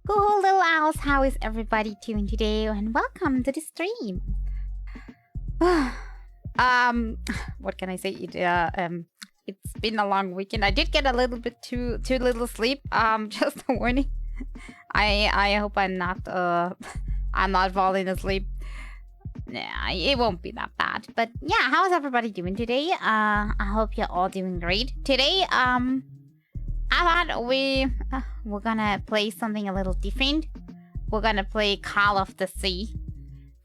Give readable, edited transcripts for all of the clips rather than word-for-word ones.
Cool little owls, how is everybody doing today? And welcome to the stream. What can I say? It's been a long weekend. I did get a little bit too little sleep. Just a warning. I hope I'm not I'm not falling asleep. Nah, it won't be that bad. But yeah, how's everybody doing today? I hope you're all doing great. Today, I thought we're gonna play something a little different. We're gonna play Call of the Sea,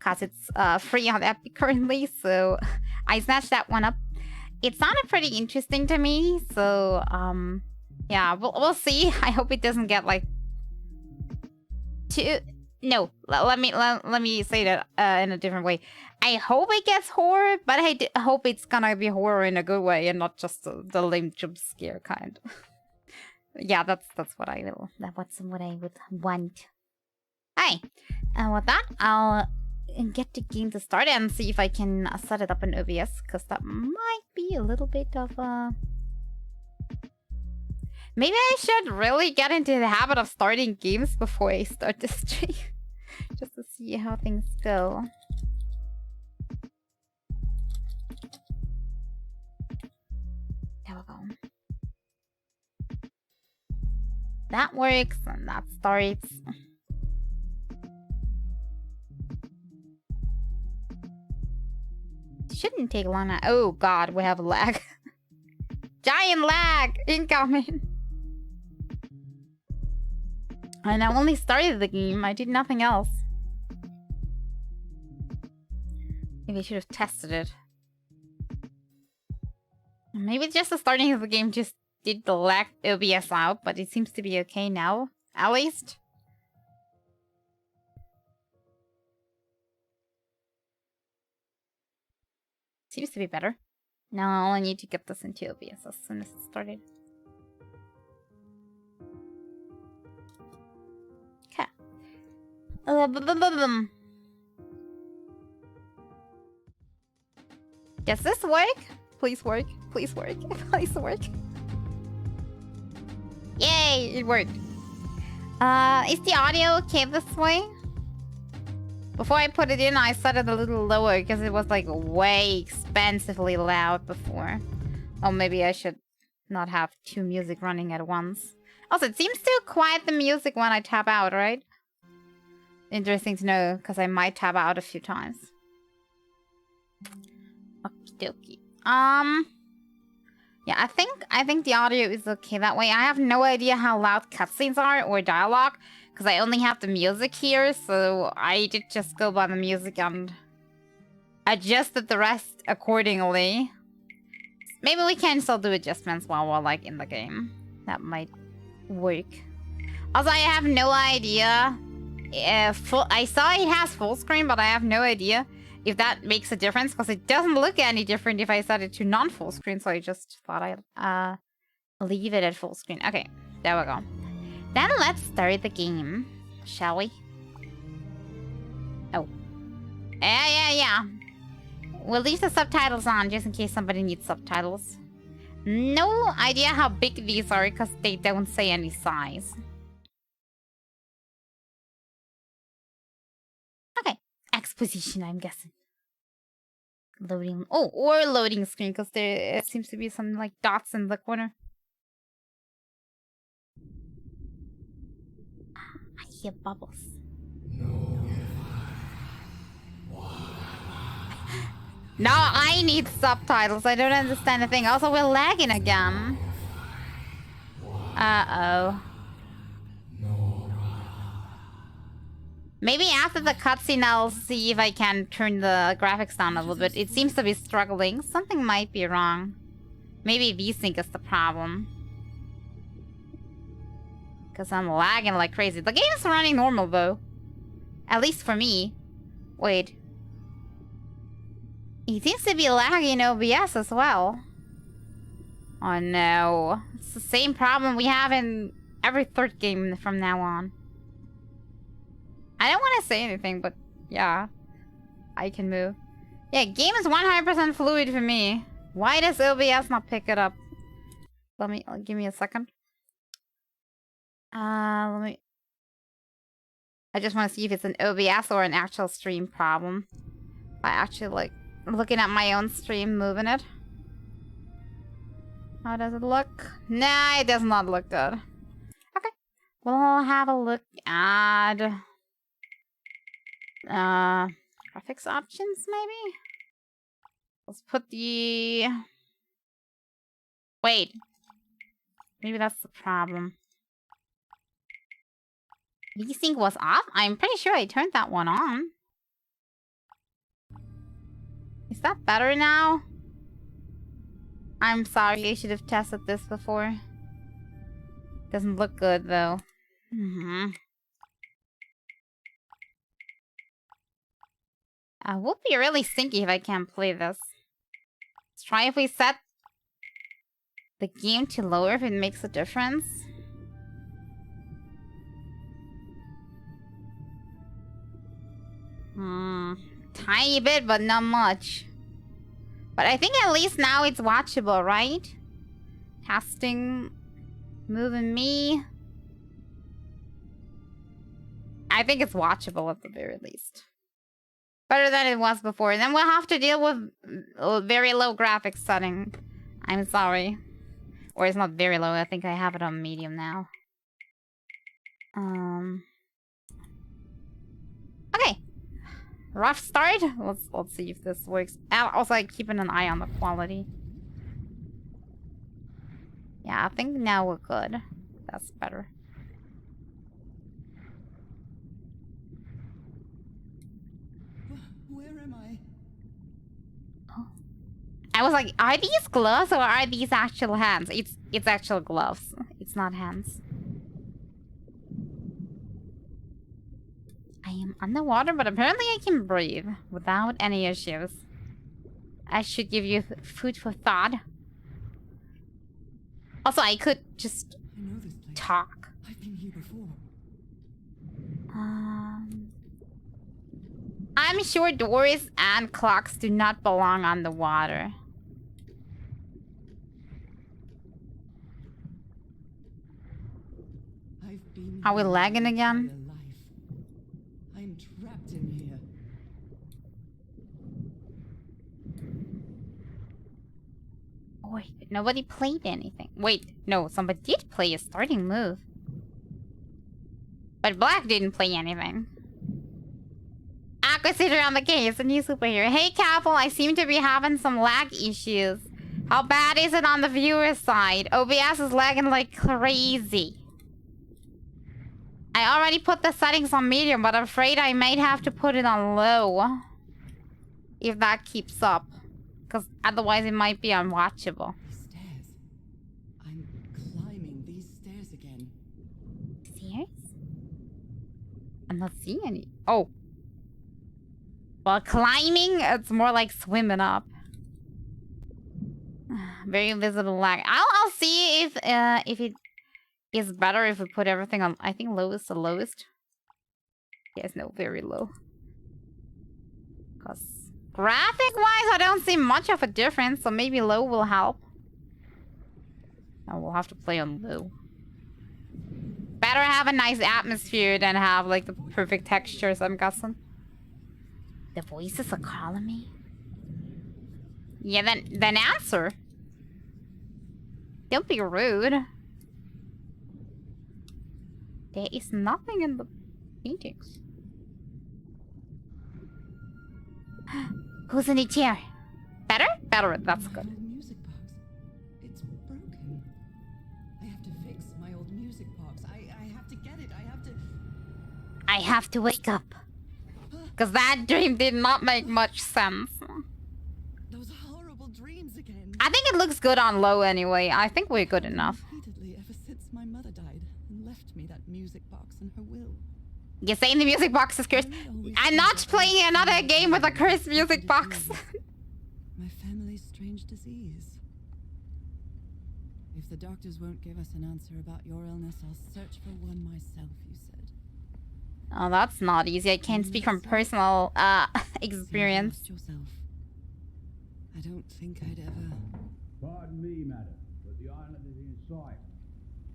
cause it's free on Epic currently. So I snatched that one up. It sounded pretty interesting to me. So yeah, we'll see. I hope it doesn't get like too. No, let me say that in a different way. I hope it gets horror, but I hope it's gonna be horror in a good way and not just the lame jump scare kind. Yeah, that's what I will. That's what I would want. Hi, and with that, I'll get the game to start and see if I can set it up in OBS, because that might be a little bit of a. Maybe I should really get into the habit of starting games before I start the stream, just to see how things go. There we go. That works, and that starts. Shouldn't take long now. Oh god, we have lag. Giant lag incoming. And I only started the game. I did nothing else. Maybe I should have tested it. Maybe just the starting of the game just did the lag OBS out, but it seems to be okay now, at least. Seems to be better. Now I only need to get this into OBS as soon as it started. Okay. Does this work? Please work. Please work. Please work. Yay! It worked. Is the audio okay this way? Before I put it in, I set it a little lower because it was like way expensively loud before. Oh, maybe I should not have two music running at once. Also, it seems to quiet the music when I tap out, right? Interesting to know, because I might tap out a few times. Okie dokie. Yeah, I think the audio is okay that way. I have no idea how loud cutscenes are or dialogue, because I only have the music here, so I did just go by the music and adjusted the rest accordingly. Maybe we can still do adjustments while we're like in the game. That might work. Also, I have no idea if I saw it has full screen, but I have no idea if that makes a difference, because it doesn't look any different if I set it to non-full screen, so I just thought I'd leave it at full screen. Okay, there we go. Then let's start the game, shall we? Oh. Yeah. We'll leave the subtitles on just in case somebody needs subtitles. No idea how big these are because they don't say any size. Okay, exposition, I'm guessing. Loading. Oh, or loading screen, because there seems to be some like dots in the corner. I hear bubbles. Now I need subtitles. I don't understand a thing. Also, we're lagging again. Uh-oh. Maybe after the cutscene, I'll see if I can turn the graphics down a little bit. It seems to be struggling. Something might be wrong. Maybe VSync is the problem. Because I'm lagging like crazy. The game is running normal, though. At least for me. Wait. It seems to be lagging in OBS as well. Oh no. It's the same problem we have in every third game from now on. I don't want to say anything, but yeah. I can move. Yeah, game is 100% fluid for me. Why does OBS not pick it up? Give me a second. Let me I just want to see if it's an OBS or an actual stream problem. I actually like looking at my own stream, moving it. How does it look? Nah, it does not look good. Okay. We'll have a look at graphics options maybe? Let's put the... Wait. Maybe that's the problem. VSync was off? I'm pretty sure I turned that one on. Is that better now? I'm sorry, I should have tested this before. Doesn't look good though. Would be really stinky if I can't play this. Let's try if we set the game to lower if it makes a difference. Tiny bit, but not much. But I think at least now it's watchable, right? Casting, moving me. I think it's watchable at the very least. Better than it was before. Then we'll have to deal with very low graphics setting. I'm sorry. Or it's not very low. I think I have it on medium now. Okay. Rough start. Let's see if this works. Also, like, keeping an eye on the quality. Yeah, I think now we're good. That's better. Where am I? I was like, are these gloves or are these actual hands? It's actual gloves. It's not hands. I am underwater, but apparently I can breathe without any issues. I should give you food for thought. Also, I could just talk. I've been here before. I'm sure doors and clocks do not belong on the water. Are we lagging again? I'm trapped in here. Wait, nobody played anything. Wait, no, somebody did play a starting move. But Black didn't play anything. Acquisitor on the case, a new superhero. Hey, Capel, I seem to be having some lag issues. How bad is it on the viewer side? OBS is lagging like crazy. I already put the settings on medium, but I'm afraid I might have to put it on low. If that keeps up. Because otherwise it might be unwatchable. Stairs. I'm climbing these stairs again. Stairs? I'm not seeing any. Oh. Well, climbing, it's more like swimming up. Very visible lag. I'll see if it is better if we put everything on. I think low is the lowest. Yes, no, very low. Because graphic-wise, I don't see much of a difference, so maybe low will help. Now we'll have to play on low. Better have a nice atmosphere than have like the perfect textures, I'm guessing. The voices are calling me. Yeah, then answer. Don't be rude. There is nothing in the paintings. Who's in the chair? Better? Better, that's good. My old music box. It's broken. I have to fix my old music box. I have to get it. I have to wake up. Because that dream did not make much sense. Those horrible dreams again. I think it looks good on low anyway. I think we're good enough. Repeatedly ever since my mother died and left me that music box in her will. You're saying the music box is cursed? I'm not playing another game with a cursed music box. My family's strange disease. If the doctors won't give us an answer about your illness, I'll search for one myself, you said. Oh, that's not easy. I can't speak from personal experience. You lost yourself. I don't think I'd ever. Pardon me, madam, but the island is in sight.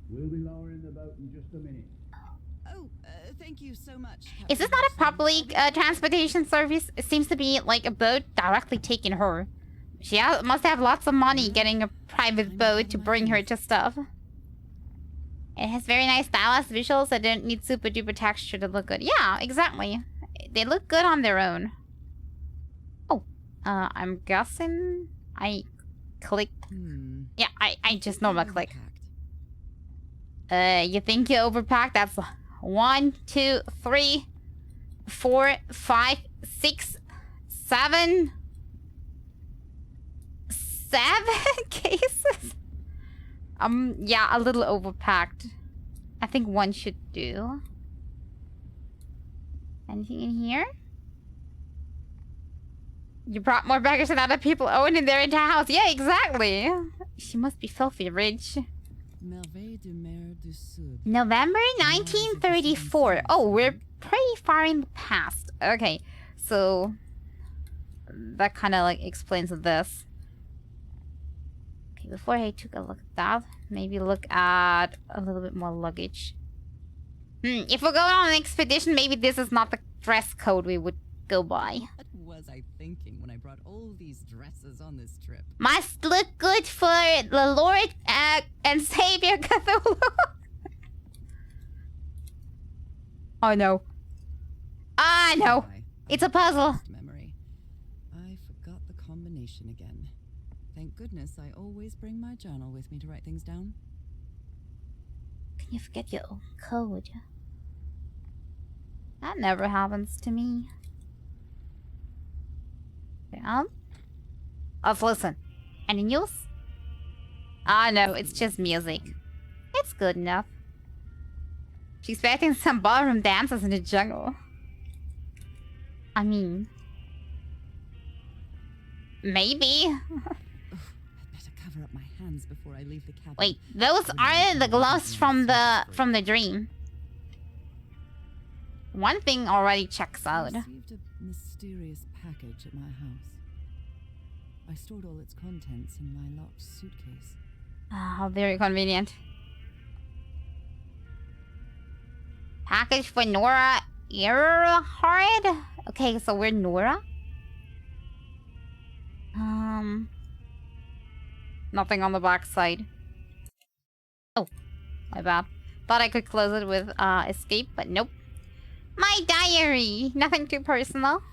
We'll be lowering the boat in just a minute. Oh, thank you so much. Is this not a public transportation service? It seems to be like a boat directly taking her. She must have lots of money getting a private boat to bring her to stuff. It has very nice stylized visuals that don't need super duper texture to look good. Yeah, exactly. They look good on their own. Oh, I'm guessing I clicked. Yeah, I just normally click. You think you overpacked? That's 1, 2, 3, 4, 5, 6, 7 cases? Yeah, a little overpacked. I think one should do. Anything in here? You brought more baggage than other people own in their entire house. Yeah, exactly. She must be filthy rich. November 1934. Oh, we're pretty far in the past. Okay, so that kind of like explains this. Okay, before I took a look at that, maybe look at a little bit more luggage. If we're going on an expedition, maybe this is not the dress code we would go by. What was I thinking when I brought all these dresses on this trip? Must look good for the Lord and Savior Cthulhu. Oh no. Ah no. It's a puzzle. Memory. I forgot the combination again. Thank goodness I always bring my journal with me to write things down. Can you forget your own code? That never happens to me. Yeah. Let's listen. Any news? Ah, no, it's just music. It's good enough. She's expecting some ballroom dancers in the jungle. I mean... maybe. I'd better cover up my hands before I leave the cabin. Wait, those are the gloves from the dream. One thing already checks out. I received a mysterious package at my house. I stored all its contents in my locked suitcase. Ah, how very convenient. Package for Nora Earhart? Okay, so we're Nora? Nothing on the back side. Oh, my bad. Thought I could close it with escape, but nope. My diary! Nothing too personal.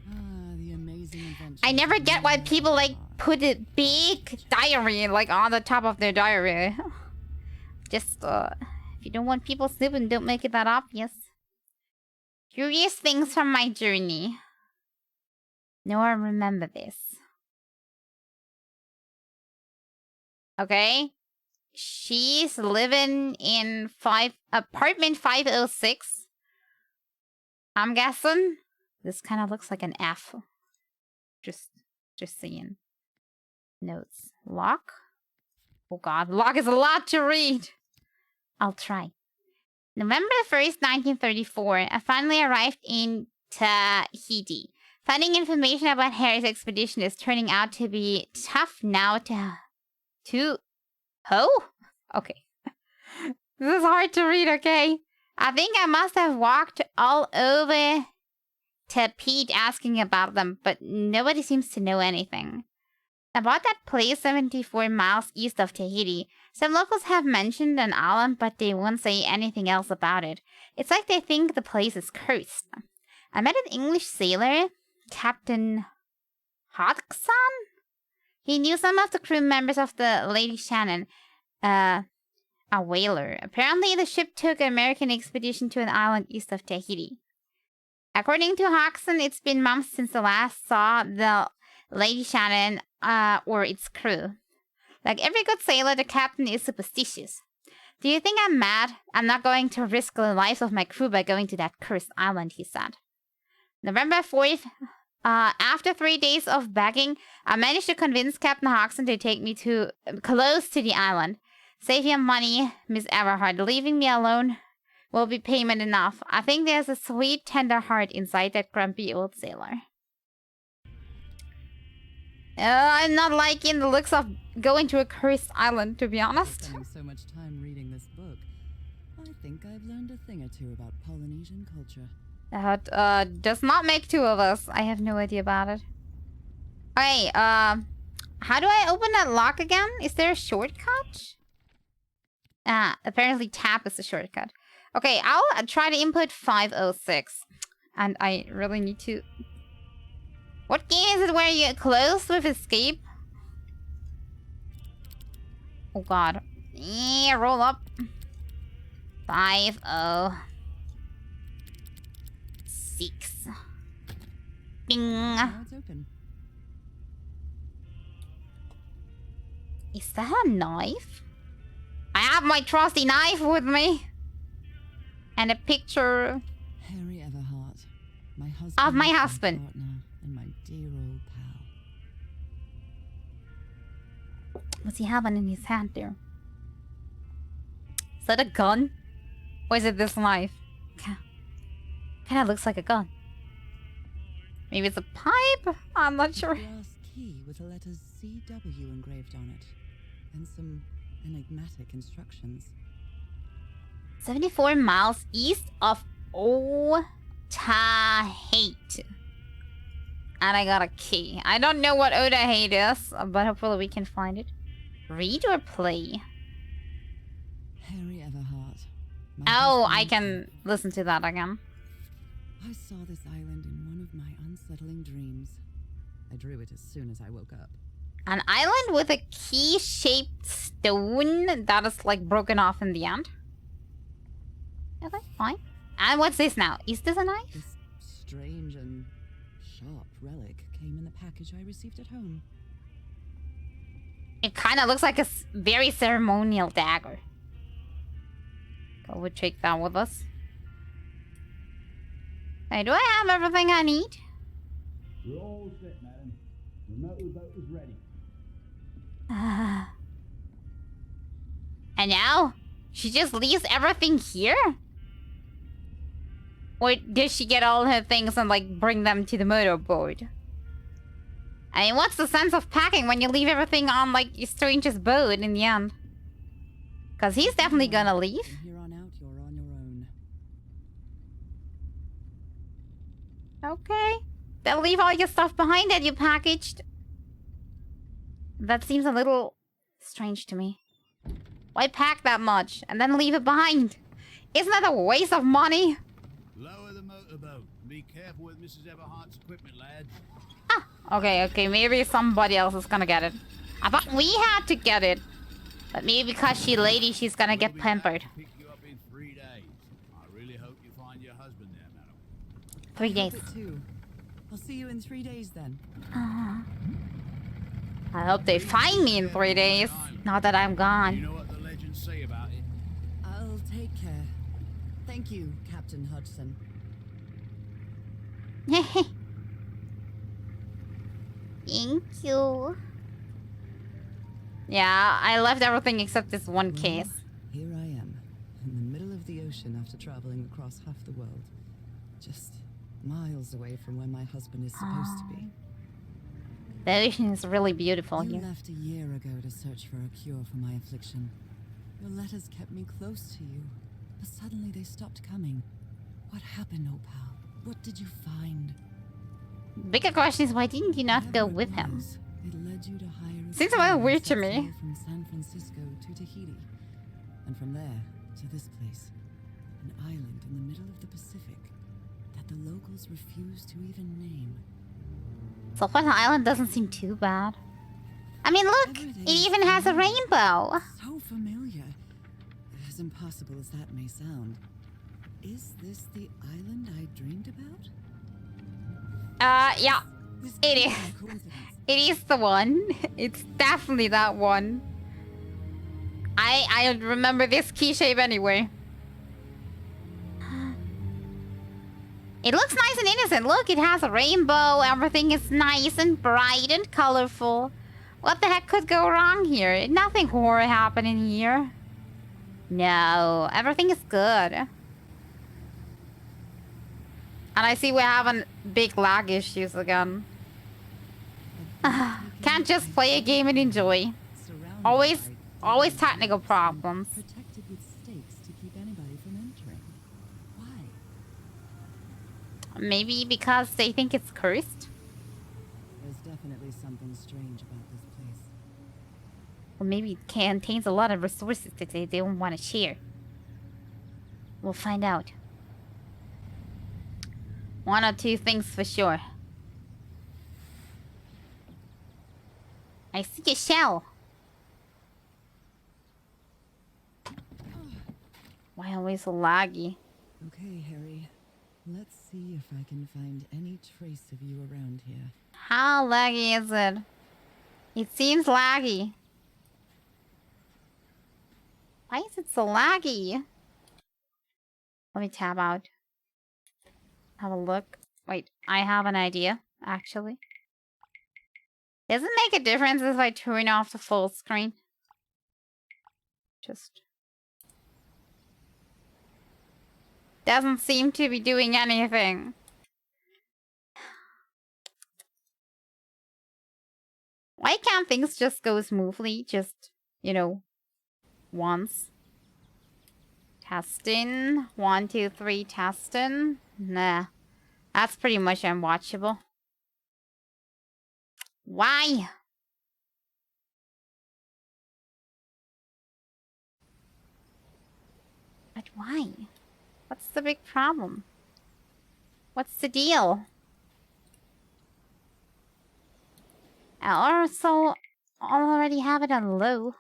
The amazing adventure. I never get why people like put a big diary like on the top of their diary. Just if you don't want people snooping, don't make it that obvious. Curious things from my journey. Nora, remember this. Okay. She's living in apartment 506. I'm guessing. This kind of looks like an F. Just seeing. Notes. Lock? Oh god, lock is a lot to read. I'll try. November 1st, 1934. I finally arrived in Tahiti. Finding information about Harry's expedition is turning out to be tough now to... Ho? Okay. This is hard to read, okay? I think I must have walked all over to Pete asking about them, but nobody seems to know anything. About that place 74 miles east of Tahiti, some locals have mentioned an island, but they won't say anything else about it. It's like they think the place is cursed. I met an English sailor, Captain Hodgson? He knew some of the crew members of the Lady Shannon, a whaler. Apparently, the ship took an American expedition to an island east of Tahiti. According to Hodgson, it's been months since the last saw the Lady Shannon or its crew. Like every good sailor, the captain is superstitious. Do you think I'm mad? I'm not going to risk the lives of my crew by going to that cursed island, he said. November 4th, after 3 days of begging, I managed to convince Captain Hodgson to take me close to the island. Save your money, Miss Everhart. Leaving me alone will be payment enough. I think there's a sweet, tender heart inside that grumpy old sailor. I'm not liking the looks of going to a cursed island, to be honest. Spending so much time reading this book, I think I've learned a thing or two about Polynesian culture. That does not make two of us. I have no idea about it. Okay, how do I open that lock again? Is there a shortcut? Ah, apparently tap is a shortcut. Okay, I'll try to input 506. And I really need to... What game is it where you close with escape? Oh god. Yeah, roll up. 506. Ding. Now it's open. Is that a knife? I have my trusty knife with me. And a picture Harry Everhart, my husband. of my husband. Partner, and my dear old pal. What's he having in his hand there? Is that a gun? Or is it this knife? Kind of looks like a gun. Maybe it's a pipe? I'm not sure. A brass key with the letters CW engraved on it. And some enigmatic instructions. 74 miles east of Otahate. And I got a key. I don't know what Otahate is, but hopefully we can find it. Read or play? Harry Everhart. Oh, I can listen to that again. I saw this island in one of my unsettling dreams. I drew it as soon as I woke up. An island with a key-shaped stone that is like broken off in the end. Okay, fine. And what's this now? Is this a knife? This strange and sharp relic came in the package I received at home. It kind of looks like a very ceremonial dagger. We'll take that with us. Hey, do I have everything I need? We're all set, madam. The motorboat is ready. And now? She just leaves everything here? Or does she get all her things and like bring them to the motorboat? I mean, what's the sense of packing when you leave everything on like your stranger's boat in the end? Because he's definitely gonna leave. From here on out, you're on your own. Okay. Then leave all your stuff behind that you packaged. That seems a little strange to me. Why pack that much and then leave it behind? Isn't that a waste of money? Lower the motorboat. Be careful with Mrs. Everhart's equipment, lad. Ah, okay, maybe somebody else is gonna get it. I thought we had to get it. But maybe because she's lady, she's gonna get pampered. We'll be back to pick you up in 3 days. I really hope you find your husband there, madam. 3 days. I hope it too. I'll see you in 3 days then. I hope they find me in 3 days. Not that I'm You gone. know what the legends say about it? I'll take care. Thank you, Captain Hodgson. Thank you. Yeah, I left everything except this one Well, case. Here I am, in the middle of the ocean after traveling across half the world. Just miles away from where my husband is supposed to be. The ocean is really beautiful You here. left a year ago to search for a cure for my affliction. Your letters kept me close to you, but suddenly they stopped coming. What happened, Opal? What did you find? Bigger question is, why didn't you not go Whatever it with him? was, it led you to hire a Seems a little crew weird that to set me. sail from San Francisco to Tahiti, and from there to this place, an island in the middle of the Pacific that the locals refuse to even name. Sulphur Island doesn't seem too bad. I mean, look! Everything It is even has a familiar. rainbow! So familiar. As impossible as that may sound. Is this the island I dreamed about? Yeah. This It can't is. be a coincidence. It is the one. It's definitely that one. I remember this key shape anyway. It looks nice and innocent. Look, it has a rainbow. Everything is nice and bright and colorful. What the heck could go wrong here? Nothing horror happening here. No, everything is good. And I see we're having big lag issues again. Can't just play a game and enjoy. Surrounded Always by always dead technical trees, problems. protected with stakes to keep anybody from entering. Why? Maybe because they think it's cursed? There's definitely something strange about this place. Or maybe it contains a lot of resources that they don't want to share. We'll find out. One or two things for sure. I see a shell. Why always so laggy? Okay, Harry. Let's see if I can find any trace of you around here. How laggy is it? It seems laggy. Why is it so laggy? Let me tab out. Have a look. Wait, I have an idea, actually. Does it make a difference if I turn off the full screen? Just... doesn't seem to be doing anything. Why can't things just go smoothly? Just, you know, once. Testing. 1, 2, 3, testing. Nah. That's pretty much unwatchable. Why? But why? What's the big problem? What's the deal? I also already have it on low.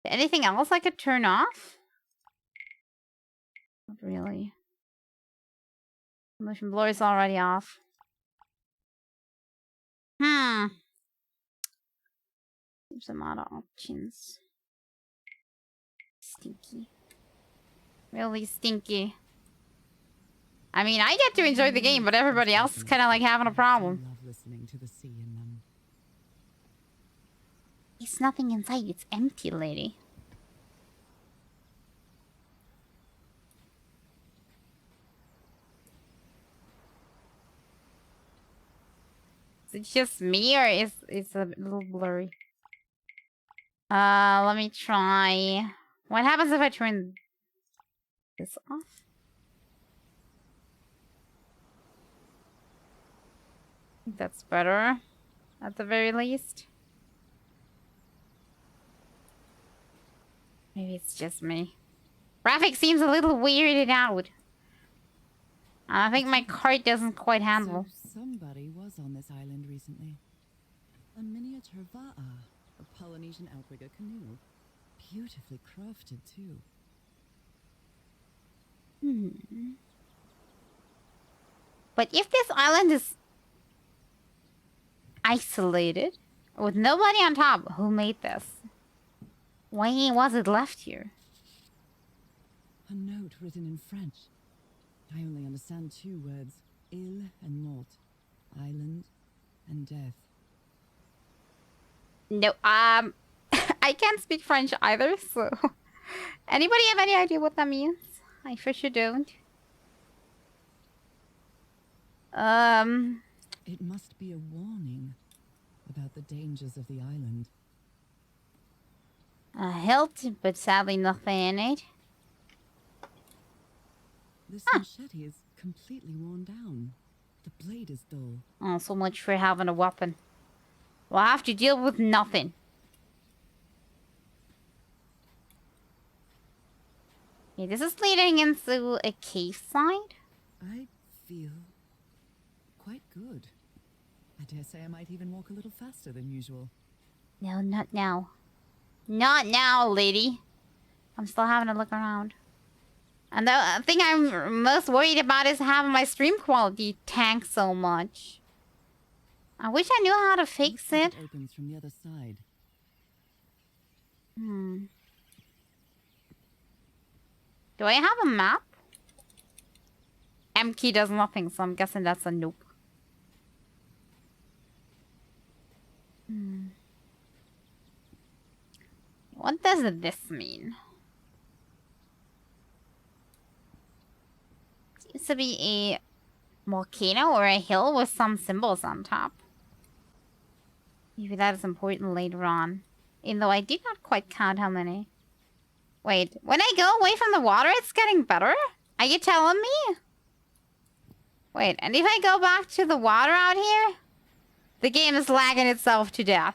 Anything else I could turn off? Not really. Motion blur is already off. Some other options. Stinky. Really stinky. I mean, I get to enjoy the game, but everybody else is kind of like having a problem. I love listening to the sea in them. There's nothing inside. It's empty, lady. Is it just me, or is it's a little blurry? Let me try. What happens if I turn this off? I think that's better, at the very least. Maybe it's just me. Graphic seems a little weirded out. I think my cart doesn't quite handle. So somebody was on this island recently. A miniature va'a, a Polynesian outrigger canoe. Beautifully crafted, too. But if this island is isolated, with nobody on top, who made this? Why was it left here? A note written in French. I only understand 2 words. Île and mort. Island and death. No, I can't speak French either, so... Anybody have any idea what that means? I for sure don't. It must be a warning about the dangers of the island. A hilt, but sadly nothing in it. This machete is completely worn down. The blade is dull. Oh, so much for having a weapon. We'll have to deal with nothing. Okay, this is leading into a cave side. I feel quite good. I dare say I might even walk a little faster than usual. No, not now. Not now, lady. I'm still having a look around. And the thing I'm most worried about is having my stream quality tank so much. I wish I knew how to fix it. It opens from the other side. Do I have a map? M key does nothing, so I'm guessing that's a nope. What does this mean? Seems to be a volcano or a hill with some symbols on top. Maybe that is important later on. Even though I did not quite count how many. Wait, when I go away from the water, it's getting better? Are you telling me? Wait, and if I go back to the water out here? The game is lagging itself to death.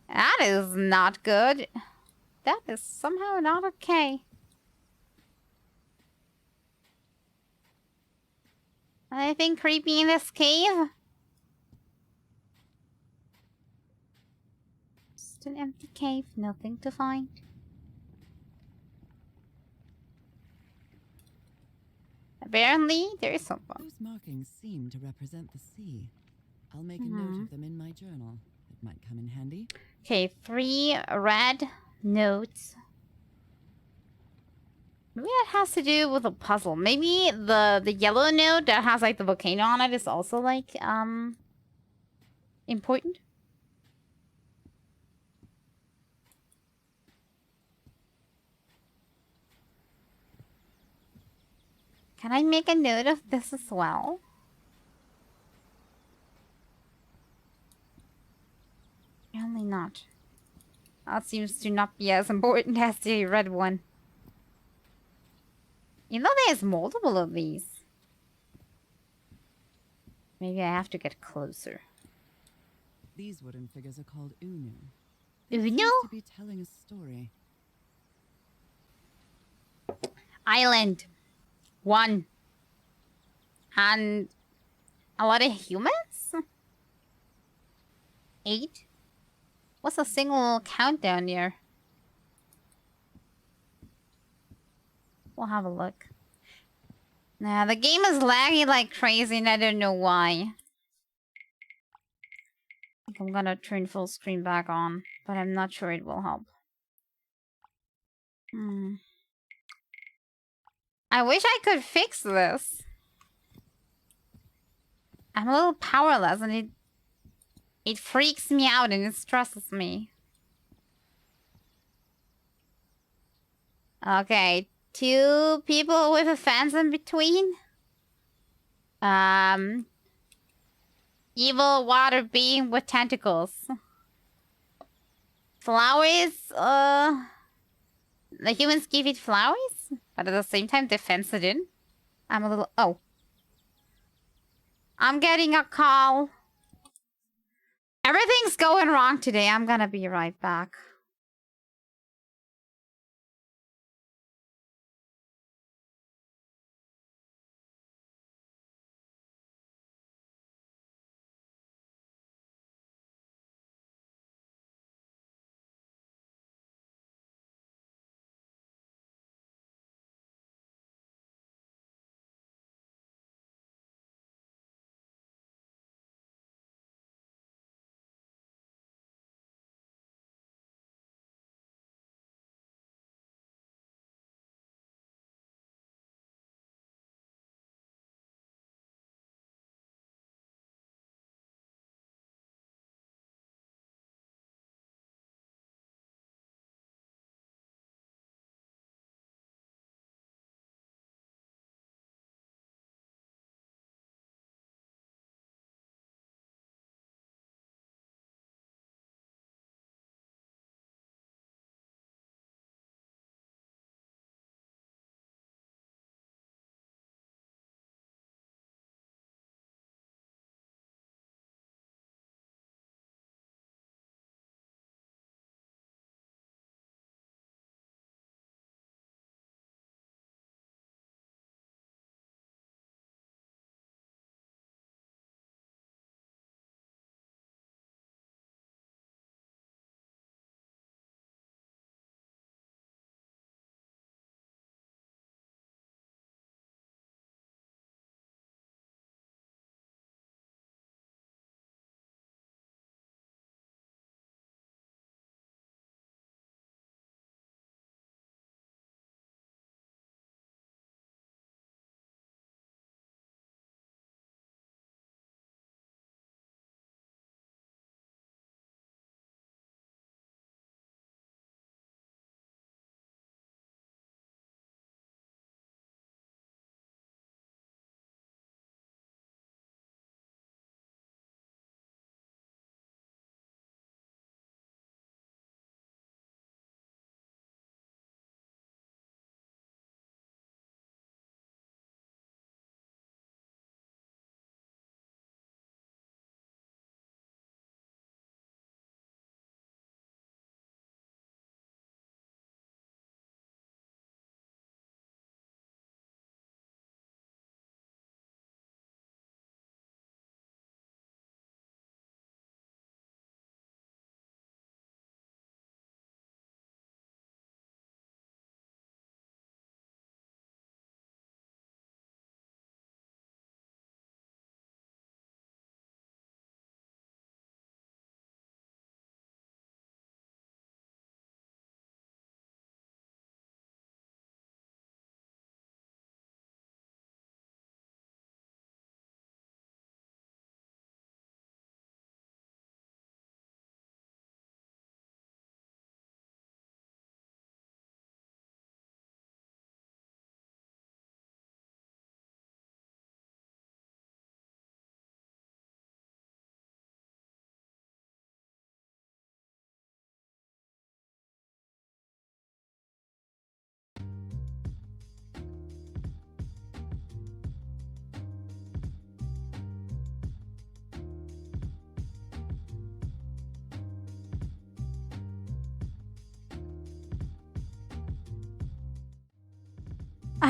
That is not good. That is somehow not okay. Anything creepy in this cave? Just an empty cave, nothing to find. Apparently, there is something. Those markings seem to represent the sea. I'll make a note of them in my journal. It might come in handy. Okay, 3 red notes. Maybe that has to do with a puzzle. Maybe the yellow note that has like the volcano on it is also like important. Can I make a note of this as well? Apparently not. That seems to not be as important as the red one. You know there's multiple of these. Maybe I have to get closer. These wooden figures are called Unu. Unu? Seems to be telling a story. Island. 1. And a lot of humans? 8? What's a single countdown here? We'll have a look. Nah, the game is laggy like crazy and I don't know why. I think I'm gonna turn full screen back on, but I'm not sure it will help. I wish I could fix this. I'm a little powerless and it freaks me out and it stresses me. Okay, 2 people with a fence in between. Evil water being with tentacles. Flowers, the humans give it flowers, but at the same time they fence it in. I'm a little... Oh. I'm getting a call. Everything's going wrong today. I'm gonna be right back.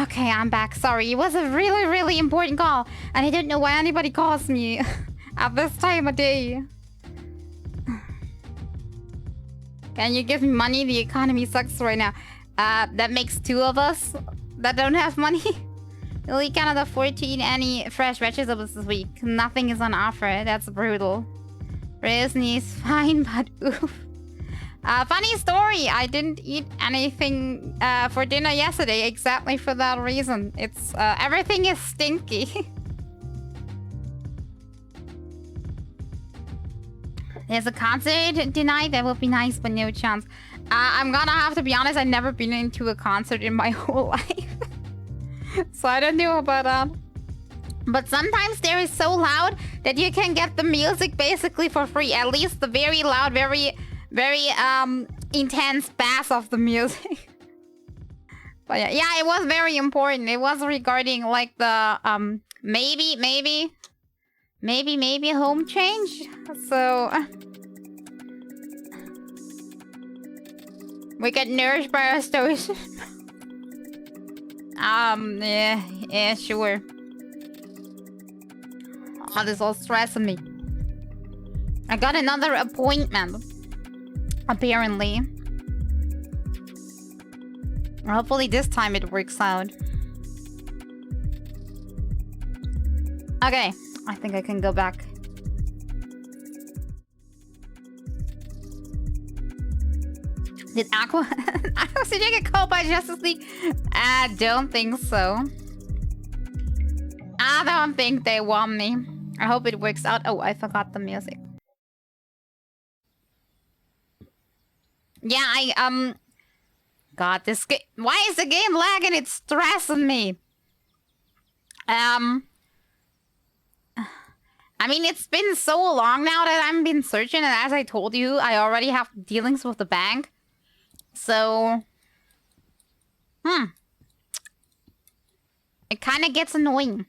Okay, I'm back. Sorry, it was a really, really important call. And I don't know why anybody calls me at this time of day. Can you give me money? The economy sucks right now. That makes 2 of us that don't have money. We cannot afford to eat any fresh vegetables this week. Nothing is on offer. That's brutal. Disney is fine, but oof. Funny story. I didn't eat anything for dinner yesterday exactly for that reason. It's everything is stinky. There's a concert tonight. That would be nice, but no chance. I'm gonna have to be honest. I've never been into a concert in my whole life. So I don't know about that. But sometimes there is so loud that you can get the music basically for free. At least the very loud, very intense bass of the music. But yeah, it was very important. It was regarding like the maybe home change. So we get nourished by our stories. Yeah, sure. Oh, this all stressing me. I got another appointment. Apparently. Hopefully this time it works out. Okay, I think I can go back. Did Aqua... Did you get called by Justice League? I don't think so. I don't think they want me. I hope it works out. Oh, I forgot the music. Yeah, God, this game... Why is the game lagging? It's stressing me. I mean, it's been so long now that I've been searching, and as I told you, I already have dealings with the bank. So... It kind of gets annoying.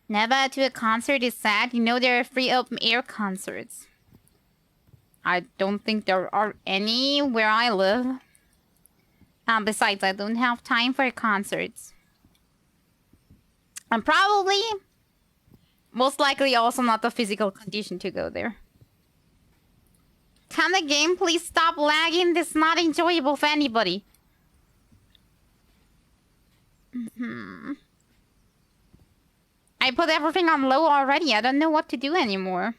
Never to a concert is sad. You know there are free open air concerts. I don't think there are any where I live. Besides, I don't have time for concerts. And probably, most likely also not the physical condition to go there. Can the game please stop lagging? This is not enjoyable for anybody. I put everything on low already. I don't know what to do anymore.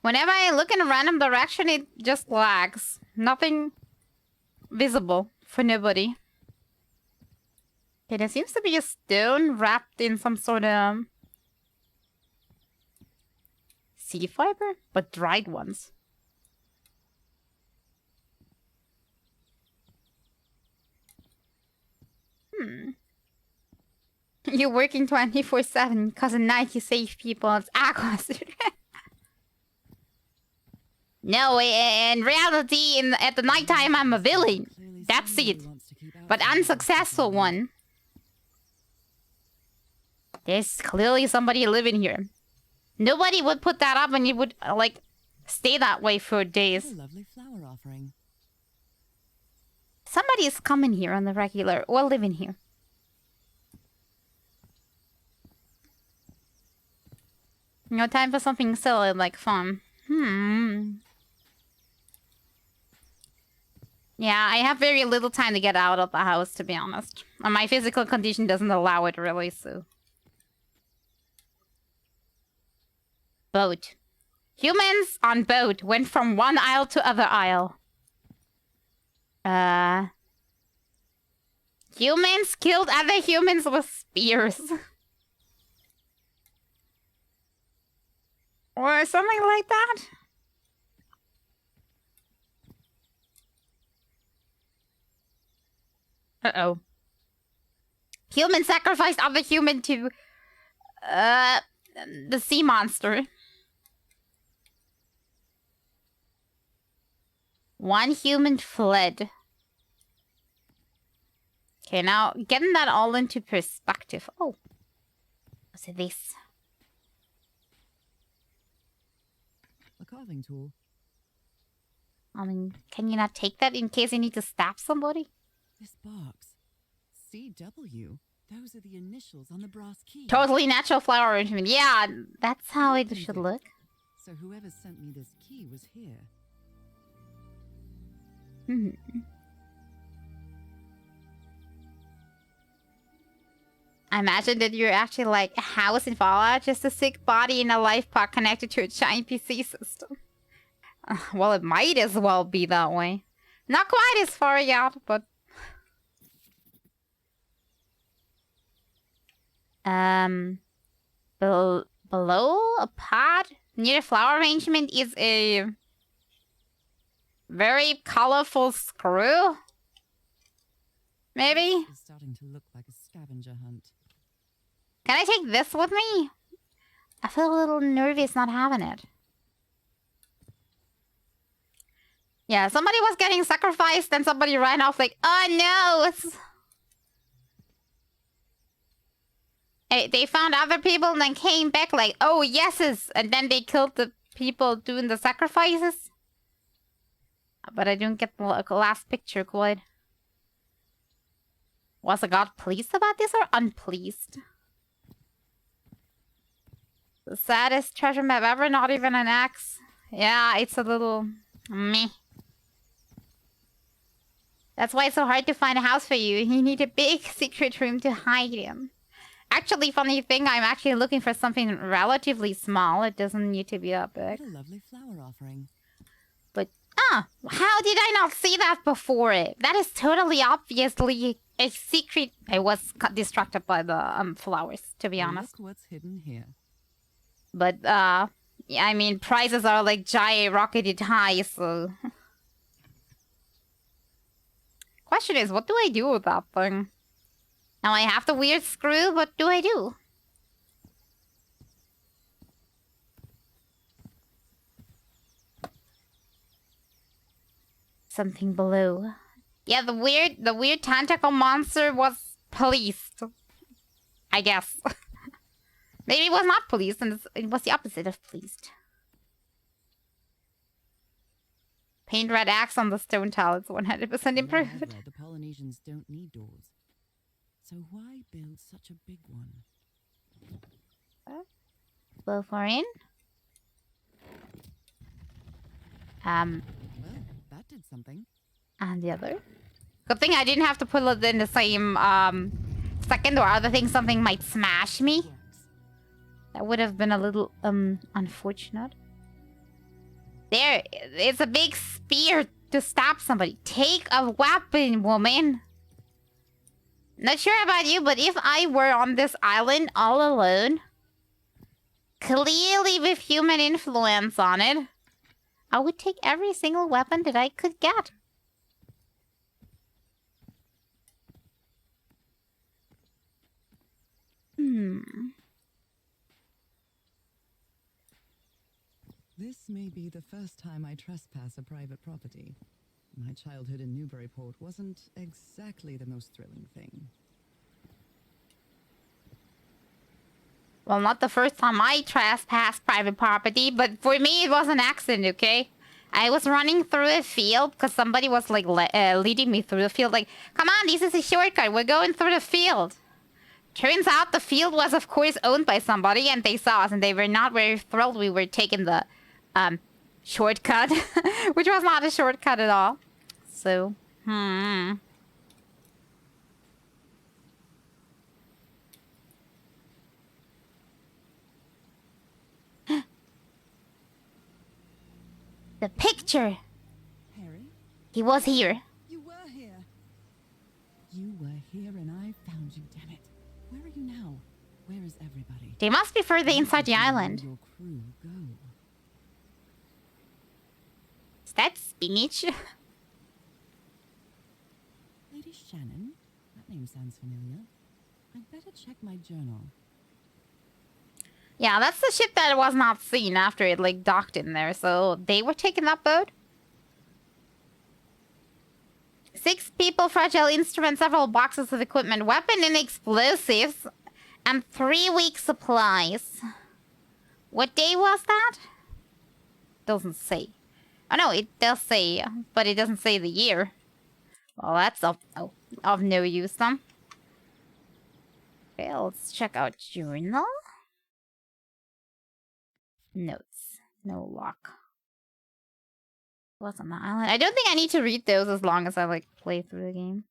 Whenever I look in a random direction, it just lags. Nothing visible for nobody. Okay, there seems to be a stone wrapped in some sort of sea fiber, but dried ones. You're working 24/7 because at night you save people. It's aquas. No, in reality, at the nighttime, I'm a villain. That's it. But unsuccessful one. There's clearly somebody living here. Nobody would put that up and it would, like, stay that way for days. Lovely flower offering. Somebody is coming here on the regular, or living here. No time for something silly like fun. Yeah, I have very little time to get out of the house, to be honest. And my physical condition doesn't allow it, really, so... Boat. Humans on boat went from one isle to other isle. Humans killed other humans with spears. Or something like that. Uh-oh. Human sacrificed other human to... the sea monster. One human fled. Okay, now getting that all into perspective. Oh. What's this? carving tool. I mean, can you not take that in case you need to stab somebody? This box. CW. Those are the initials on the brass key. Totally natural flower arrangement. Yeah, that's how it should look. So whoever sent me this key was here. I imagine that you're actually like a house in Fallout, just a sick body in a life pod connected to a giant PC system. Well, it might as well be that way. Not quite as far yet, but... below a pod near the flower arrangement is a very colorful screw. Maybe? It's starting to look like a scavenger hunt. Can I take this with me? I feel a little nervous not having it. Yeah, somebody was getting sacrificed and somebody ran off like, oh no! They found other people and then came back like, oh yeses! And then they killed the people doing the sacrifices. But I didn't get the last picture quite. Was the god pleased about this or unpleased? The saddest treasure map ever, not even an axe. Yeah, it's a little meh. That's why it's so hard to find a house for you. You need a big secret room to hide in. Actually, funny thing, I'm actually looking for something relatively small. It doesn't need to be that big. What a lovely flower offering. But, how did I not see that before it? That is totally obviously a secret. I was distracted by the flowers, to be honest. Look what's hidden here. But, yeah, I mean, prices are like giant rocketed high, so... Question is, what do I do with that thing? Now I have the weird screw, what do I do? Something below. Yeah, the weird tentacle monster was pleased. I guess. Maybe it was not pleased, and it was the opposite of pleased. Paint red axe on the stone tile. It's 100% improved. The Polynesians don't need doors. So why build such a big one? Go for in. Well, that did something. And the other. Good thing I didn't have to put it in the same second or other thing. Something might smash me. That would have been a little unfortunate. There, it's a big spear to stab somebody. Take a weapon, woman. Not sure about you, but if I were on this island all alone, clearly with human influence on it, I would take every single weapon that I could get. This may be the first time I trespass a private property. My childhood in Newburyport wasn't exactly the most thrilling thing. Well, not the first time I trespassed private property, but for me it was an accident, okay? I was running through a field because somebody was like leading me through the field like, come on, this is a shortcut, we're going through the field. Turns out the field was of course owned by somebody and they saw us and they were not very thrilled we were taking the shortcut, which was not a shortcut at all. So, The picture! Harry? He was here. You were here. You were here and I found you, damn it. Where are you now? Where is everybody? They must be further inside the Where did island. your crew go? Is that spinach? Lady Shannon? That name sounds familiar. I'd better check my journal. Yeah, that's the ship that was not seen after it like docked in there, so they were taking that boat. 6 people, fragile instruments, several boxes of equipment, weapon and explosives, and 3 weeks supplies. What day was that? Doesn't say. Oh no, it does say, but it doesn't say the year. Well, that's of no use then. Okay, let's check out journal. Notes. No lock. What's on the island? I don't think I need to read those as long as I like play through the game.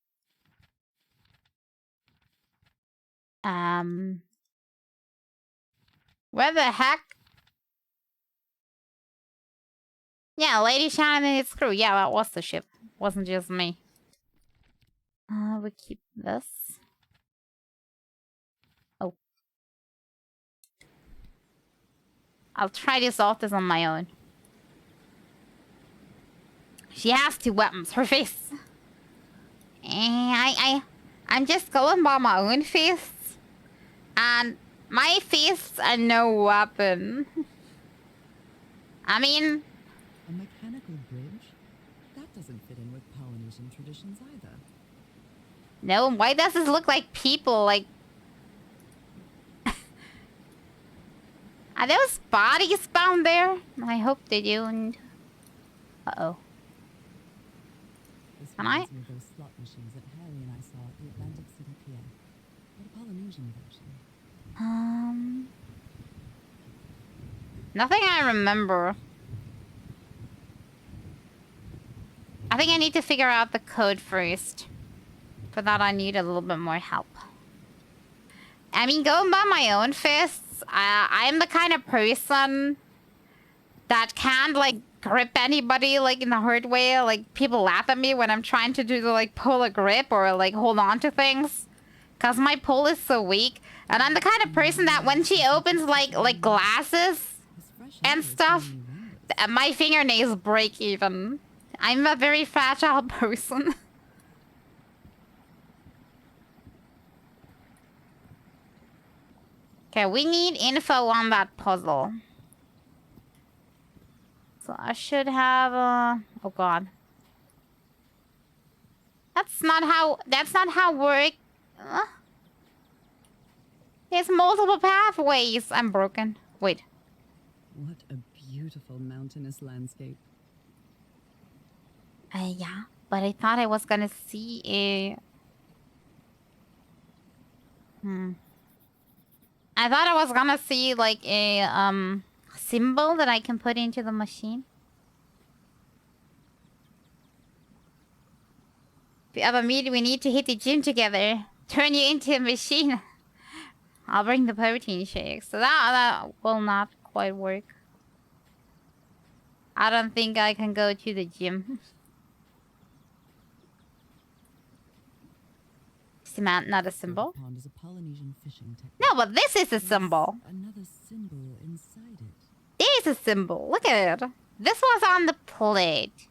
Where the heck? Yeah, Lady Shannon and its crew. Yeah, that was the ship. Wasn't just me. We keep this. Oh. I'll try to solve this on my own. She has 2 weapons. Her fists. I'm just going by my own fists. And my fists are no weapon. I mean... A mechanical bridge? That doesn't fit in with Polynesian traditions either. No, why does this look like people? Like... Are those bodies found there? I hope they don't. Uh-oh. Can I? Those slot machines that Harry and I saw at the Atlantic City Pier. But a Polynesian version. Nothing I remember. I think I need to figure out the code first. For that, I need a little bit more help. I mean, going by my own fists, I'm the kind of person that can't, like, grip anybody, like, in the hard way. Like, people laugh at me when I'm trying to do the, like, pull a grip or, like, hold on to things. Because my pull is so weak. And I'm the kind of person that when she opens, like glasses and stuff, my fingernails break even. I'm a very fragile person. Okay, we need info on that puzzle. So I should have oh god. That's not how work. There's multiple pathways. I'm broken. Wait. What a beautiful mountainous landscape. Yeah, but I thought I was gonna see a... I thought I was gonna see, like, a, symbol that I can put into the machine. If we ever meet, we need to hit the gym together. Turn you into a machine. I'll bring the protein shakes. So that will not quite work. I don't think I can go to the gym. Cement, not a symbol. Pond is a Polynesian fishing technique. No, but this is a symbol. Another symbol inside it. There's a symbol. Look at it. This was on the plate.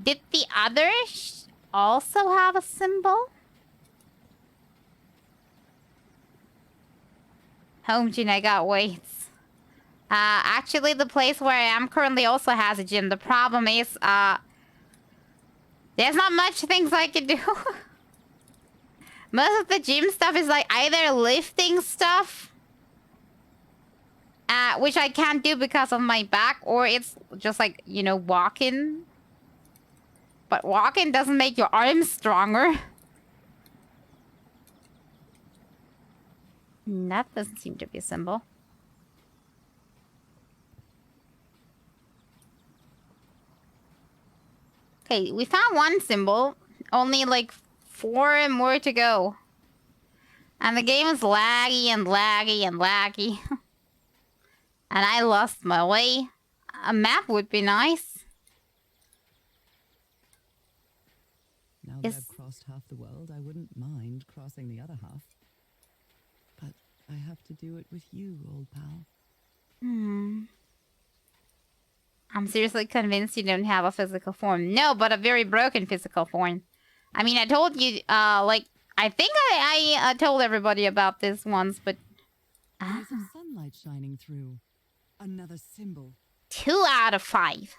Did the others also have a symbol? Home gym, I got weights. Actually, the place where I am currently also has a gym. The problem is, there's not much things I can do. Most of the gym stuff is like either lifting stuff, which I can't do because of my back, or it's just like, you know, walking. But walking doesn't make your arms stronger. That doesn't seem to be a symbol. Okay, we found one symbol. Only like 4 more to go. And the game is laggy and laggy and laggy. And I lost my way. A map would be nice. Now that I've crossed half the world, I wouldn't mind crossing the other half. But I have to do it with you, old pal. I'm seriously convinced you don't have a physical form. No, but a very broken physical form. I mean, I told you, like, I think I told everybody about this once, but... There's some sunlight shining through. Another symbol. 2 out of 5.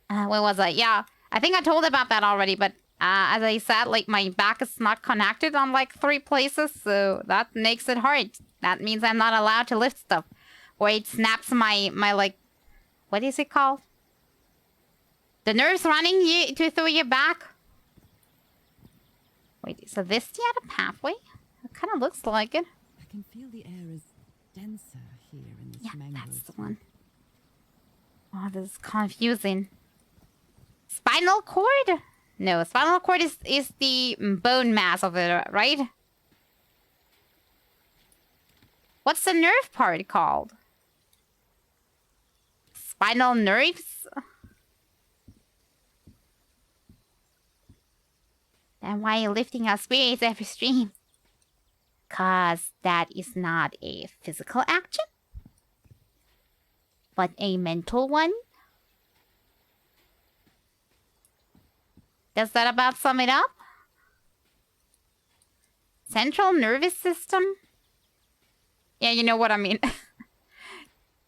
Where was I? Yeah, I think I told about that already, but as I said, like, my back is not connected on, like, 3 places, so that makes it hard. That means I'm not allowed to lift stuff. Or it snaps my like, what is it called? The nerves running through your back? Wait, so this the other pathway? It kind of looks like it. I can feel the air is denser here in this mangrove. Yeah, that's the one. Oh, this is confusing. Spinal cord? No, spinal cord is the bone mass of it, right? What's the nerve part called? Spinal nerves? Then why are you lifting our spirits every stream? 'Cause that is not a physical action, but a mental one. Does that about sum it up? Central nervous system? Yeah, you know what I mean.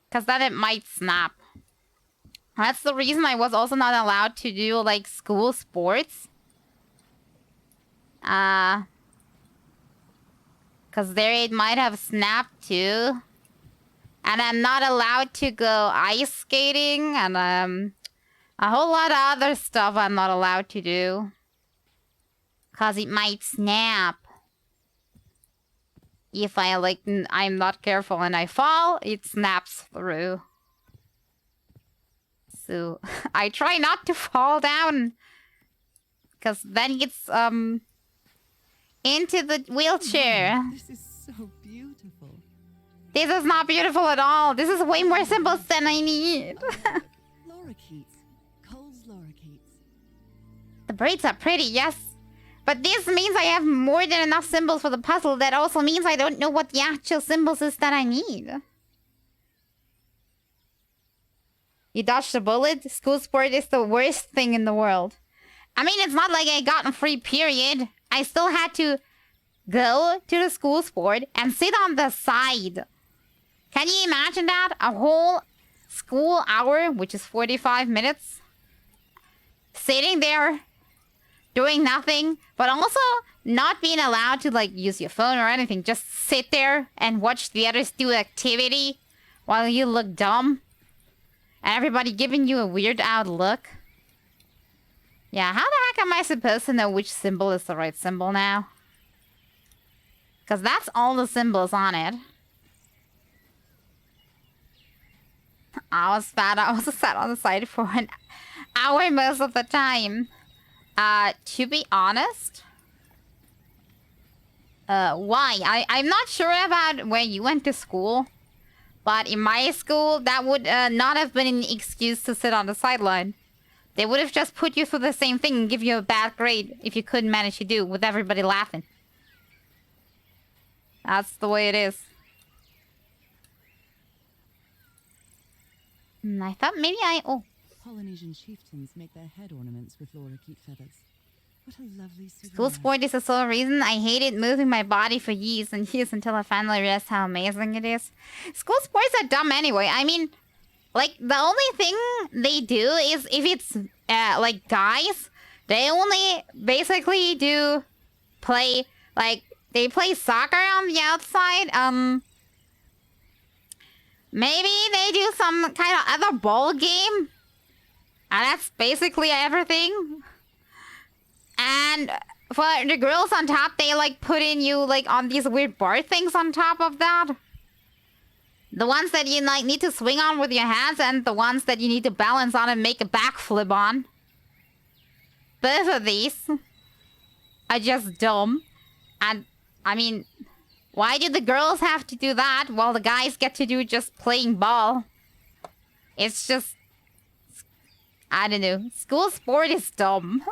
Because then it might snap. That's the reason I was also not allowed to do, like, school sports. Because there it might have snapped too. And I'm not allowed to go ice skating. And, a whole lot of other stuff I'm not allowed to do. Because it might snap. If I'm not careful and I fall, it snaps through. So, I try not to fall down. Because then it's, into the wheelchair. Oh, this is so beautiful. This is not beautiful at all. This is way more symbols than I need. Lorikeets. Cole's lorikeets. The braids are pretty, yes. But this means I have more than enough symbols for the puzzle. That also means I don't know what the actual symbols is that I need. You dodged a bullet? School sport is the worst thing in the world. I mean, it's not like I got a free period. I still had to go to the school sport and sit on the side. Can you imagine that? A whole school hour, which is 45 minutes. Sitting there, doing nothing, but also not being allowed to, like, use your phone or anything. Just sit there and watch the others do activity while you look dumb. And everybody giving you a weird out look. Yeah, how the heck am I supposed to know which symbol is the right symbol now? Because that's all the symbols on it. I was bad. I was sat on the side for an hour most of the time. To be honest... why? I'm not sure about where you went to school. But in my school, that would not have been an excuse to sit on the sideline. They would have just put you through the same thing and give you a bad grade if you couldn't manage to do with everybody laughing. That's the way it is. I thought maybe oh. Polynesian chieftains make their head ornaments with lorikeet feathers. What a lovely souvenir. School sport is the sole reason I hated moving my body for years and years until I finally realized how amazing it is. School sports are dumb anyway. I mean, like, the only thing they do is if it's, like, guys, they only basically do play, like, they play soccer on the outside. Maybe they do some kind of other ball game. And that's basically everything. And for the girls on top, they, like, put in you, like, on these weird bar things on top of that. The ones that you, like, need to swing on with your hands and the ones that you need to balance on and make a backflip on. Both of these are just dumb. And, I mean, why do the girls have to do that while the guys get to do just playing ball? It's just... I don't know. School sport is dumb.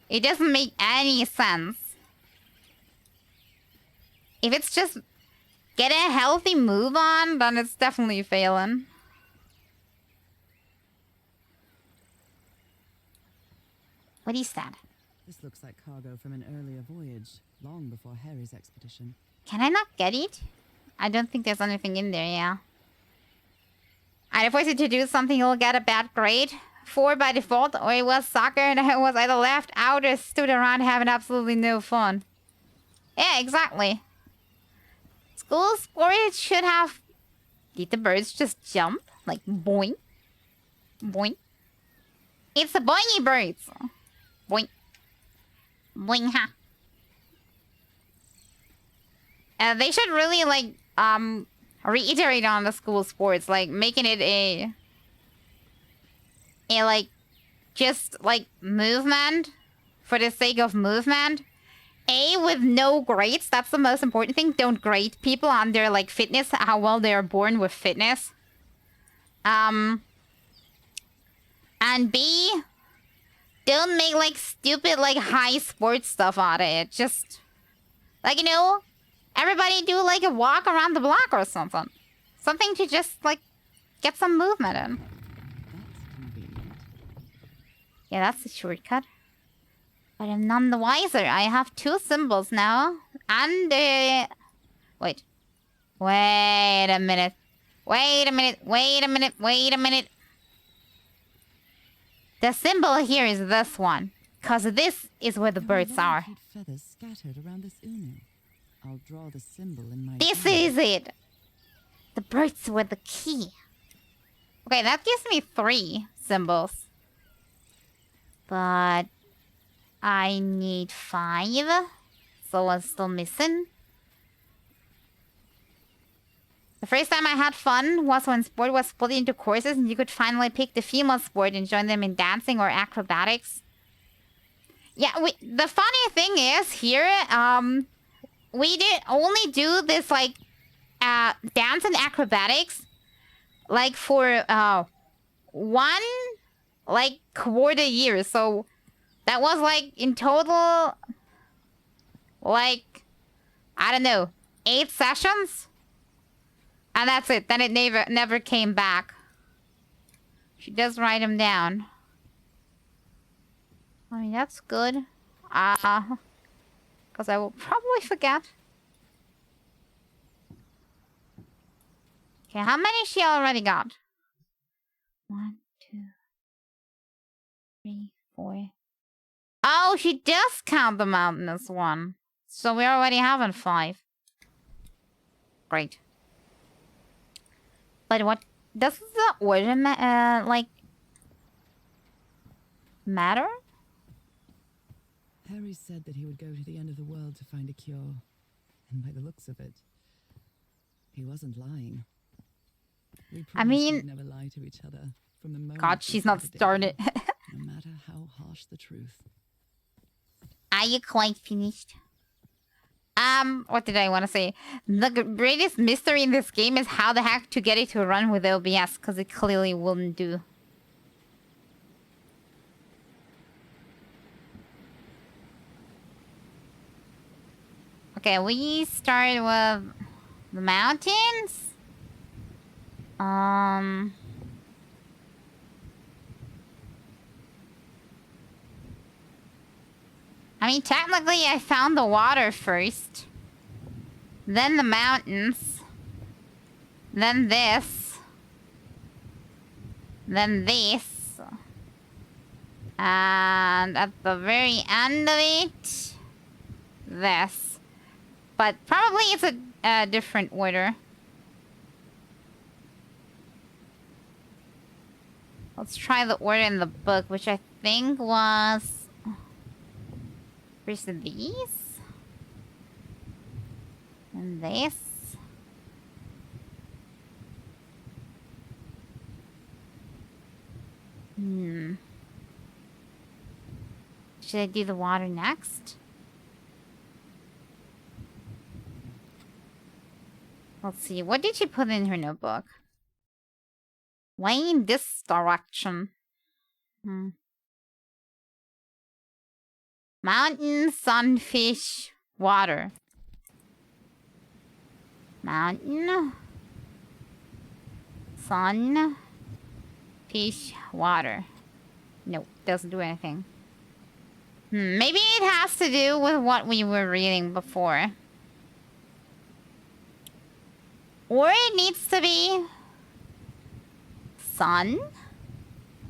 It doesn't make any sense. If it's just get a healthy move on, then it's definitely failing. What is that? This looks like cargo from an earlier voyage, long before Harry's expedition. Can I not get it? I don't think there's anything in there, yeah. And if I said to do something, you'll get a bad grade. 4 by default, or it was soccer and I was either left out or stood around having absolutely no fun. Yeah, exactly. School sports should have... Did the birds just jump? Like, boing? Boing. It's the boingy birds. Boing. Boing ha. They should really like reiterate on the school sports, like making it a like just like movement for the sake of movement. With no grades, that's the most important thing. Don't grade people on their like fitness, how well they are born with fitness. And B, don't make like stupid like high sports stuff out of it. Just like, you know, everybody do like a walk around the block or something. Something to just like get some movement in. That's convenient. Yeah, that's a shortcut. But I'm none the wiser. I have 2 symbols now. And wait. Wait a minute. Wait a minute. Wait a minute. Wait a minute. The symbol here is this one. Cause this is where the birds are. Feathers scattered around this unu. I'll draw the symbol in my This journal. is it. The birds were the key. Okay, that gives me 3 symbols. But I need 5. So I'm still missing. The first time I had fun was when sport was split into courses and you could finally pick the female sport and join them in dancing or acrobatics. Yeah, the funny thing is here, we did only do this like dance and acrobatics like for 1 like quarter year. So that was like in total like I don't know, 8 sessions. And that's it. Then it never came back. She does write them down. I mean, that's good. Because I will probably forget. Okay, how many she already got? 1, 2, 3, 4. Oh, she does count the mountain as 1. So we already have 5. Great. But what does the order like matter? Harry said that he would go to the end of the world to find a cure. And by the looks of it, he wasn't lying. We mean, we'd never lie to each other from the moment. God, she's not started. No matter how harsh the truth. Are you quite finished? What did I want to say? The greatest mystery in this game is how the heck to get it to run with OBS, because it clearly wouldn't do. Okay, we start with the mountains. I mean, technically, I found the water first. Then the mountains. Then this. Then this. And at the very end of it, this. But probably it's a different order. Let's try the order in the book, which I think was... First of these. And this. Should I do the water next? Let's see. What did she put in her notebook? Why in this direction? Mountain, sunfish, water. Mountain, sun, fish, water. Nope, doesn't do anything. Maybe it has to do with what we were reading before. Or it needs to be sun,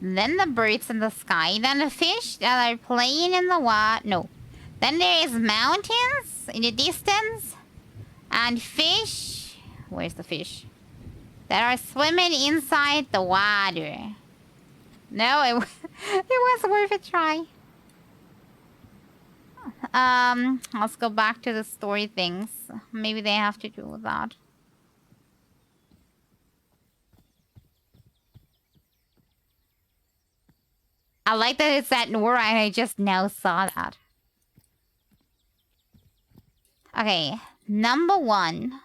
then the birds in the sky, then the fish that are playing in the water. No. Then there is mountains in the distance. And fish. Where's the fish? That are swimming inside the water. No, it was worth a try. Let's go back to the story things. Maybe they have to do with that. I like that it's at Nora and I just now saw that. Okay, number 1.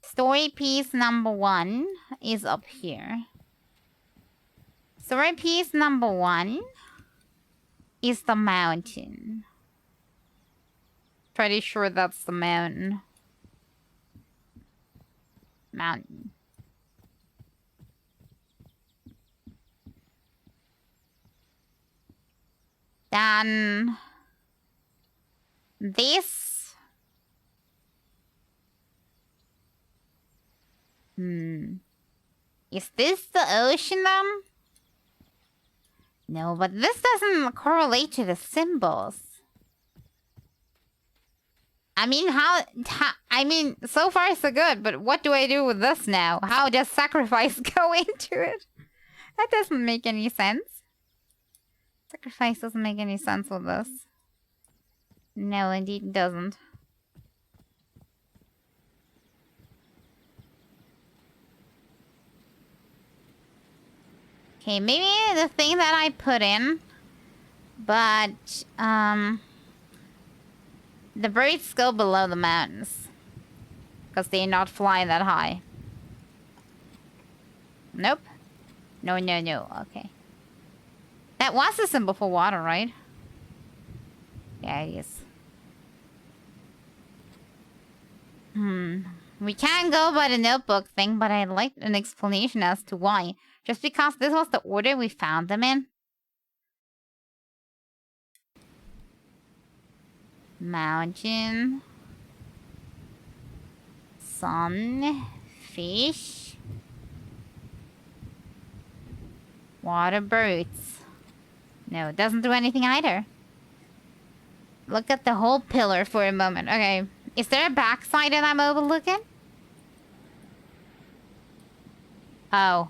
Story piece number 1 is up here. Story piece number 1 is the mountain. Pretty sure that's the mountain. Mountain. Then this. Is this the ocean then? No, but this doesn't correlate to the symbols. I mean, I mean, so far so good, but what do I do with this now? How does sacrifice go into it? That doesn't make any sense. Sacrifice doesn't make any sense with this. No, indeed it doesn't. Okay, maybe the thing that I put in, but, the birds go below the mountains. Because they not fly that high. Nope. No, no, no. Okay. That was a symbol for water, right? Yeah, it is. We can go by the notebook thing, but I'd like an explanation as to why. Just because this was the order we found them in? Mountain. Sun. Fish. Water birds. No, it doesn't do anything either. Look at the whole pillar for a moment. Okay. Is there a backside that I'm overlooking? Oh.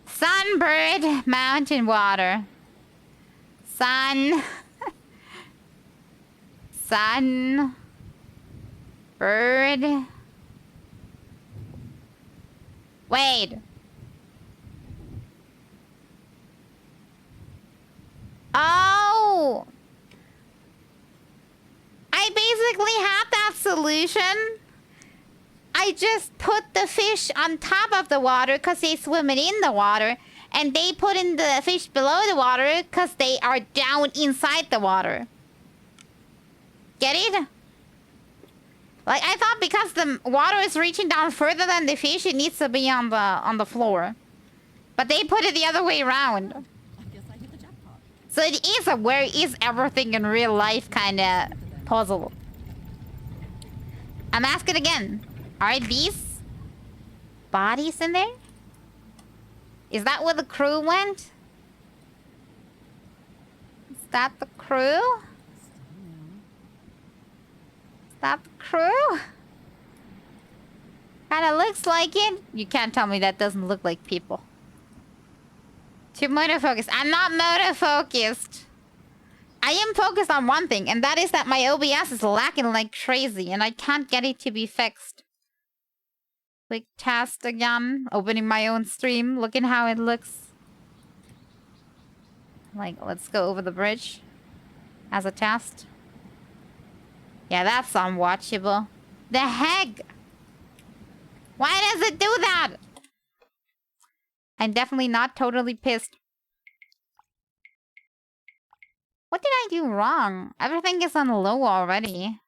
Sunbird, mountain water. Sun. Sun. Bird. Wait. Oh! I basically have that solution. I just put the fish on top of the water because they swim in the water. And they put in the fish below the water because they are down inside the water. Get it? Like, I thought because the water is reaching down further than the fish, it needs to be on the floor. But they put it the other way around. I guess I hit the jackpot. So it is a where is everything in real life kind of puzzle. I'm asking again. Are these bodies in there? Is that where the crew went? Is that the crew? Is that the crew? Kinda looks like it. You can't tell me that doesn't look like people. Too motor focused. I'm not motor focused. I am focused on one thing, and that is that my OBS is lacking like crazy, and I can't get it to be fixed. Click test again. Opening my own stream. Looking how it looks. Like, let's go over the bridge. As a test. Yeah, that's unwatchable. The heck? Why does it do that? I'm definitely not totally pissed. What did I do wrong? Everything is on low already.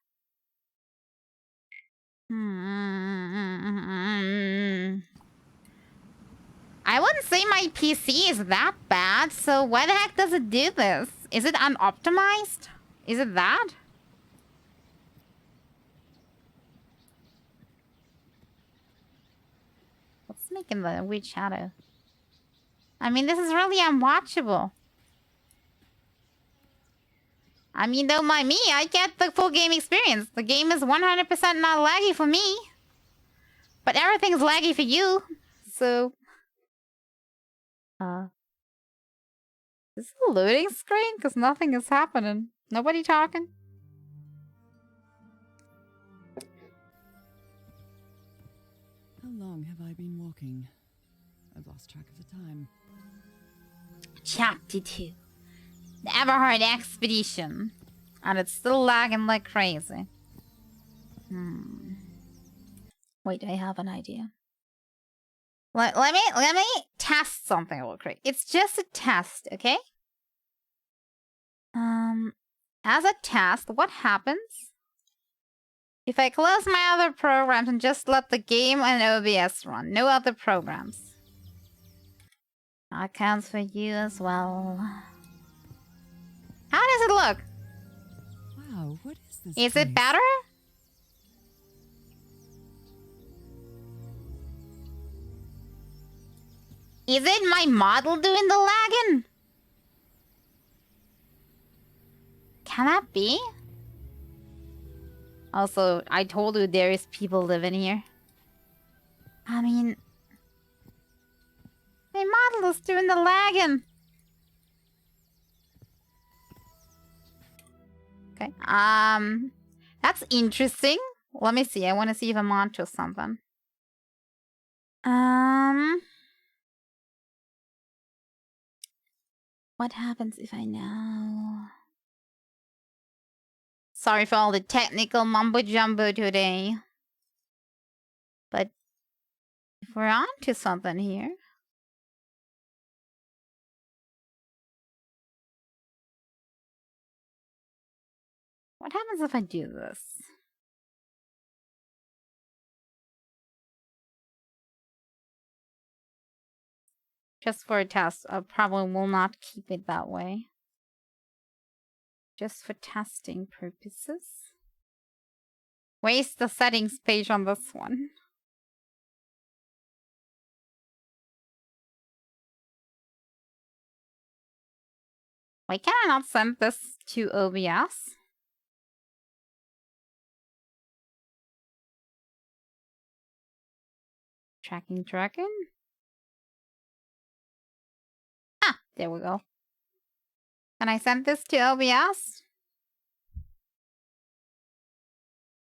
I wouldn't say my PC is that bad, so why the heck does it do this? Is it unoptimized? Is it that? What's making the weird shadow? I mean, this is really unwatchable. I mean, don't mind me, I get the full game experience. The game is 100% not laggy for me. But everything's laggy for you, so... Is this a loading screen? Because nothing is happening. Nobody talking? How long have I been walking? I've lost track of the time. Chapter 2. The Everhard Expedition. And it's still lagging like crazy. Wait, I have an idea. Let me test something real quick. It's just a test, okay? As a test, what happens if I close my other programs and just let the game and OBS run? No other programs. That counts for you as well. How does it look? Wow, what is this? Is place? it better? Is it my model doing the lagging? Can that be? Also, I told you there is people living here. I mean... my model is doing the lagging. Okay, that's interesting. Let me see, I want to see if I'm onto something. What happens if I know? Sorry for all the technical mumbo-jumbo today. But if we're onto something here... what happens if I do this? Just for a test, I probably will not keep it that way. Just for testing purposes. Where's the settings page on this one? Why can I not send this to OBS? Tracking. Ah, there we go. Can I send this to OBS?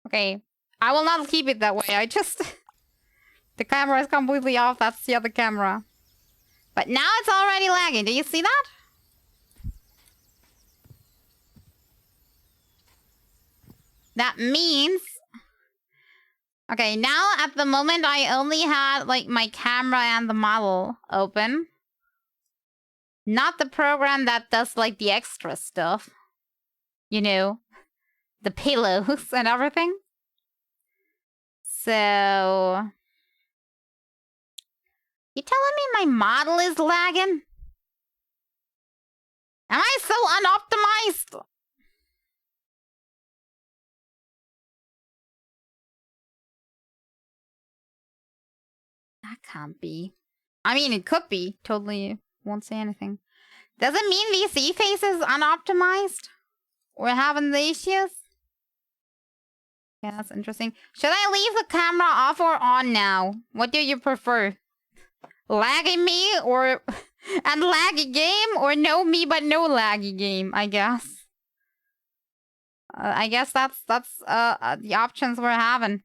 Okay, I will not keep it that way. I just... the camera is completely off. That's the other camera. But now it's already lagging. Do you see that? That means... okay, now at the moment I only had like my camera and the model open. Not the program that does like the extra stuff. You know, the pillows and everything. So... you telling me my model is lagging? Am I so unoptimized? That can't be. I mean, it could be. Totally won't say anything. Does it mean VC face is unoptimized? We're having the issues? Yeah, that's interesting. Should I leave the camera off or on now? What do you prefer? Lagging me or... and laggy game? Or no me but no laggy game, I guess. I guess that's the options we're having.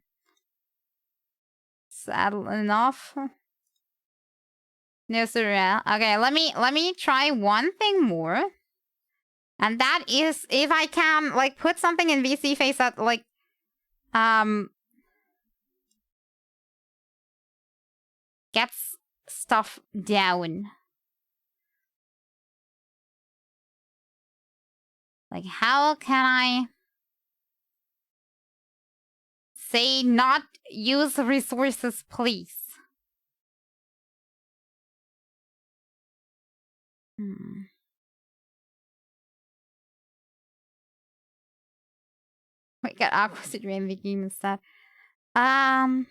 Sad enough. No, sir. Okay, let me try one thing more. And that is if I can like put something in VC face that like gets stuff down. Like how can I say not use resources, please? We got opposite in the game instead. After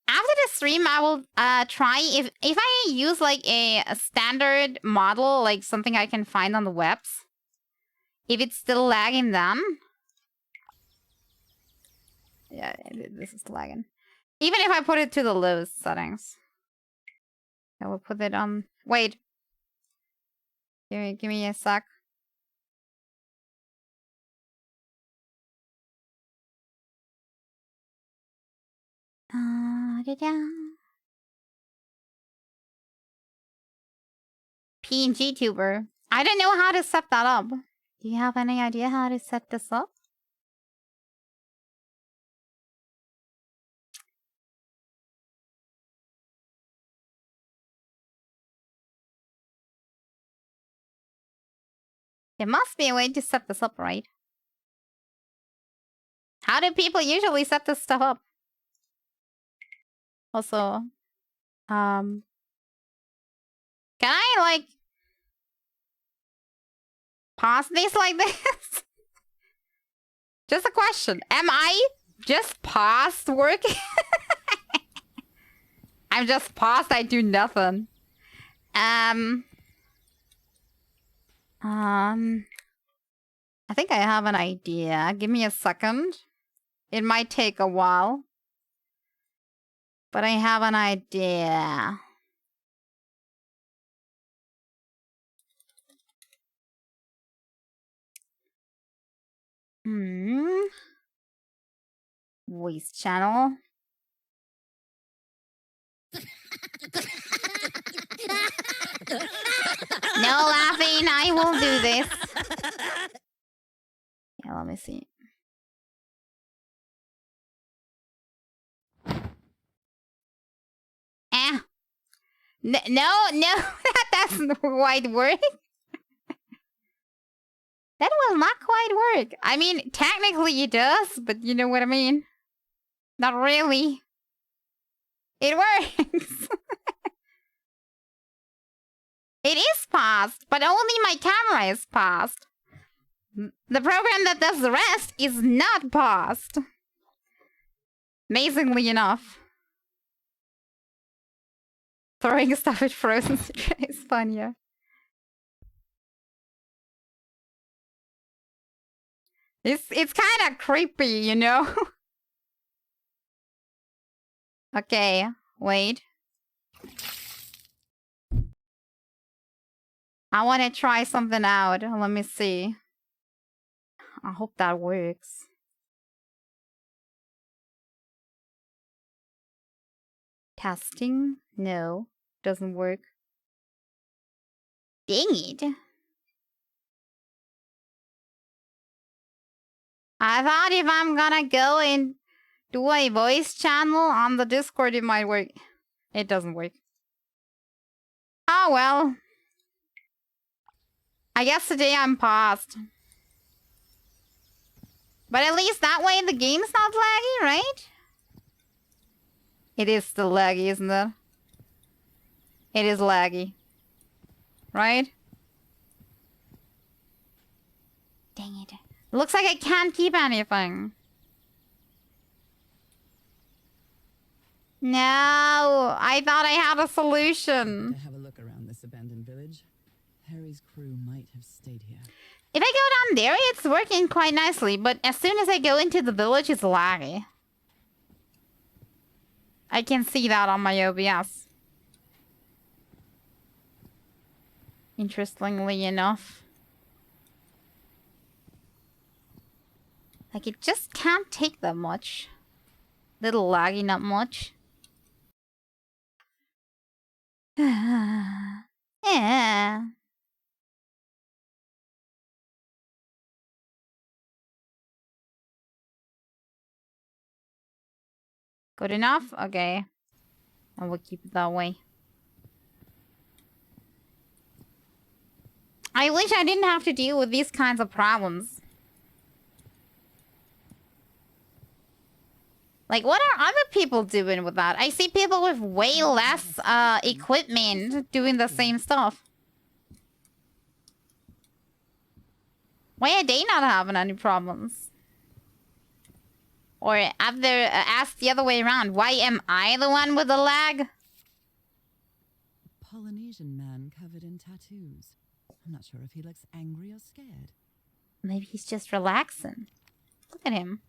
the stream, I will try if I use like a standard model, like something I can find on the webs. If it's still lagging, then yeah, this is lagging. Even if I put it to the lowest settings. I will put it on. Wait. Give me a sec. PNG tuber. I don't know how to set that up. Do you have any idea how to set this up? There must be a way to set this up, right? How do people usually set this stuff up? Also, can I, like, pause this like this? Just a question. Am I just paused working? I'm just paused, I do nothing. I think I have an idea. Give me a second. It might take a while. But I have an idea. Voice channel. No laughing, I will do this. Yeah, let me see. No, that doesn't quite work. That will not quite work. I mean, technically it does, but you know what I mean? Not really. It works. It is paused, but only my camera is paused. The program that does the rest is not paused. Amazingly enough. Throwing stuff at frozen is funnier. It's kind of creepy, you know? Okay, wait. I want to try something out. Let me see. I hope that works. Testing? No, doesn't work. Dang it. I thought if I'm gonna go and do a voice channel on the Discord, it might work. It doesn't work. Oh well. I guess today I'm paused. But at least that way the game's not laggy, right? It is still laggy, isn't it? It is laggy. Right? Dang it. Looks like I can't keep anything. No, I thought I had a solution. To have a look around this abandoned village. Harry's crew might have stayed here. If I go down there, it's working quite nicely, but as soon as I go into the village, it's laggy. I can see that on my OBS. Interestingly enough. Like, it just can't take that much. Little laggy, not much. Yeah. Good enough? Okay. I will keep it that way. I wish I didn't have to deal with these kinds of problems. Like, what are other people doing with that? I see people with way less equipment doing the same stuff. Why are they not having any problems? Or ask the other way around. Why am I the one with the lag? A Polynesian man covered in tattoos. I'm not sure if he looks angry or scared. Maybe he's just relaxing. Look at him.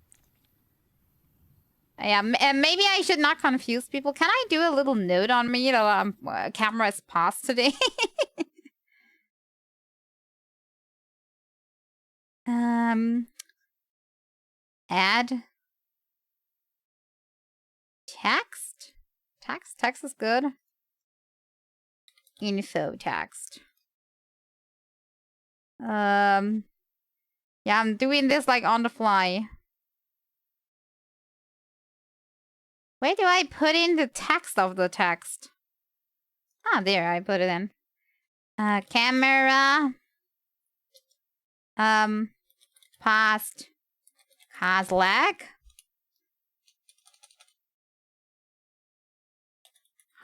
Yeah, maybe I should not confuse people. Can I do a little note on me that camera is paused today? Add text. Text is good. Info text. Yeah, I'm doing this like on the fly. Where do I put in the text of the text? Ah, there, I put it in. Camera. Past. Has lag.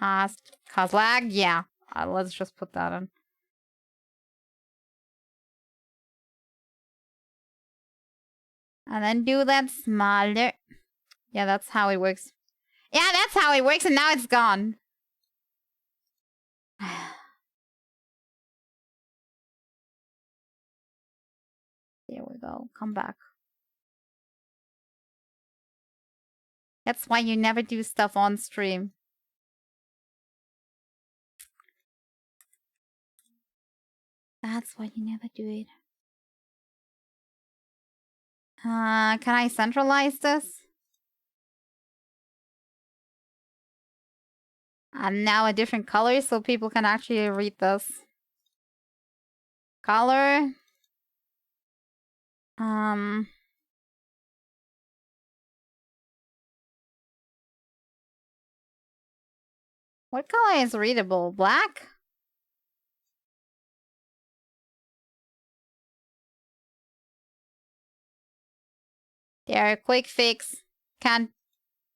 Cause lag, yeah. Let's just put that in. And then do that smaller. Yeah, that's how it works. Yeah, that's how it works, and now it's gone. There we go. Come back. That's why you never do stuff on stream. That's why you never do it. Can I centralize this? And now a different color so people can actually read this. Color. What color is readable? Black? There, quick fix. Can't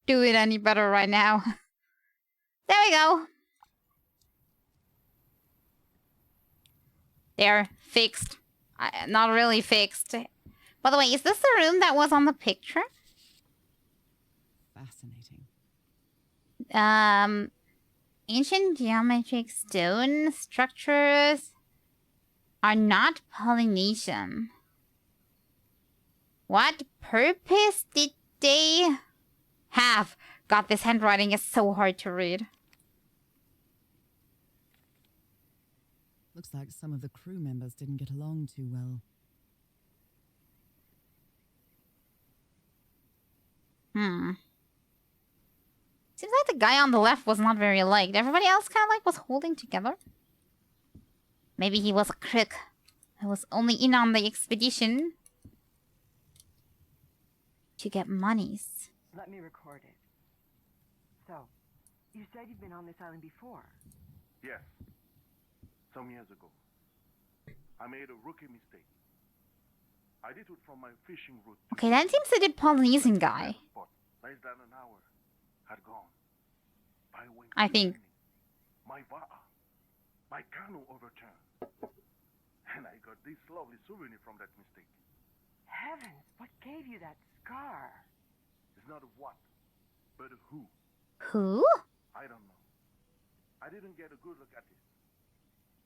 do it any better right now. There we go. There, fixed. Not really fixed. By the way, is this the room that was on the picture? Fascinating. Ancient geometric stone structures are not Polynesian. What purpose did they have? God, this handwriting is so hard to read. Looks like some of the crew members didn't get along too well. Seems like the guy on the left was not very liked. Everybody else kind of like was holding together. Maybe he was a crook. I was only in on the expedition to get monies. Let me record it. So, you said you've been on this island before. Yes. Some years ago. I made a rookie mistake. I did it from my fishing route. Okay, that seems like the Polynesian guy. Less than an hour had gone. I think. My va'a, my canoe overturned. And I got this lovely souvenir from that mistake. Heavens, what gave you that scar? It's not a what, but a who. Who? I don't know. I didn't get a good look at it.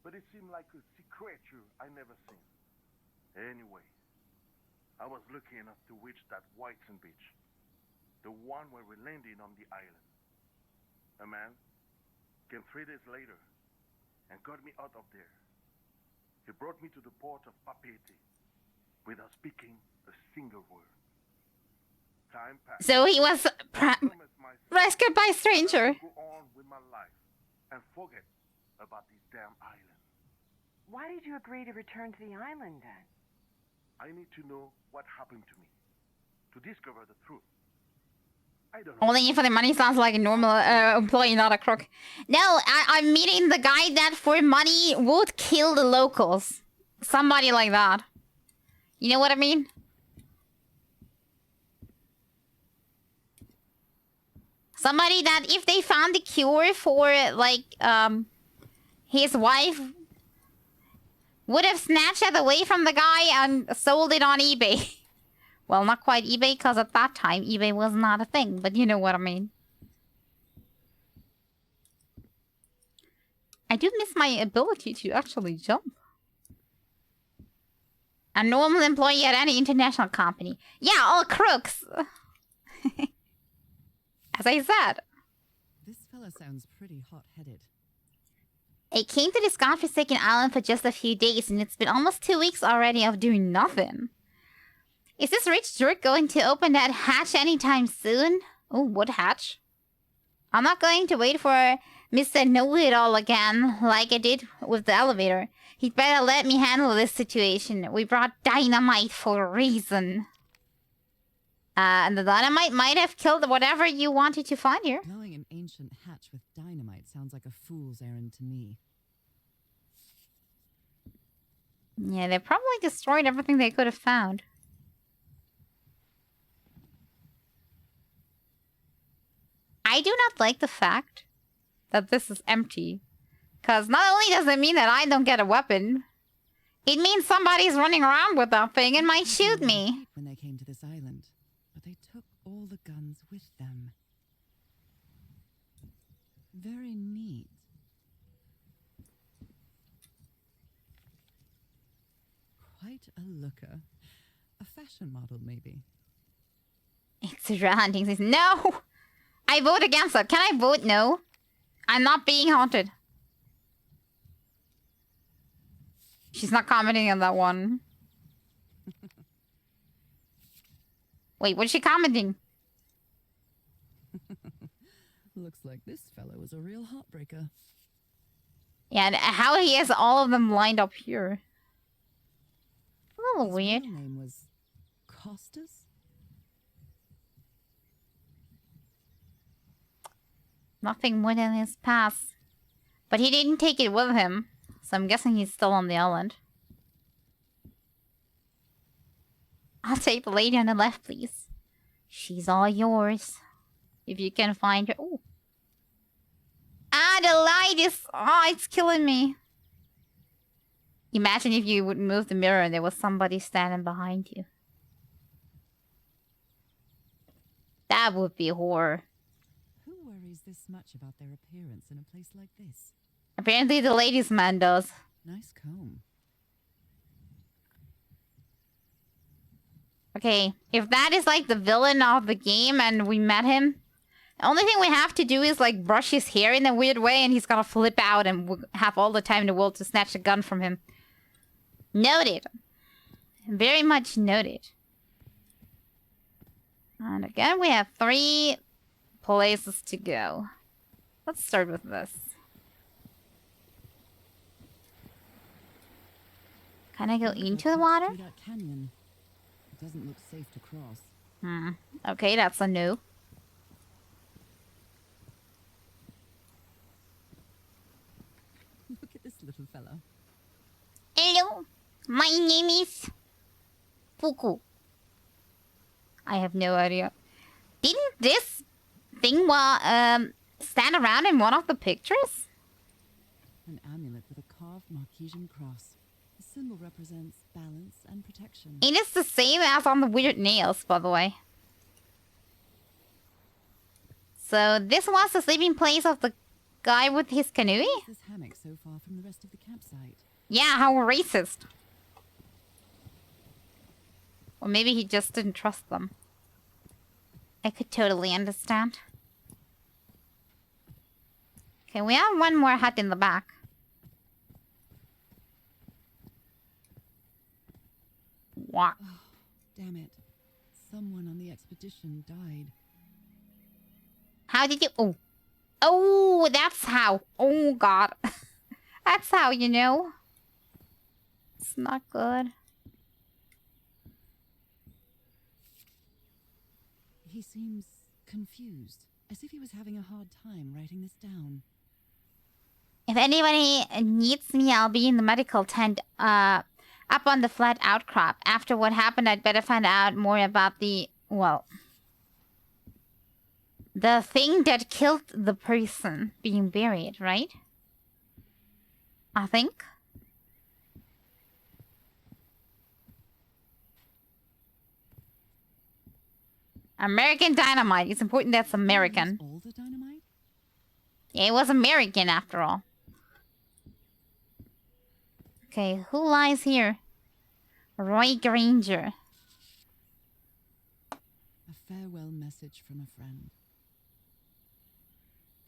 But it seemed like a sea creature I never seen. Anyway, I was lucky enough to reach that Whitesand beach. The one where we landed on the island. A man came 3 days later and got me out of there. He brought me to the port of Papeete without speaking a single word. Time passed. So he was rescued by a stranger. Go on with my life and forget about this damn island. Why did you agree to return to the island then? I need to know what happened to me. To discover the truth. I don't know. Only for the money sounds like a normal employee, not a crook. No, I'm meeting the guy that for money would kill the locals. Somebody like that. You know what I mean? Somebody that if they found the cure for, like, his wife would have snatched it away from the guy and sold it on eBay. Well, not quite eBay, because at that time, eBay was not a thing, but you know what I mean. I do miss my ability to actually jump. A normal employee at any international company. Yeah, all crooks. as I said. This fella sounds pretty hot-headed. I came to this godforsaken island for just a few days, and it's been almost 2 weeks already of doing nothing. Is this rich jerk going to open that hatch anytime soon? Oh, what hatch? I'm not going to wait for Mr. Know-It-All again, like I did with the elevator. He'd better let me handle this situation. We brought dynamite for a reason. And the dynamite might have killed whatever you wanted to find here. Blowing an ancient hatch with dynamite sounds like a fool's errand to me. Yeah, they probably destroyed everything they could have found. I do not like the fact that this is empty. Because not only does it mean that I don't get a weapon, it means somebody's running around with that thing and might shoot me. When they came to this island, but they took all the guns with them. Very neat. Quite a looker. A fashion model, maybe. It's haunting season. No! I vote against it. Can I vote no? I'm not being haunted. She's not commenting on that one. Wait, what's she commenting? Looks like this fellow was a real heartbreaker. Yeah, and how he has all of them lined up here. A little His weird. real name was Costas? Nothing more than his past. But he didn't take it with him. So I'm guessing he's still on the island. I'll take the lady on the left, please. She's all yours. If you can find her. Ooh. Ah, the light is... Oh, it's killing me. Imagine if you would move the mirror and there was somebody standing behind you. That would be horror. Who worries this much about their appearance in a place like this? Apparently the ladies' man does. Nice comb. Okay, if that is like the villain of the game and we met him, the only thing we have to do is like brush his hair in a weird way and he's gonna flip out and we'll have all the time in the world to snatch a gun from him. Noted. Very much noted. And again, we have 3 places to go. Let's start with this. Can I go into the water? Through that canyon. It doesn't look safe to cross. Okay, that's a no. Look at this little fella. Hello, my name is Fuku. I have no idea. Didn't this thing stand around in one of the pictures? An amulet with a carved Marquesian cross. The symbol represents balance and protection. It is the same as on the weird nails, by the way. So this was the sleeping place of the guy with his canoe? This hammock so far from the rest of the campsite. Yeah, how racist. Or maybe he just didn't trust them. I could totally understand. Okay, we have one more hut in the back. What? Oh, damn it. Someone on the expedition died. How did you... Oh. Oh, that's how. Oh, God. That's how, you know. It's not good. He seems confused, as if he was having a hard time writing this down. If anybody needs me, I'll be in the medical tent, up on the flat outcrop. After what happened, I'd better find out more about the, well, the thing that killed the person being buried, right? I think. American dynamite. It's important that's American. All the dynamite? Yeah, it was American after all. Okay, who lies here? Roy Granger. A farewell message from a friend.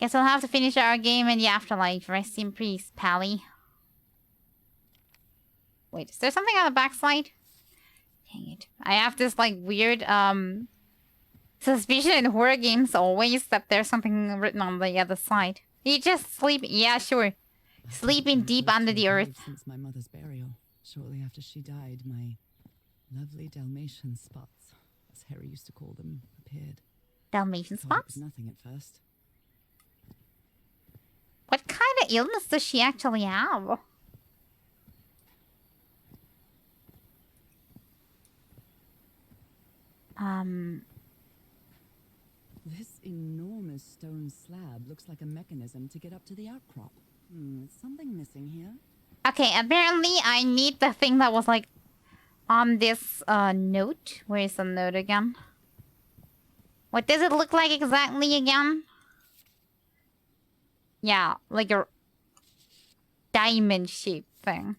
Guess we'll have to finish our game in the afterlife. Rest in peace, Pally. Wait, is there something on the backside? Dang it. I have this, like, weird, suspicion in horror games always that there's something written on the other side. You just sleep. Yeah, sure. Sleeping deep under the earth. Since my mother's burial, shortly after she died, my lovely Dalmatian spots, as Harry used to call them, appeared. Dalmatian Thought it was spots? nothing at first. What kind of illness does she actually have? This enormous stone slab looks like a mechanism to get up to the outcrop. Is something missing here? Okay, apparently I need the thing that was, like, on this, note. Where is the note again? What does it look like exactly again? Yeah, like a diamond-shaped thing.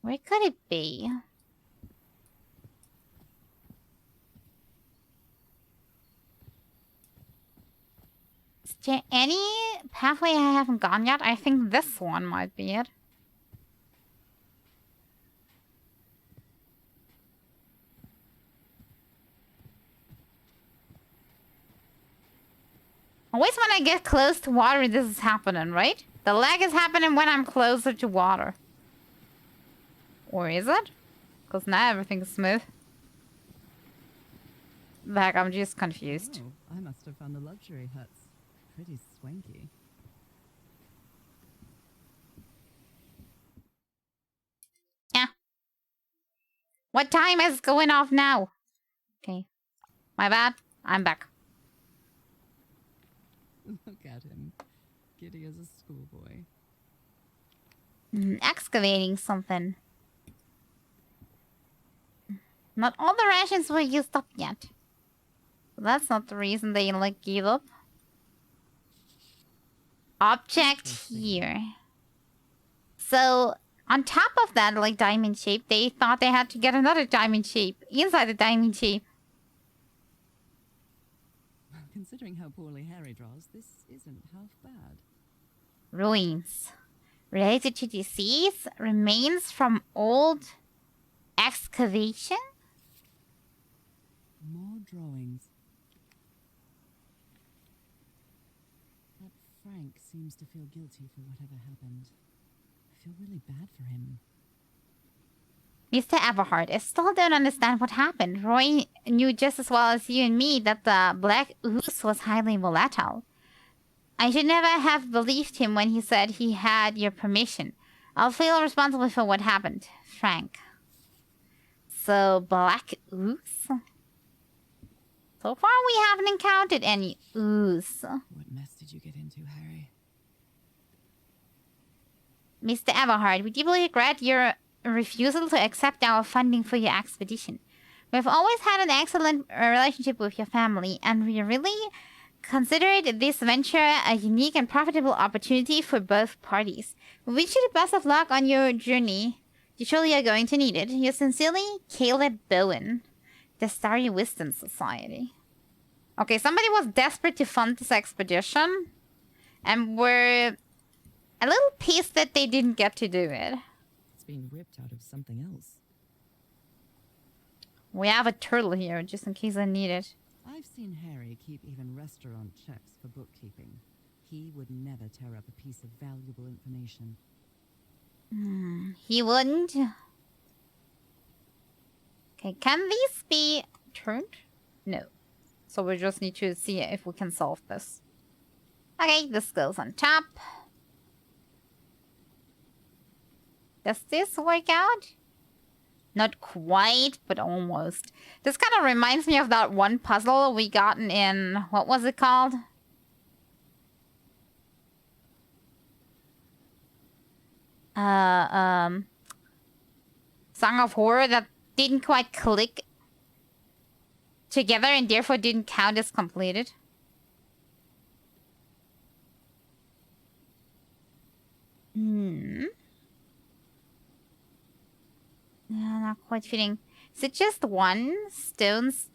Where could it be? Is there any pathway I haven't gone yet? I think this one might be it. Always when I get close to water, this is happening, right? The lag is happening when I'm closer to water. Or is it? Because now everything's smooth. Like, I'm just confused. Oh, I must have found the luxury huts. Pretty swanky. Yeah. What time is going off now? Okay. My bad. I'm back. Look at him. Giddy as a schoolboy. Excavating something. Not all the rations were used up yet. That's not the reason they, like, gave up. Object here. So, on top of that, like, diamond shape, they thought they had to get another diamond shape inside the diamond shape. Considering how poorly Harry draws, this isn't half bad. Ruins. Related to disease? Remains from old excavation? More drawings. That Frank seems to feel guilty for whatever happened. I feel really bad for him. Mr. Everhart, I still don't understand what happened. Roy knew just as well as you and me that the black ooze was highly volatile. I should never have believed him when he said he had your permission. I'll feel responsible for what happened, Frank. So, black ooze? So far we haven't encountered any ooze. What mess did you get into, Harry? Mr. Everhart, we deeply regret your refusal to accept our funding for your expedition. We've always had an excellent relationship with your family, and we really considered this venture a unique and profitable opportunity for both parties. We wish you the best of luck on your journey. You surely are going to need it. Yours sincerely, Caleb Bowen, the Starry Wisdom Society. Okay, somebody was desperate to fund this expedition, and we're a little pissed that they didn't get to do it. It's being ripped out of something else. We have a turtle here, just in case I need it. I've seen Harry keep even restaurant checks for bookkeeping. He would never tear up a piece of valuable information. He wouldn't. Okay, can these be turned? No. So we just need to see if we can solve this. Okay, this goes on top. Does this work out? Not quite, but almost. This kind of reminds me of that one puzzle we gotten in... What was it called? Song of Horror that didn't quite click together and therefore didn't count as completed. Yeah, not quite fitting. Is it just one stones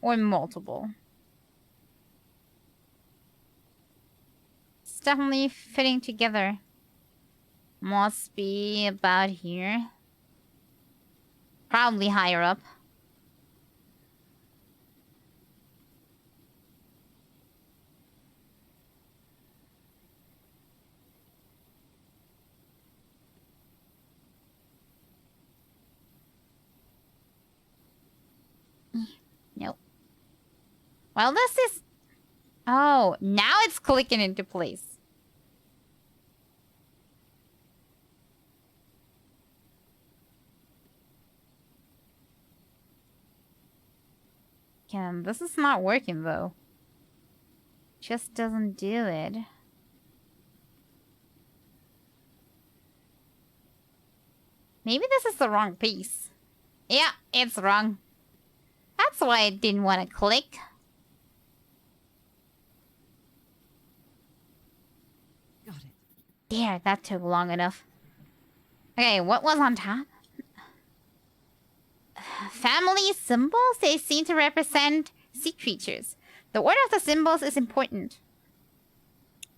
or multiple? definitely fitting together. Must be about here. Probably higher up. Nope. Well, this is... Oh, now it's clicking into place. This is not working, though. Just doesn't do it. Maybe this is the wrong piece. Yeah, it's wrong. That's why I didn't want to click. Got it. There, that took long enough. Okay, what was on top? Family symbols? They seem to represent sea creatures. The order of the symbols is important.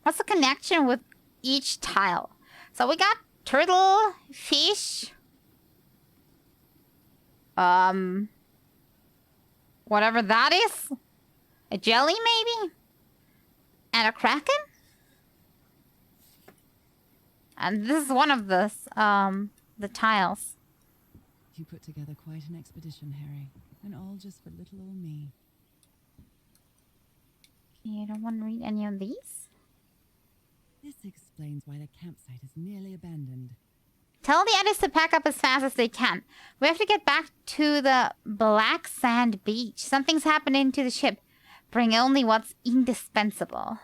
What's the connection with each tile? So we got turtle, fish... whatever that is? A jelly, maybe? And a kraken? And this is one of the tiles. You put together quite an expedition, Harry. And all just for little old me. You don't want to read any of these? This explains why the campsite is nearly abandoned. Tell the others to pack up as fast as they can. We have to get back to the black sand beach. Something's happening to the ship. Bring only what's indispensable.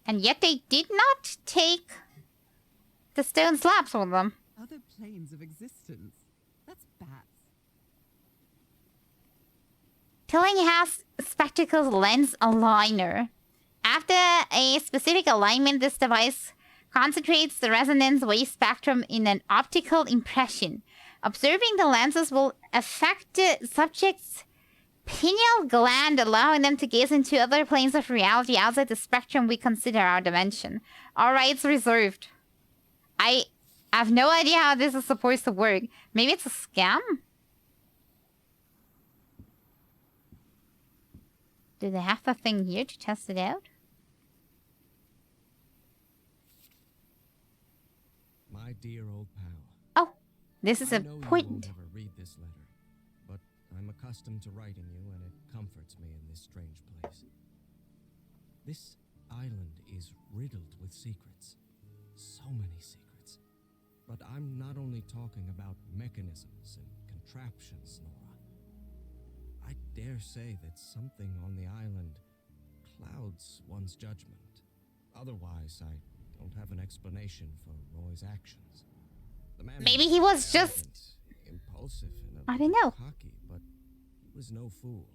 And yet they did not take the stone slabs with them. Other planes of existence. That's bats. Tilling has spectacles lens aligner. After a specific alignment, this device concentrates the resonance wave spectrum in an optical impression. Observing the lenses will affect the subject's pineal gland, allowing them to gaze into other planes of reality outside the spectrum we consider our dimension. All rights reserved. I have no idea how this is supposed to work. Maybe it's a scam? Do they have the thing here to test it out? My dear old pal. Oh, this is a I know you point. won't ever read this letter, but I'm accustomed to writing you, and it comforts me in this strange place. This island is riddled with secrets. So many secrets. But I'm not only talking about mechanisms and contraptions, Nora. I dare say that something on the island clouds one's judgment. Otherwise, I don't have an explanation for Roy's actions. The man Maybe he was just impulsive and I don't know. cocky, but he was no fool.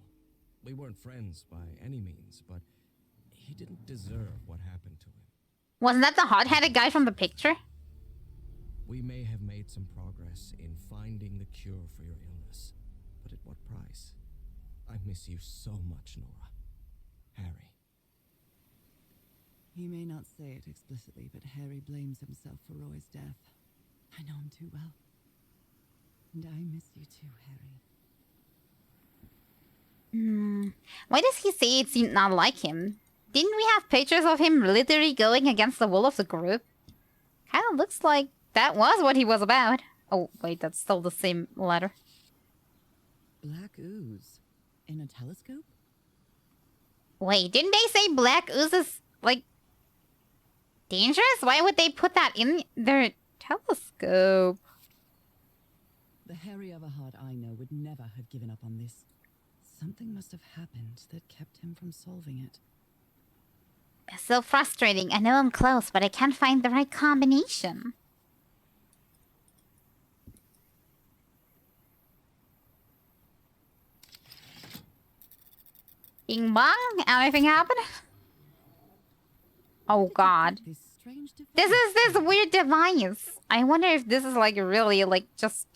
We weren't friends by any means, but he didn't deserve what happened to him. Wasn't that the hot-headed guy from the picture? We may have made some progress in finding the cure for your illness, but at what price? I miss you so much, Nora. Harry. He may not say it explicitly, but Harry blames himself for Roy's death. I know him too well. And I miss you too, Harry. Why does he say it seemed not like him? Didn't we have pictures of him literally going against the will of the group? Kind of looks like that was what he was about. Oh, wait, that's still the same letter. Black ooze. In a telescope? Wait, didn't they say black ooze is, like, dangerous? Why would they put that in their telescope? The Harry Everhard I know would never have given up on this. Something must have happened that kept him from solving it. It's so frustrating. I know I'm close, but I can't find the right combination. Bing bong? Anything happen? Oh god. This strange device. This is this weird device. I wonder if this is like really like just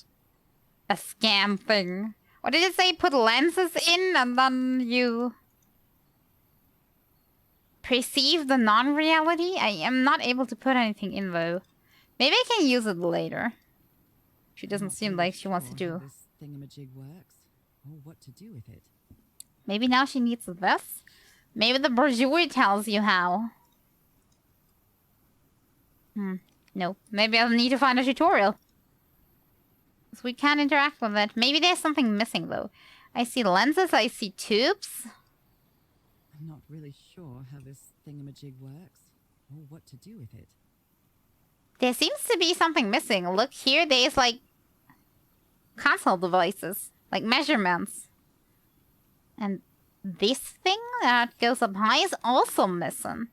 a scam thing. What did it say? Put lenses in and then you perceive the non-reality? I am not able to put anything in though. Maybe I can use it later. She doesn't seem like she wants to do. This thingamajig works, or what to do with it. Maybe now she needs this? Maybe the brochure tells you how. No. Maybe I'll need to find a tutorial. So we can't interact with it. Maybe there's something missing though. I see lenses, I see tubes. I'm not really sure how this thingamajig works, or what to do with it. There seems to be something missing. Look here, there's like console devices, like measurements. And this thing that goes up high is also missing.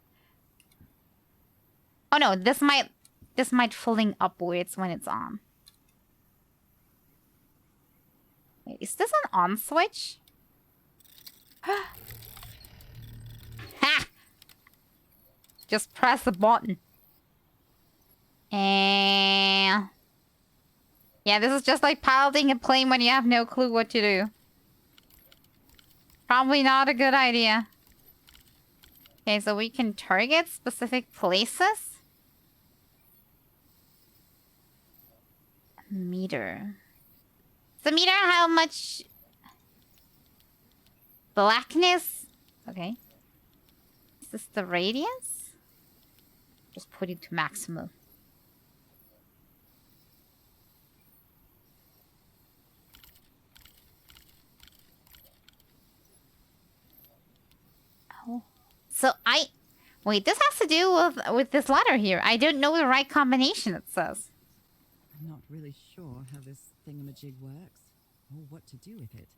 Oh no, this might folding upwards when it's on. Wait, is this an on switch? Ha! Just press the button. And yeah, this is just like piloting a plane when you have no clue what to do. Probably not a good idea. Okay, so we can target specific places. Meter. The meter how much blackness? Okay. Is this the radius? Just put it to maximum. Oh. So wait, this has to do with this letter here. I don't know the right combination, it says. I'm not really sure how this thingamajig works, or what to do with it.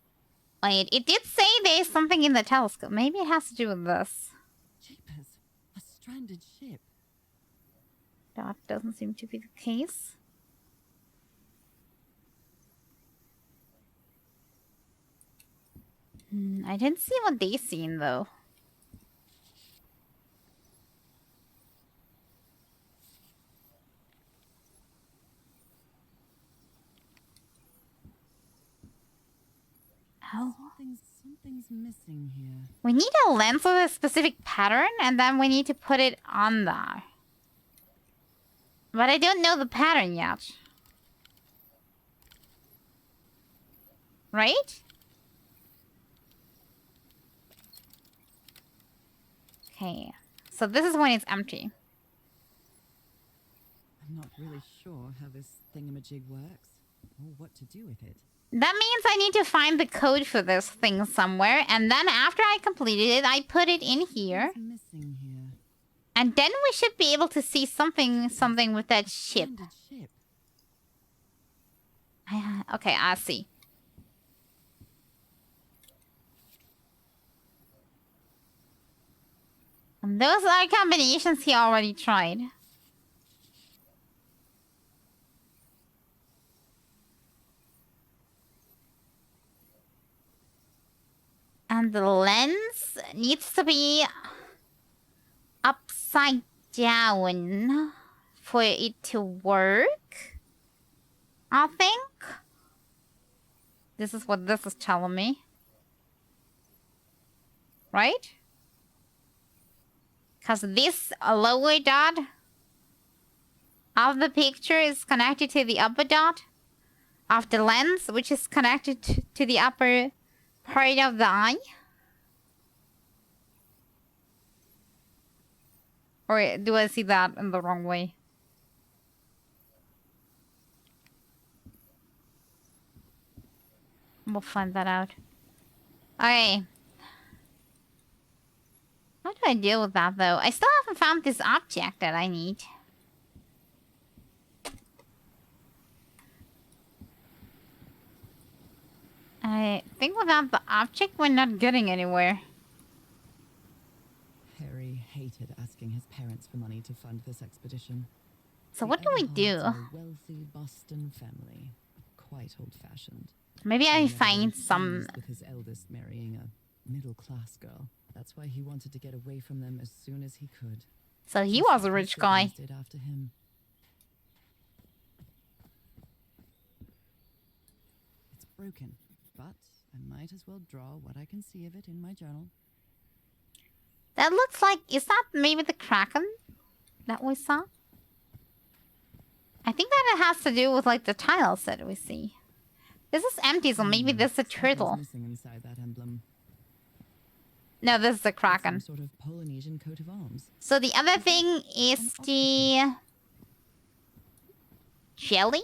Wait, it did say there's something in the telescope. Maybe it has to do with this. Jeepers, a stranded ship. That doesn't seem to be the case. I didn't see what they seen though. Oh. Something's missing here. We need a lens with a specific pattern, and then we need to put it on there. But I don't know the pattern yet. Right? Okay. So this is when it's empty. I'm not really sure how this thingamajig works, or what to do with it. That means I need to find the code for this thing somewhere, and then after I completed it, I put it in here. What's missing here? And then we should be able to see something with that ship. Ship. Okay, I see. And those are combinations he already tried. And the lens needs to be upside down for it to work, I think. This is what this is telling me. Right? Because this lower dot of the picture is connected to the upper dot of the lens, which is connected to the upper part of the eye. Or do I see that in the wrong way? We'll find that out. Okay. How do I deal with that though? I still haven't found this object that I need. I think without the object, we're not getting anywhere. Harry hated asking his parents for money to fund this expedition. So what do we do? A wealthy Boston family, quite old-fashioned. Maybe I find some... With his eldest marrying a middle-class girl. That's why he wanted to get away from them as soon as he could. So he was a rich guy. After him. It's broken. but I might as well draw what I can see of it in my journal. That looks like... Is that maybe the Kraken that we saw? I think that it has to do with like the tiles that we see. This is empty, so maybe this is a turtle. Something's missing inside that emblem. No, this is the Kraken. Some sort of Polynesian coat of arms. So the other thing is the... jelly?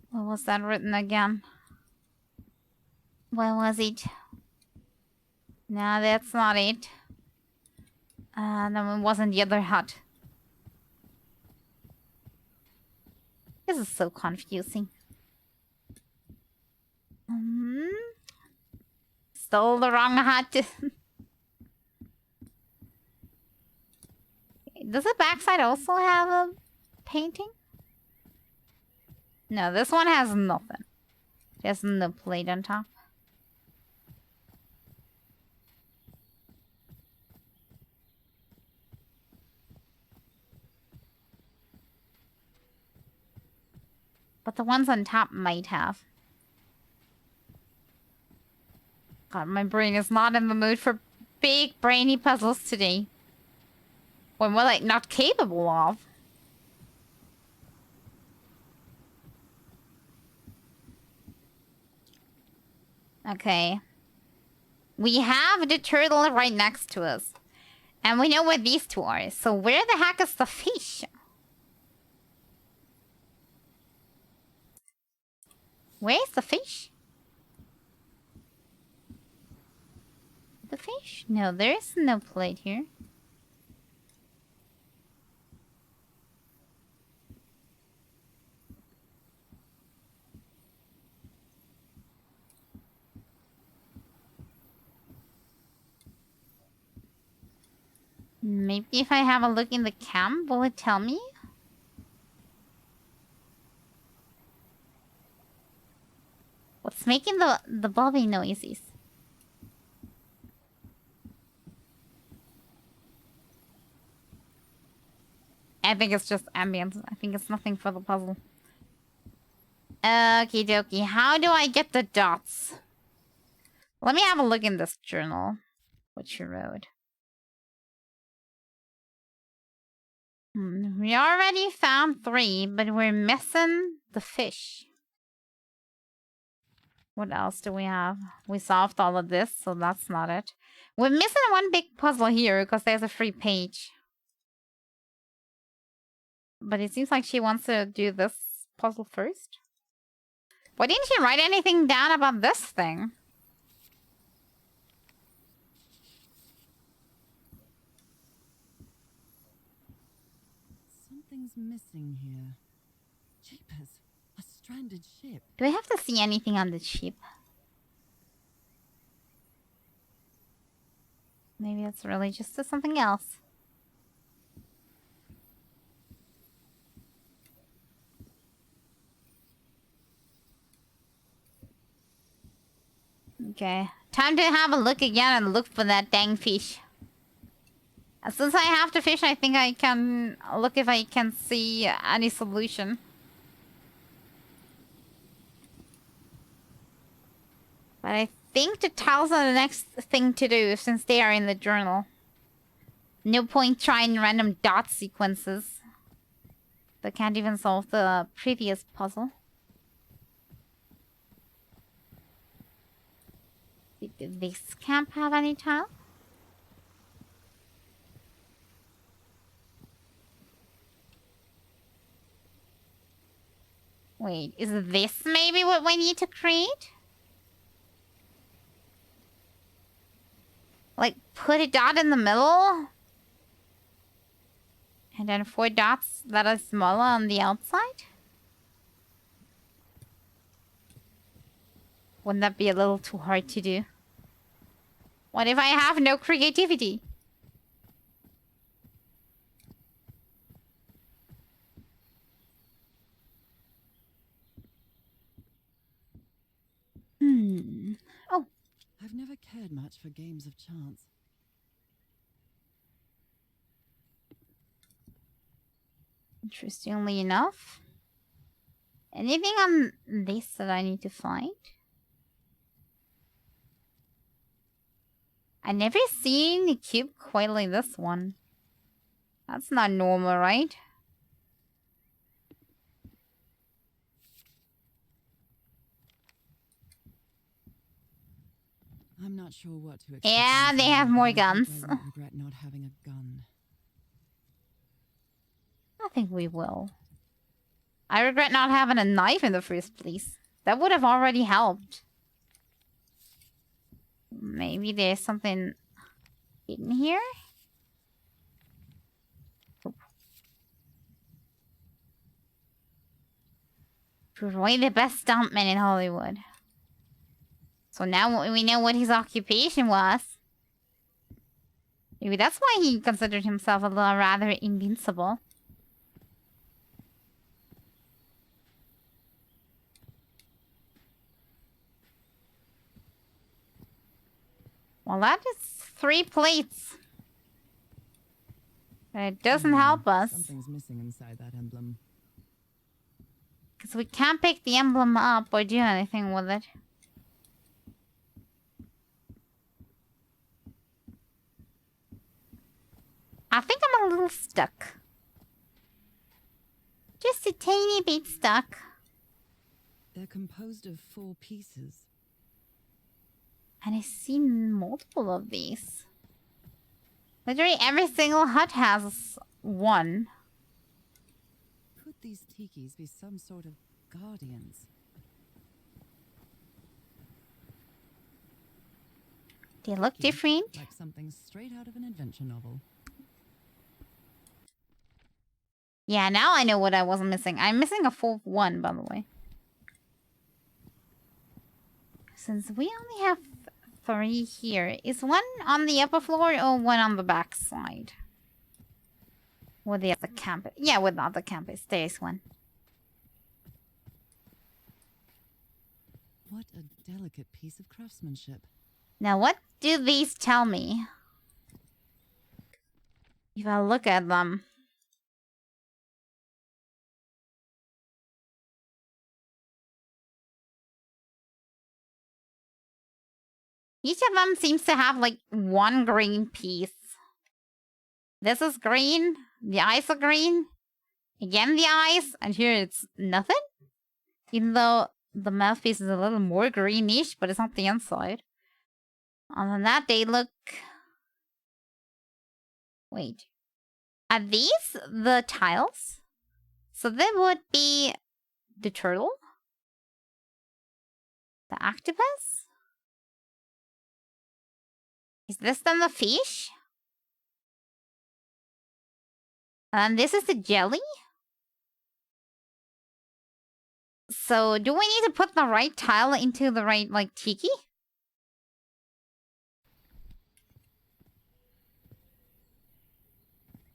What was that written again? Where was it? No, that's not it. No, it wasn't the other hut. This is so confusing. Stole the wrong hut. Does the backside also have a painting? No, this one has nothing. Just no plate on top. But the ones on top might have. God, my brain is not in the mood for big brainy puzzles today. Or more like not capable of. Okay. We have the turtle right next to us. And we know where these two are. So where the heck is the fish? Where's the fish? The fish? No, there is no plate here. Maybe if I have a look in the camp, will it tell me? What's making the bobby noises? I think it's just ambience. I think it's nothing for the puzzle. Okie dokie. How do I get the dots? Let me have a look in this journal. What she wrote. We already found 3, but we're missing the fish. What else do we have? We solved all of this, so that's not it. We're missing one big puzzle here because there's a free page. But it seems like she wants to do this puzzle first. Why didn't she write anything down about this thing? Something's missing here. Jeepers, a stranded ship. Do I have to see anything on the ship? Maybe it's really just something else. Okay, time to have a look again and look for that dang fish. Since I have to fish, I think I can look if I can see any solution. But I think the tiles are the next thing to do since they are in the journal. No point trying random dot sequences. That can't even solve the previous puzzle. Did this camp have any tile? Wait, is this maybe what we need to create? Like, put a dot in the middle? And then 4 dots that are smaller on the outside? Wouldn't that be a little too hard to do? What if I have no creativity? Oh. I've never cared much for games of chance. Interestingly enough. Anything on this that I need to find? I never seen a cube quite like this one. That's not normal, right? I'm not sure what to expect. Yeah, they have more guns. I won't regret not having a gun. I think we will. I regret not having a knife in the first place. That would have already helped. Maybe there's something hidden here? Probably the best stuntman in Hollywood. So now we know what his occupation was. Maybe that's why he considered himself a little rather invincible. Well, that is 3 plates. But it doesn't help us. Something's missing inside that emblem. Because we can't pick the emblem up or do anything with it. I think I'm a little stuck. Just a tiny bit stuck. They're composed of 4 pieces. And I see multiple of these. Literally every single hut has one. Could these tikis be some sort of guardians? They look different. Like something straight out of an adventure novel. Yeah, now I know what I was missing. I'm missing a 4th one, by the way. Since we only have 3 here, is one on the upper floor or one on the back side? With the other campus. Yeah, with the other campus. There's one. What a delicate piece of craftsmanship. Now, what do these tell me? If I look at them. Each of them seems to have like 1 green piece. This is green. The eyes are green. Again, the eyes. And here it's nothing. Even though the mouthpiece is a little more greenish, but it's not the inside. Other than that, they look... Wait. Are these the tiles? So they would be the turtle? The octopus? Is this then the fish? And this is the jelly? So, do we need to put the right tile into the right, like, tiki?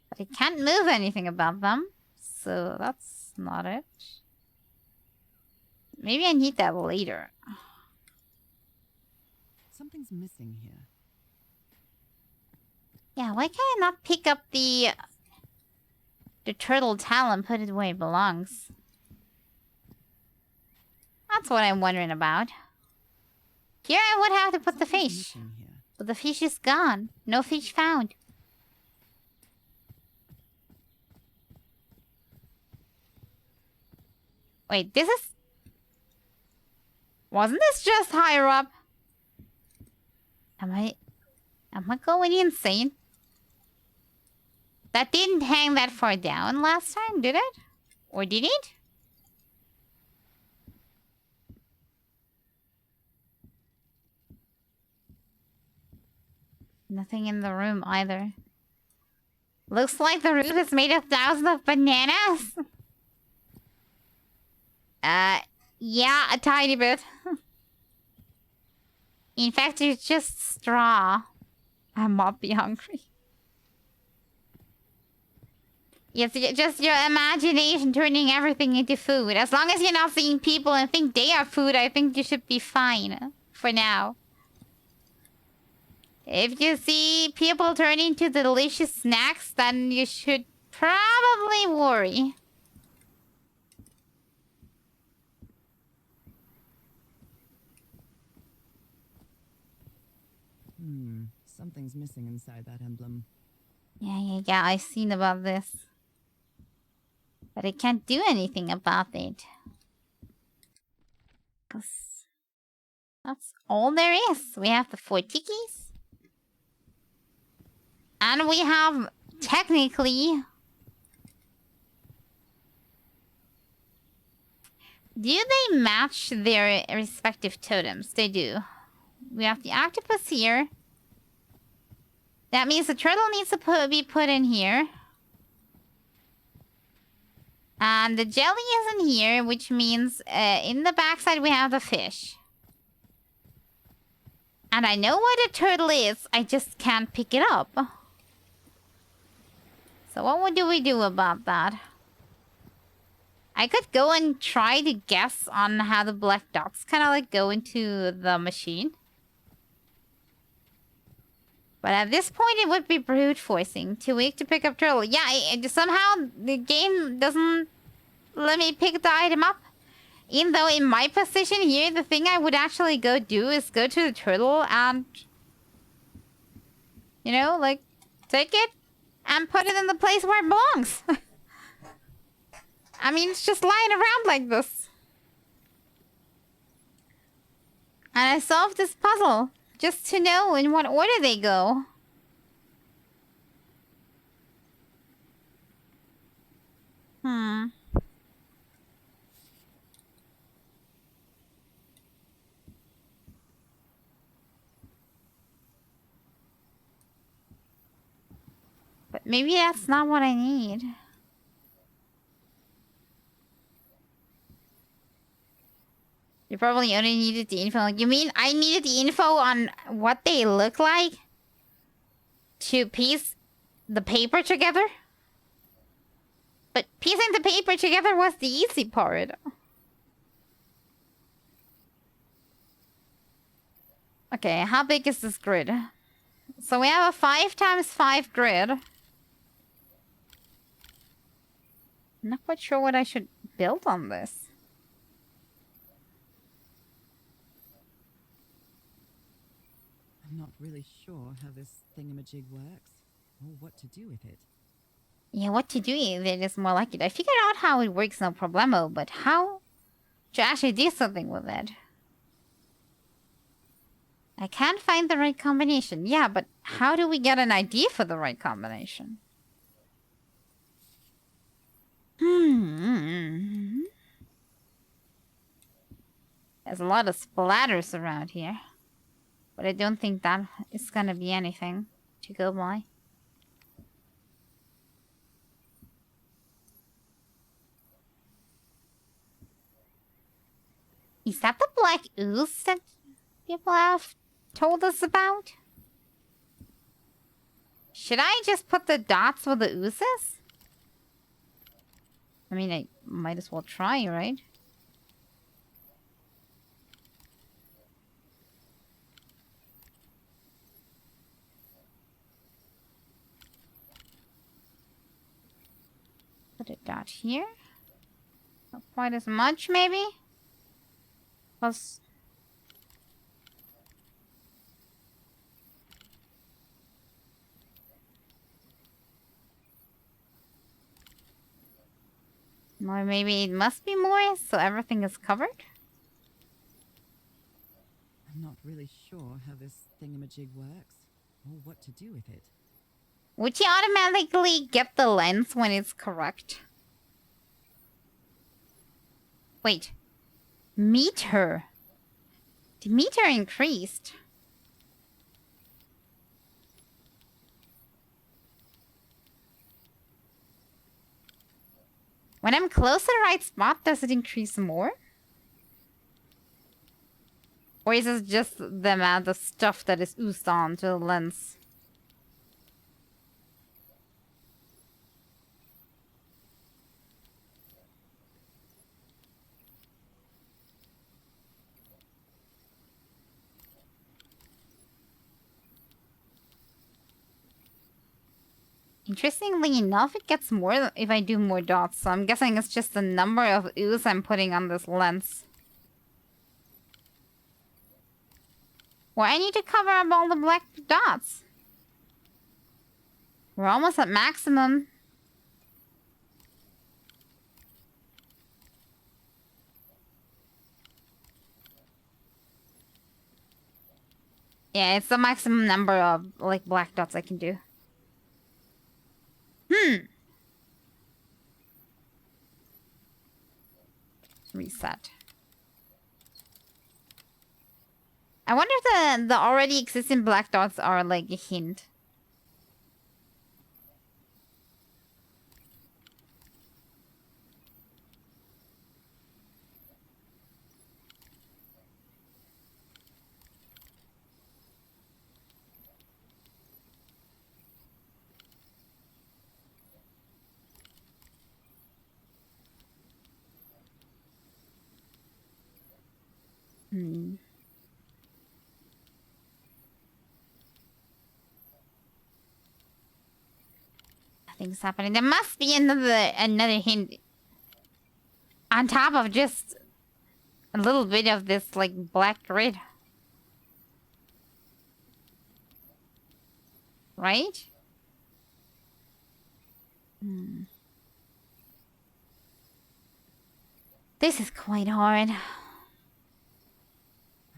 But I can't move anything about them. So, that's not it. Maybe I need that later. Something's missing here. Yeah, why can I not pick up the turtle tile and put it where it belongs? That's what I'm wondering about. Here I would have to put the fish. But the fish is gone. No fish found. Wait, this is... Wasn't this just higher up? Am I going insane? That didn't hang that far down last time, did it? Or did it? Nothing in the room either. Looks like the roof is made of thousands of bananas. Yeah, a tiny bit. In fact, it's just straw. I might be hungry. It's just your imagination turning everything into food. As long as you're not seeing people and think they are food, I think you should be fine. For now. If you see people turn into delicious snacks, then you should probably worry. Something's missing inside that emblem. Yeah, I've seen about this. But I can't do anything about it. 'Cause that's all there is. We have the 4 tikis. And we have, technically... Do they match their respective totems? They do. We have the octopus here. That means the turtle needs to be put in here. And the jelly is in here, which means in the backside we have the fish. And I know what a turtle is, I just can't pick it up. So what do we do about that? I could go and try to guess on how the black dots kind of like go into the machine. But at this point it would be brute forcing. Too weak to pick up turtle. Yeah, somehow the game doesn't let me pick the item up. Even though in my position here, the thing I would actually go do is go to the turtle and... You know, like, take it and put it in the place where it belongs. I mean, it's just lying around like this. And I solved this puzzle just to know in what order they go. But maybe that's not what I need. You probably only needed the info. You mean I needed the info on what they look like? To piece the paper together? But piecing the paper together was the easy part. Okay, how big is this grid? So we have a 5x5 grid. I'm not quite sure what I should build on this. I'm not really sure how this thingamajig works, or what to do with it. Yeah, what to do with it is more like it. I figured out how it works, no problemo, but how to actually do something with it? I can't find the right combination. Yeah, but how do we get an idea for the right combination? There's a lot of splatters around here. But I don't think that is gonna be anything to go by. Is that the black ooze that people have told us about? Should I just put the dots with the oozes? I mean, I might as well try, right? Put a dot here. Not quite as much, maybe? Plus... Or maybe it must be more, so everything is covered? I'm not really sure how this thingamajig works, or what to do with it. Would you automatically get the lens when it's correct? Wait. Meter. The meter increased. When I'm close to the right spot, does it increase more? Or is it just the amount of stuff that is oozed onto the lens? Interestingly enough, it gets more if I do more dots, so I'm guessing it's just the number of ooze I'm putting on this lens. Well, I need to cover up all the black dots. We're almost at maximum. Yeah, it's the maximum number of, like, black dots I can do. Reset. I wonder if the already existing black dots are, like, a hint. Nothing's happening. There must be another hint. On top of just a little bit of this, like, black grid. Right? This is quite hard.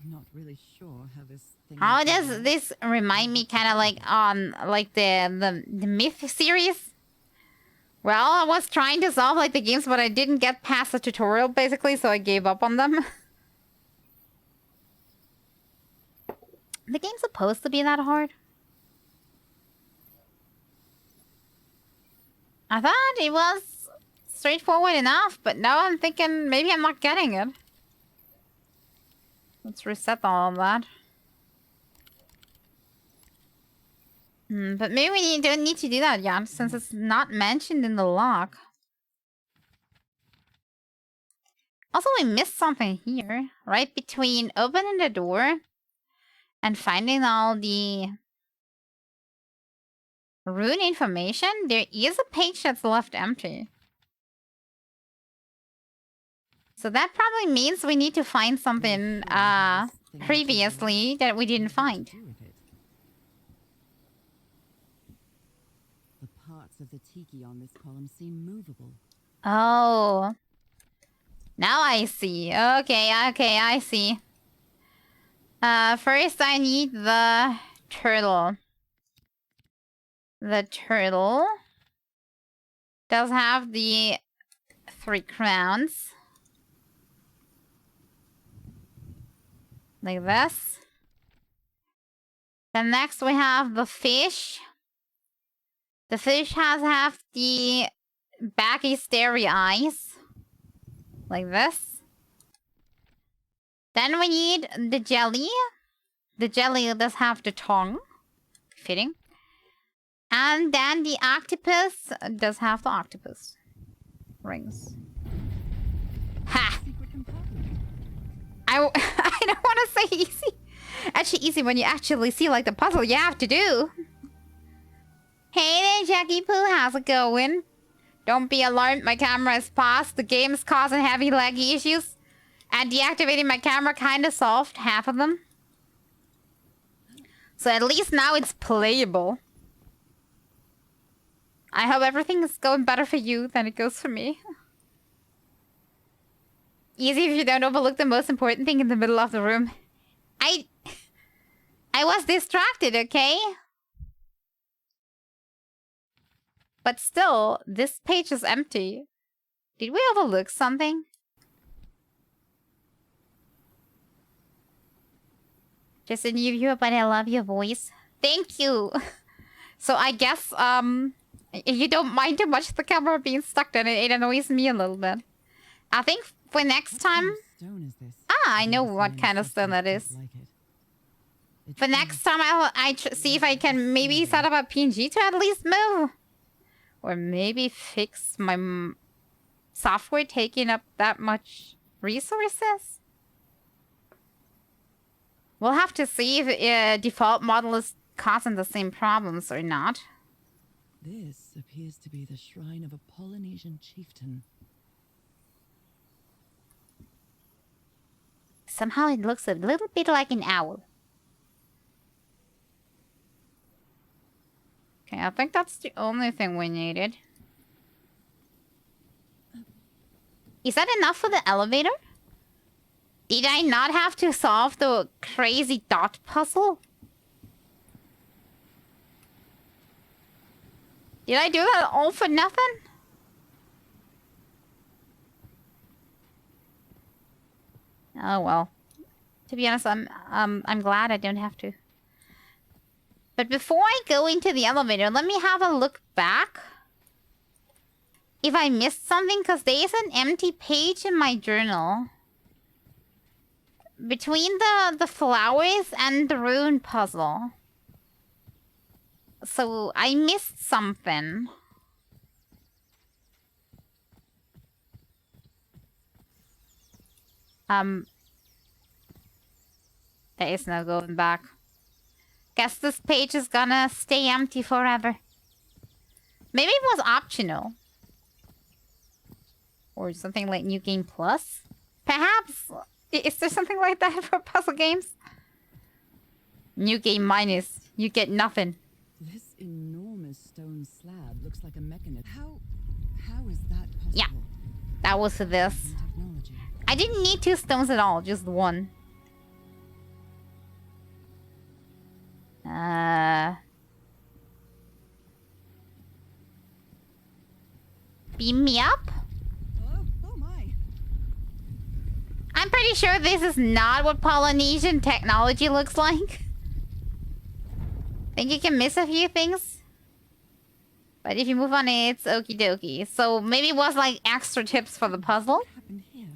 I'm not really sure how this thing. How does this remind me kind of like on like the Myth series? Well, I was trying to solve like the games, but I didn't get past the tutorial basically, so I gave up on them. The game's supposed to be that hard? I thought it was straightforward enough, but now I'm thinking maybe I'm not getting it. Let's reset all of that. But maybe we don't need to do that yet, since it's not mentioned in the log. Also, we missed something here, right between opening the door and finding all the rune information. There is a page that's left empty. So that probably means we need to find something previously that we didn't find. The parts of the tiki on this column seem movable. Oh. Now I see. Okay, I see. First I need the turtle. The turtle does have the 3 crowns. Like this. Then next we have the fish. The fish has half the baggy starry eyes. Like this. Then we need the jelly. The jelly does have the tongue. Fitting. And then the octopus does have the octopus rings. Ha! I don't want to say easy. Actually easy when you actually see like the puzzle you have to do. Hey there, Jackie Poo, how's it going? Don't be alarmed, my camera is paused. The game is causing heavy laggy issues. And deactivating my camera kinda solved half of them. So at least now it's playable. I hope everything is going better for you than it goes for me. Easy if you don't overlook the most important thing in the middle of the room. I was distracted, okay? But still, this page is empty. Did we overlook something? Just a new viewer, but I love your voice. Thank you! So I guess, you don't mind too much the camera being stuck in it. It annoys me a little bit. I think for next time... I know what kind of stone that is. For next time, I'll see if I can maybe set up a PNG to at least move. Or maybe fix my software taking up that much resources. We'll have to see if default model is causing the same problems or not. This appears to be the shrine of a Polynesian chieftain. Somehow it looks a little bit like an owl. Okay, I think that's the only thing we needed. Is that enough for the elevator? Did I not have to solve the crazy dot puzzle? Did I do that all for nothing? Oh well. To be honest, I'm glad I don't have to. But before I go into the elevator, let me have a look back. If I missed something, because there is an empty page in my journal. Between the flowers and the rune puzzle. So I missed something. There is no going back. Guess this page is gonna stay empty forever. Maybe it was optional. Or something like New Game Plus? Perhaps. Is there something like that for puzzle games? New Game Minus. You get nothing. This enormous stone slab looks like a mechanism. How is that possible? Yeah. That was for this. Technology. I didn't need 2 stones at all, just 1. Beam me up? Oh my. I'm pretty sure this is not what Polynesian technology looks like. Think you can miss a few things? But if you move on it, it's okie dokie. So maybe it was like extra tips for the puzzle? What happened here?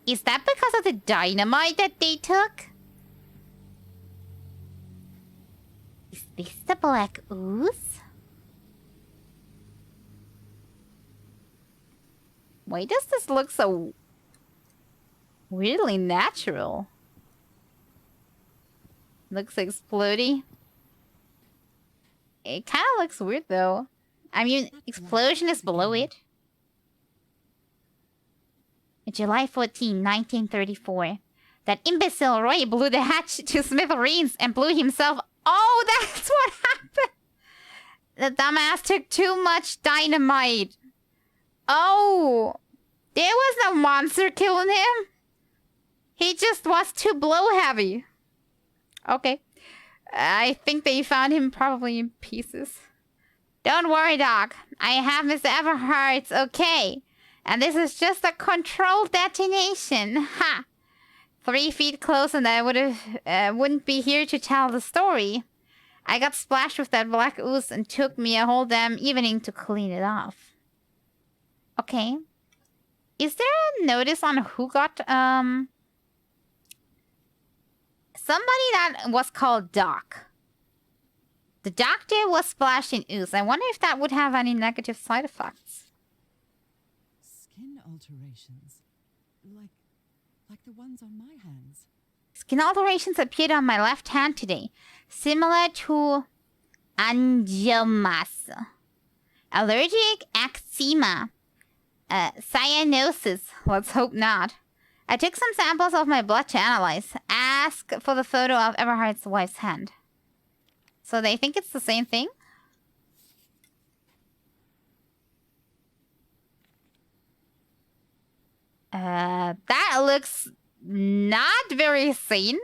Is that because of the dynamite that they took? Is this the black ooze? Why does this look so weirdly natural? Looks explodey. It kind of looks weird though. I mean, explosion is below it. July 14, 1934. That imbecile Roy blew the hatch to smithereens and blew himself. Oh, that's what happened! The dumbass took too much dynamite. Oh! There was no monster killing him. He just was too blow heavy. Okay. I think they found him probably in pieces. Don't worry, Doc. I have Mr. Everhart's okay. And this is just a controlled detonation. Ha! 3 feet close and I wouldn't be here to tell the story. I got splashed with that black ooze and took me a whole damn evening to clean it off. Okay. Is there a notice on who got, somebody that was called Doc. The doctor was splashed in ooze. I wonder if that would have any negative side effects. Skin alterations. Like the ones on my hands. Skin alterations appeared on my left hand today. Similar to angiomas. Allergic eczema. Cyanosis. Let's hope not. I took some samples of my blood to analyze. Ask for the photo of Everhardt's wife's hand. So they think it's the same thing? That looks not very sane.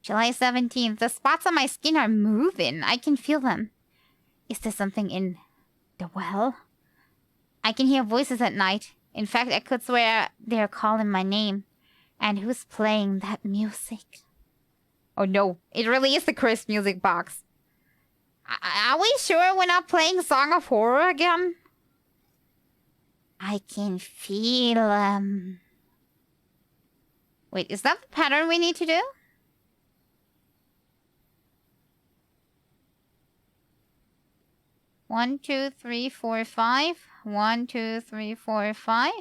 July 17th. The spots on my skin are moving. I can feel them. Is there something in the well? I can hear voices at night. In fact, I could swear they're calling my name. And who's playing that music? Oh no, it really is the Chris music box. Are we sure we're not playing Song of Horror again? I can feel, Wait, is that the pattern we need to do? One, 2, 3, 4, 5. 1, 2, 3, 4, 5.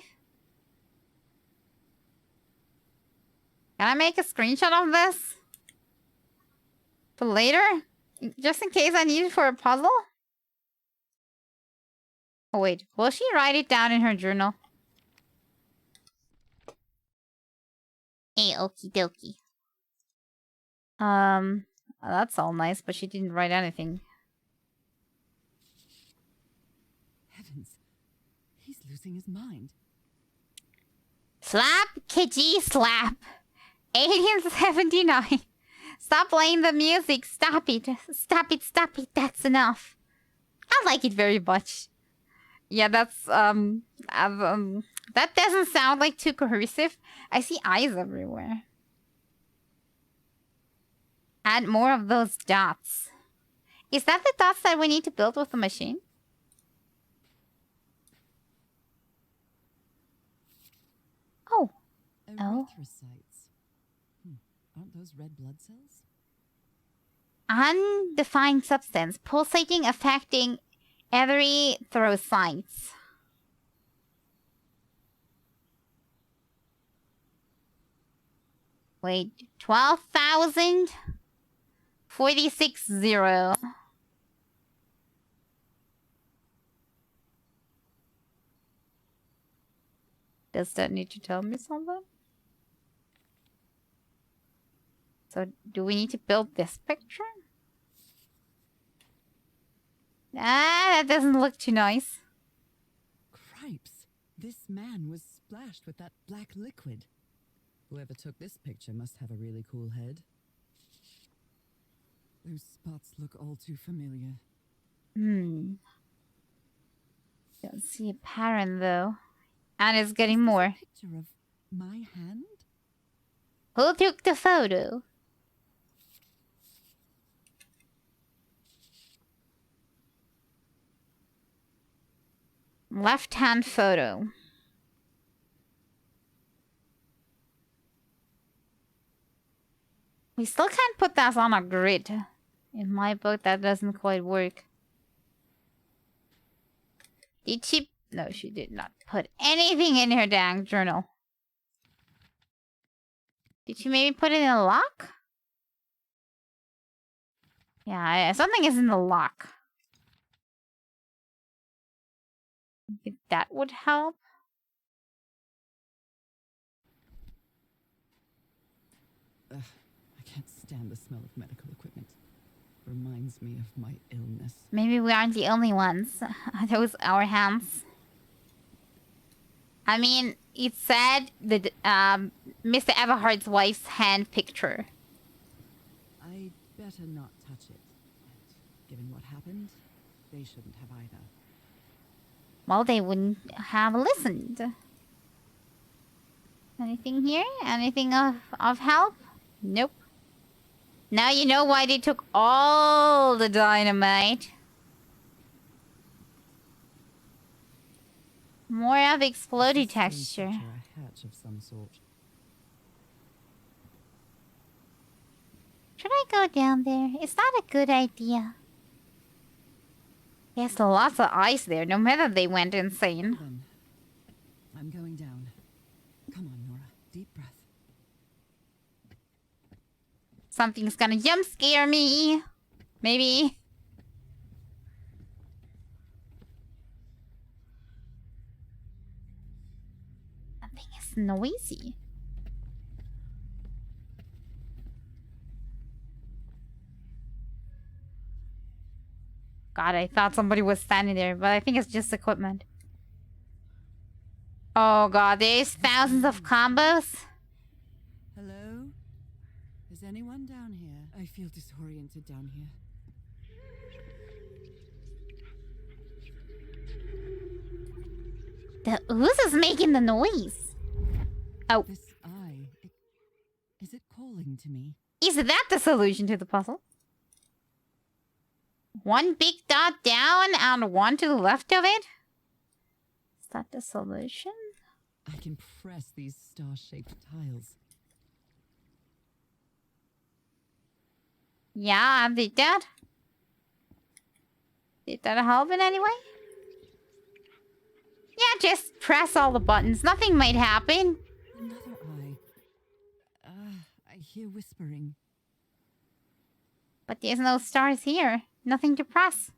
Can I make a screenshot of this? For later? Just in case I need it for a puzzle? Oh wait, will she write it down in her journal? Hey, okie dokie. That's all nice, but she didn't write anything. Heavens, he's losing his mind. Slap, Kitty, slap. 1879. Stop playing the music. Stop it. Stop it, stop it. That's enough. I like it very much. Yeah, that's, that doesn't sound like too cohesive. I see eyes everywhere. Add more of those dots. Is that the dots that we need to build with the machine? Oh. Oh. Erythrocytes. Aren't those red blood cells? Undefined substance. Pulsating, affecting erythrocytes. Wait. 12,000? 46,000. Does that need to tell me something? So, do we need to build this picture? Ah, that doesn't look too nice. Cripes! This man was splashed with that black liquid. Whoever took this picture must have a really cool head. Those spots look all too familiar. Don't see a pattern though. And it's getting more. A picture of my hand? Who took the photo? Left-hand photo. We still can't put that on a grid. In my book, that doesn't quite work. Did she? No, she did not put anything in her dang journal. Did she maybe put it in a lock? Yeah, something is in the lock. If that would help. Ugh, I can't stand the smell of medical equipment. Reminds me of my illness. Maybe we aren't the only ones. Are those our hands? I mean, it said that Mr. Everhardt's wife's hand picture. I'd better not touch it. And given what happened, they shouldn't have either. Well, they wouldn't have listened. Anything here? Anything of help? Nope. Now you know why they took all the dynamite. More of explodey texture. A hatch of some sort. Should I go down there? Is that a good idea? There's lots of ice there, no matter they went insane. Then, I'm going down. Come on, Nora. Deep breath. Something's gonna jump scare me. Maybe. Something is noisy. God, I thought somebody was standing there, but I think it's just equipment. Oh god, there's thousands of combos. Hello? Is anyone down here? I feel disoriented down here. The ooze is making the noise. Oh. This eye, is it calling to me? Is that the solution to the puzzle? One big dot down and one to the left of it? Is that the solution? I can press these star-shaped tiles. Yeah, I did that. Did that help in any way? Yeah, just press all the buttons. Nothing might happen. Another eye. I hear whispering. But there's no stars here. Nothing to press.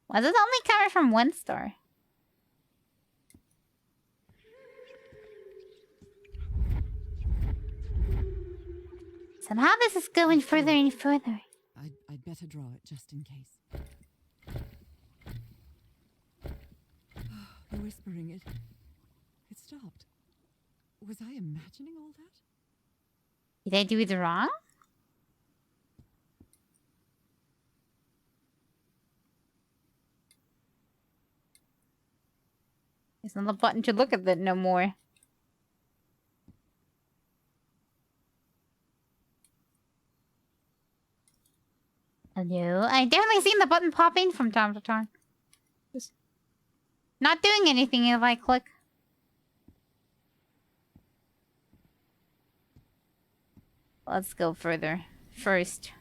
Was it only coming from one star? Somehow this is going further and further. I'd better draw it just in case. The whispering, it stopped. Was I imagining all that? Did I do it wrong? There's not a button to look at that no more. Hello? I definitely seen the button pop in from time to time. Just not doing anything if I click. Let's go further first.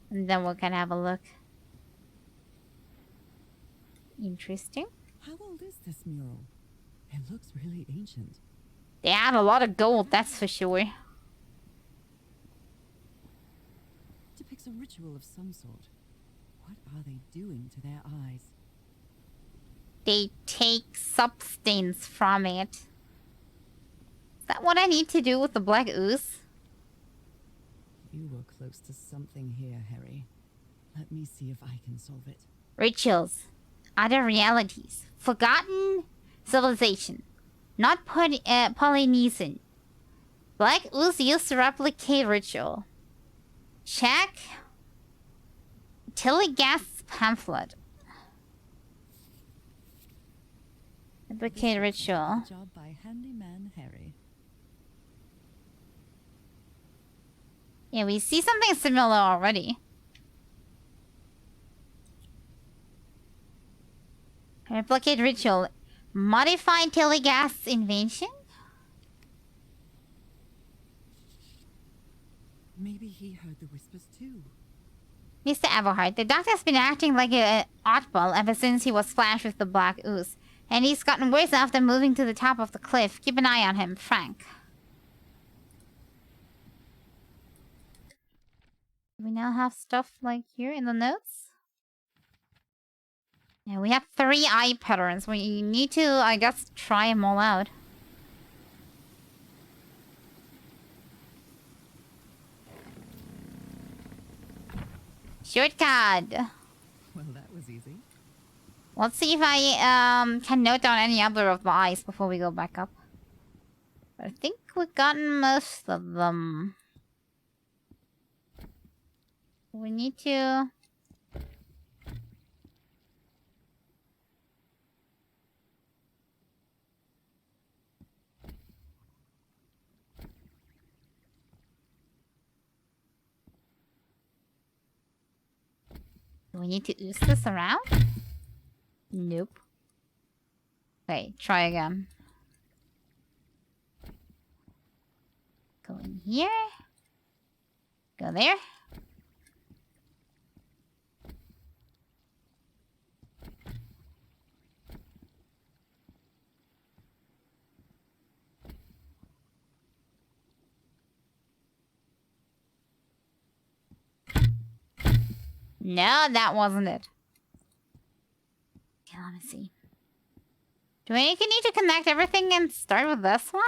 And then we can have a look. Interesting. How old is this mural? It looks really ancient. They had a lot of gold, that's for sure. Depicts a ritual of some sort. What are they doing to their eyes? They take substance from it. Is that what I need to do with the black ooze? You were close to something here, Harry. Let me see if I can solve it. Rituals. Other realities. Forgotten civilization. Not Polynesian. Black ooze used to replicate ritual. Check. Tillygas pamphlet. Replicate ritual. Job by handyman Harry. Yeah, we see something similar already. Replicate ritual. Modified telegas invention? Maybe he heard the whispers too. Mr. Everhart, the doctor's been acting like an oddball ever since he was splashed with the black ooze. And he's gotten worse after moving to the top of the cliff. Keep an eye on him, Frank. Do we now have stuff like here in the notes? Yeah, we have 3 eye patterns. We need to, I guess, try them all out. Shortcut! Well, that was easy. Let's see if I can note down any other of the eyes before we go back up. I think we've gotten most of them. We need to... Do we need to ooze this around? Nope. Okay, try again. Go in here. Go there. No, that wasn't it. Okay, let me see. Do I need to connect everything and start with this one?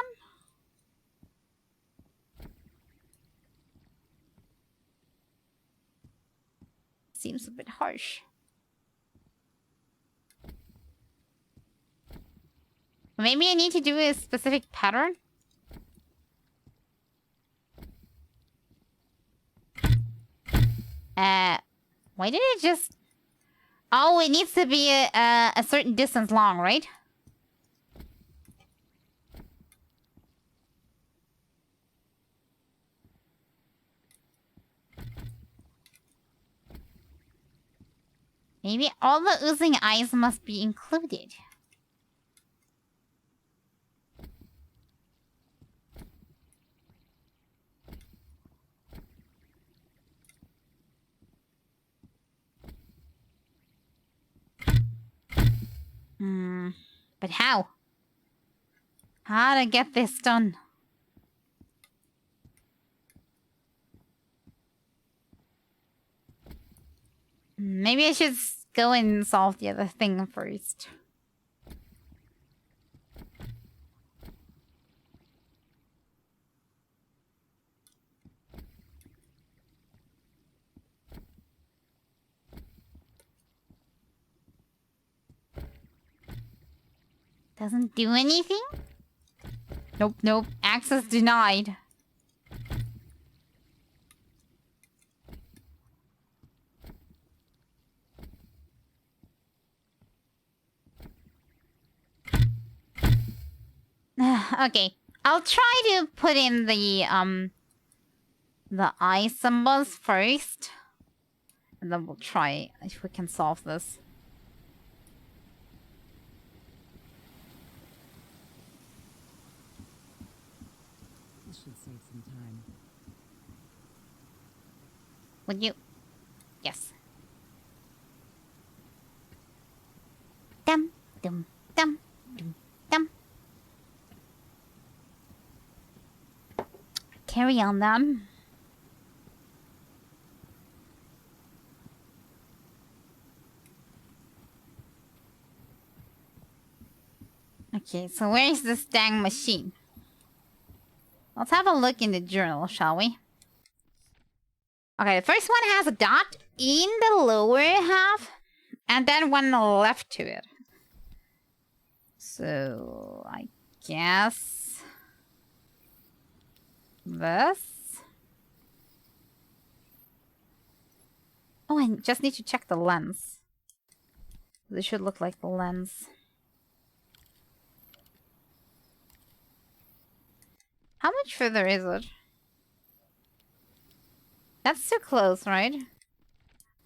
Seems a bit harsh. Maybe I need to do a specific pattern? Why did it just... Oh, it needs to be a certain distance long, right? Maybe all the oozing eyes must be included. But how? How to get this done? Maybe I should go and solve the other thing first. Doesn't do anything? Nope, nope. Access denied. Okay. I'll try to put in the eye symbols first. And then we'll try if we can solve this. This should save some time. Would you? Yes. Dum, dum, dum, dum, dum. Carry on then. Okay, so where is this dang machine? Let's have a look in the journal, shall we? Okay, the first one has a dot in the lower half, and then one left to it. So, I guess... this? Oh, I just need to check the lens. This should look like the lens. How much further is it? That's too close, right?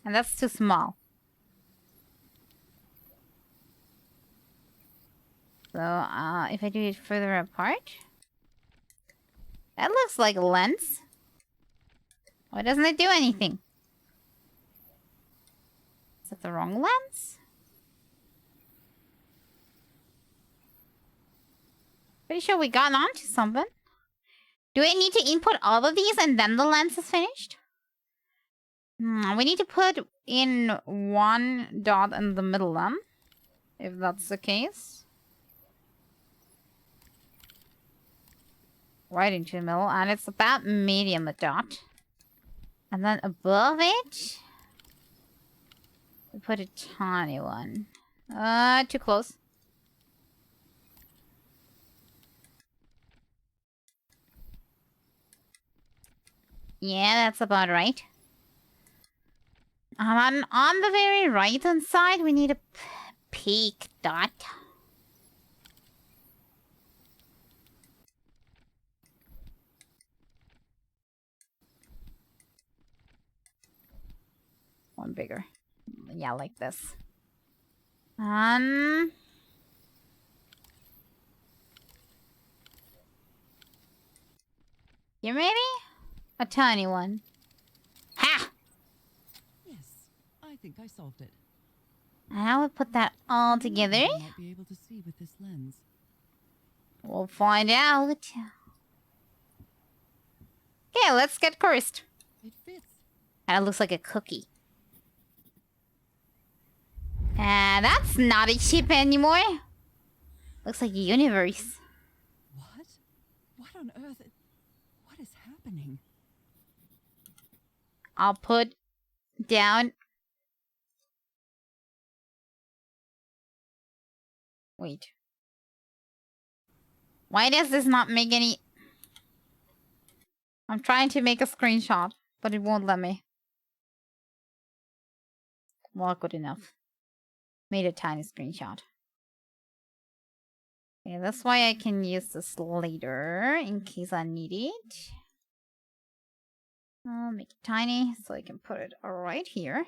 And that's too small. So, if I do it further apart... That looks like a lens. Why doesn't it do anything? Is that the wrong lens? Pretty sure we got onto something. Do I need to input all of these and then the lens is finished? We need to put in one dot in the middle then, if that's the case. Right into the middle, and it's about medium a dot. And then above it, we put a tiny one. Too close. Yeah, that's about right. And on the very right hand side, we need a peak dot. One bigger. Yeah, like this. You ready? A tiny one. Ha! Yes, I think I solved it. And I will put that all together. I might be able to see with this lens. We'll find out. Okay, let's get cursed. It fits. And it looks like a cookie. And that's not a chip anymore. Looks like a universe. What? What on earth? What is happening? I'll put down... Wait. Why does this not make any... I'm trying to make a screenshot, but it won't let me. Well, good enough. Made a tiny screenshot. Okay, that's why I can use this later in case I need it. I'll make it tiny so I can put it right here.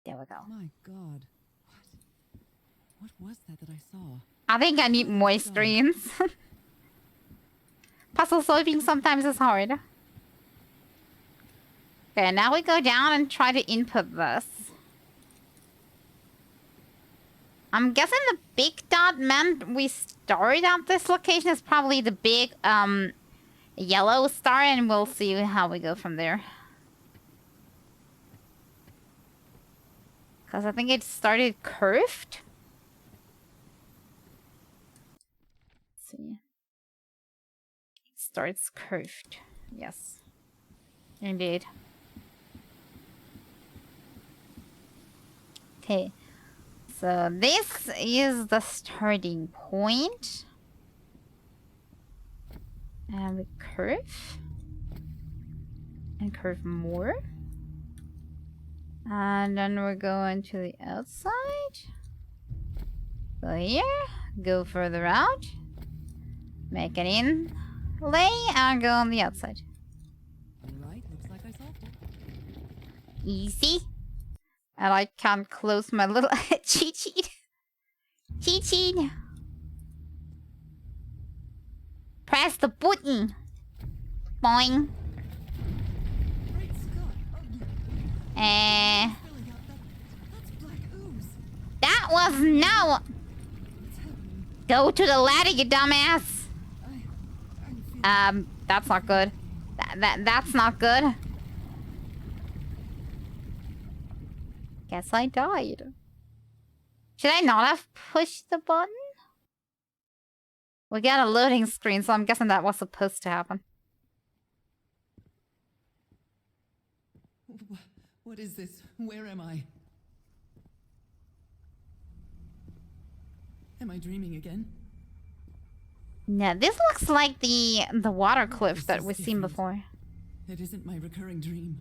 There we go. My God. What was that I saw? I think I need more screens. Puzzle solving sometimes is hard. Okay, now we go down and try to input this. I'm guessing the big dot meant we start at this location is probably the big yellow star, and we'll see how we go from there. Because I think it started curved. Let's see. It starts curved. Yes. Indeed. Okay. So this is the starting point. And we curve. And curve more. And then we're going to the outside. Go here. Go further out. Make an in. Lay and go on the outside. Alright, looks like I solved it. Easy. And I can't close my little cheat sheet. Cheat sheet. Press the button. Boing. Great Scott! Oh, Eh. filling up that's black ooze. That was no. What's happening? Go to the ladder, you dumbass. I'm feeling That's not good. That's not good. Guess I died. Should I not have pushed the button? We got a loading screen, so I'm guessing that was supposed to happen. What is this? Where am I? Am I dreaming again? No, this looks like the water cliff This that is we've seen different. before. It isn't my recurring dream.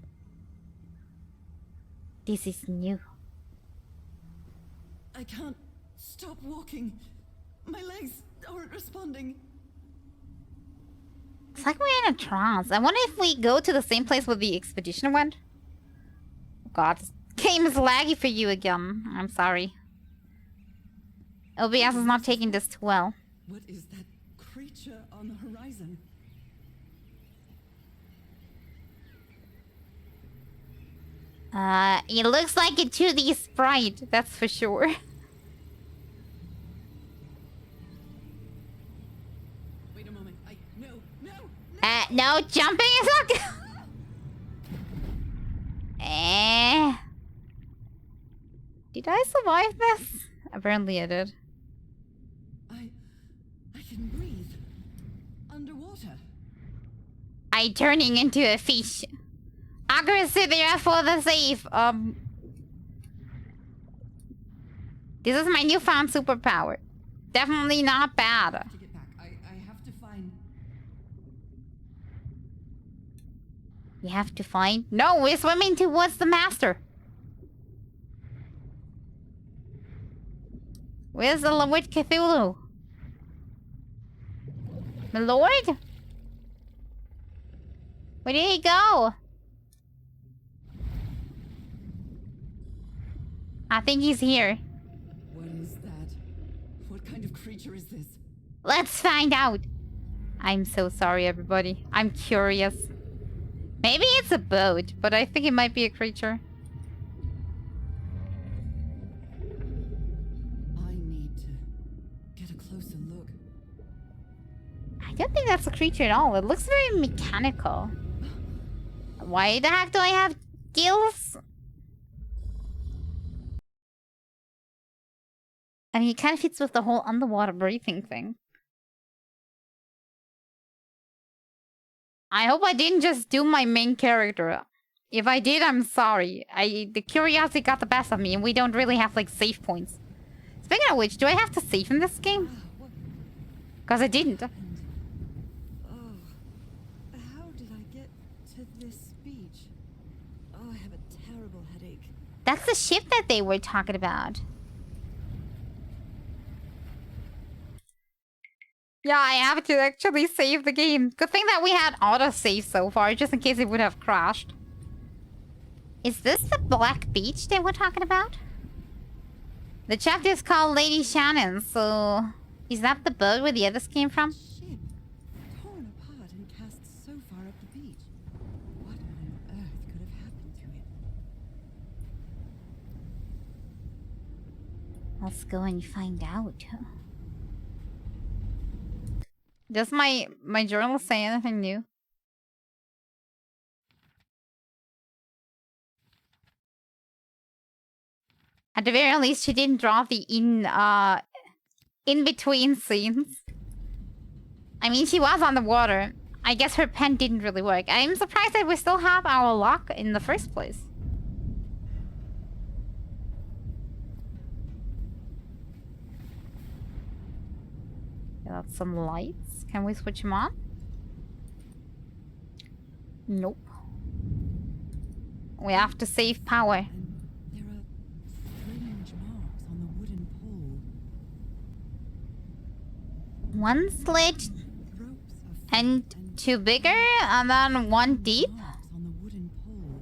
This is new. I can't stop walking. My legs aren't responding. It's like we're in a trance. I wonder if we go to the same place where the expedition went. God, this game is laggy for you again. I'm sorry. OBS is not taking this too well. What is that creature on the horizon? It looks like a 2D sprite, that's for sure. Wait a moment. No. No, jumping is not good. Did I survive this? Apparently I did. I can breathe. Underwater. I turning into a fish. Aggressive there for the save. This is my newfound superpower. Definitely not bad. To get back, I have to find. You have to find... No, we're swimming towards the master. Where's the Lord Cthulhu? My lord? Where did he go? I think he's here. What is that? What kind of creature is this? Let's find out. I'm so sorry, everybody. I'm curious. Maybe it's a boat, but I think it might be a creature. I need to get a closer look. I don't think that's a creature at all. It looks very mechanical. Why the heck do I have gills? I mean, it kind of fits with the whole underwater breathing thing. I hope I didn't just do my main character. If I did, I'm sorry. The curiosity got the best of me, and we don't really have, like, save points. Speaking of which, do I have to save in this game? What Because I didn't. happened? Oh, how did I get to this beach? Oh, I have a terrible headache. That's the ship that they were talking about. Yeah, I have to actually save the game. Good thing that we had autosave so far, just in case it would have crashed. Is this the Black Beach they were talking about? The chapter is called Lady Shannon, so... Is that the boat where the others came from? Ship torn apart and cast so far up the beach. What on earth could have happened to it? Let's go and find out. Does my journal say anything new? At the very least, she didn't draw the in-between scenes. I mean, she was on the water. I guess her pen didn't really work. I'm surprised that we still have our lock in the first place. Got some lights. Can we switch them on? Nope. We have to save power. And there are strange marks on the wooden pole. One slit Ropes of and two bigger, and then one deep. marks on the wooden pole.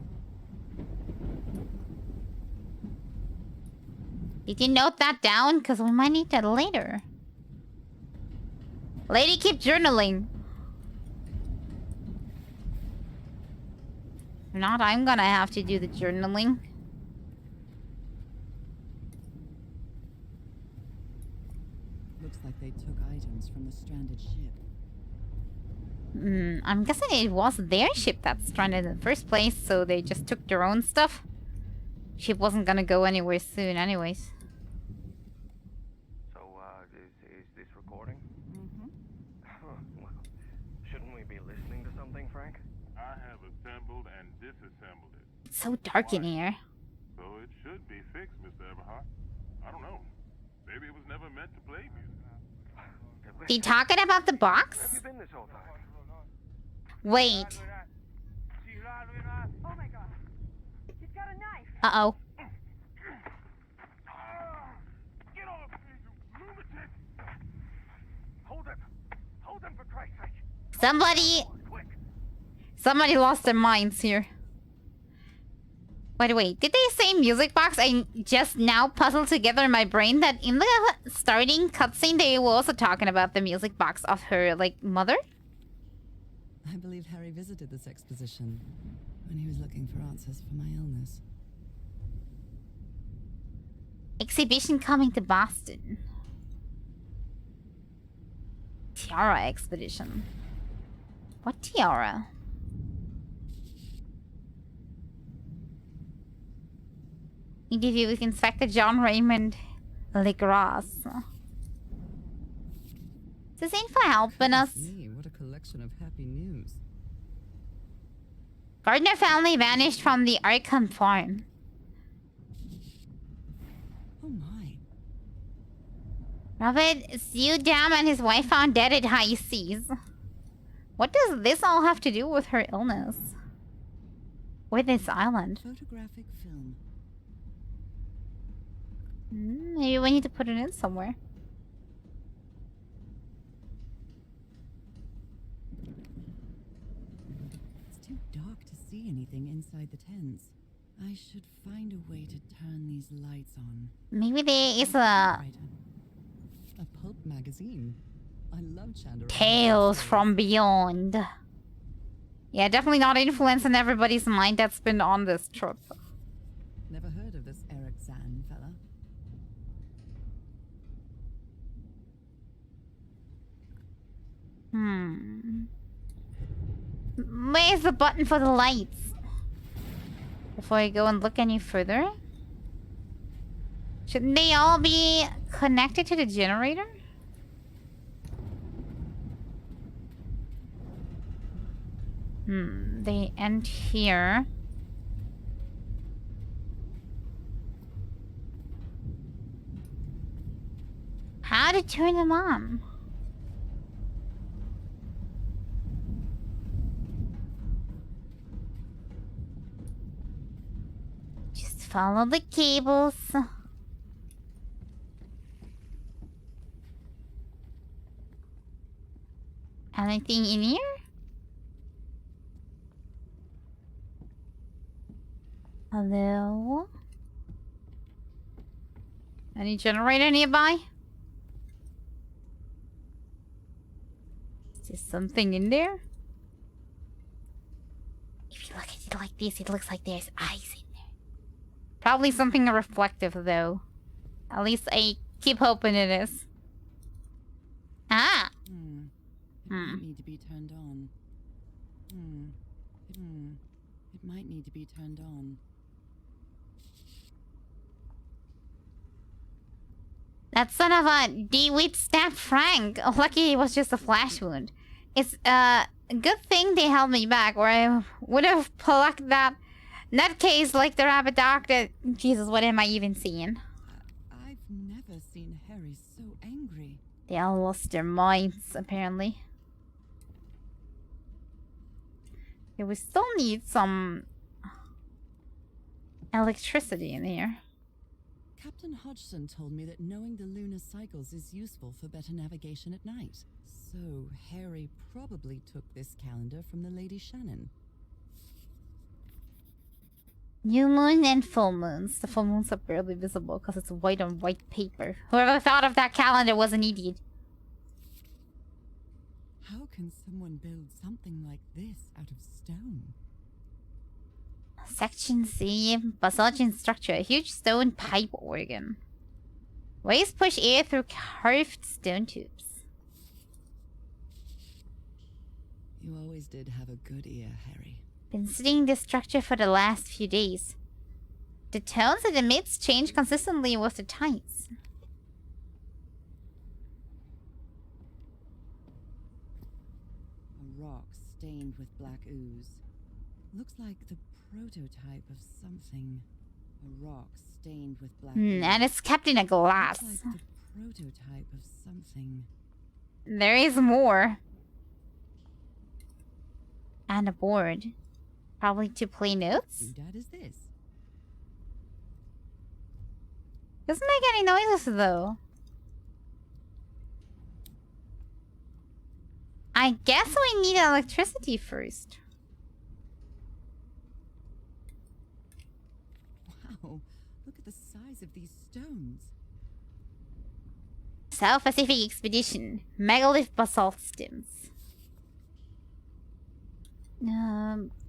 Did you note that down? Because we might need that later. Lady, keep journaling. If not, I'm gonna have to do the journaling. Looks like they took items from the stranded ship. I'm guessing it was their ship that stranded in the first place, so they just took their own stuff. Ship wasn't gonna go anywhere soon anyways. So, is this recording? Mm-hmm. Well, shouldn't we be listening to something, Frank? I have assembled and disassembled it. It's so dark in here. So it should be fixed, Mr. Everhart. I don't know. Maybe it was never meant to play music. He talking about the box? Where have you been this whole time? Wait. Oh my god. He's got a knife. Uh-oh. Get off me, you lunatic! Hold him! Hold him for Christ's sake! Quick! Somebody lost their minds here. By the way, did they say music box? I just now puzzled together in my brain that in the starting cutscene they were also talking about the music box of her, like, mother? I believe Harry visited this exposition when he was looking for answers for my illness. Exhibition coming to Boston. Tiara expedition. What tiara? Interview with Inspector John Raymond Legras. Is this info helping us? Me, what a collection of happy news. Gardner family vanished from the Arkham farm. Oh my. Robert Zudam and his wife found dead at high seas. What does this all have to do with her illness? With this island? Photographic film. Maybe we need to put it in somewhere. It's too dark to see anything inside the tents. I should find a way to turn these lights on. Maybe there is a Right. A pulp magazine. I love Chandra. Tales from Beyond. Yeah, definitely not influencing everybody's mind that's been on this trip. Never heard of this Eric Zan fella. Where's the button for the lights? Before I go and look any further? Shouldn't they all be connected to the generator? They end here. How to turn them on? Just follow the cables. Anything in here? Hello? Any generator nearby? Is there something in there? If you look at it like this, it looks like there's eyes in there. Probably something reflective, though. At least I keep hoping it is. Ah! It might need to be turned on. It might need to be turned on. That son of a D-wit stabbed Frank. Oh, lucky it was just a flash wound. It's a good thing they held me back, or I would have plucked that nutcase like the rabbit doctor. Jesus, what am I even seeing? I've never seen Harry so angry. They all lost their minds, apparently. Okay, we still need some electricity in here. Captain Hodgson told me that knowing the lunar cycles is useful for better navigation at night. So Harry probably took this calendar from the Lady Shannon. New moon and full moons. The full moons are barely visible because it's white on white paper. Whoever thought of that calendar was an idiot. How can someone build something like this out of stone? Section C, basalt structure, a huge stone pipe organ. Waves push air through carved stone tubes. You always did have a good ear, Harry. Been studying this structure for the last few days. The tones it emits change consistently with the tides. A rock stained with black ooze. Looks like the prototype of something. A rock stained with black ooze. And it's kept in a glass. Looks like the prototype of something. There is more. And a board. Probably to play notes. Who dad is this? Doesn't make any noises though. I guess we need electricity first. Wow, look at the size of these stones. South Pacific Expedition. Megalith basalt stems.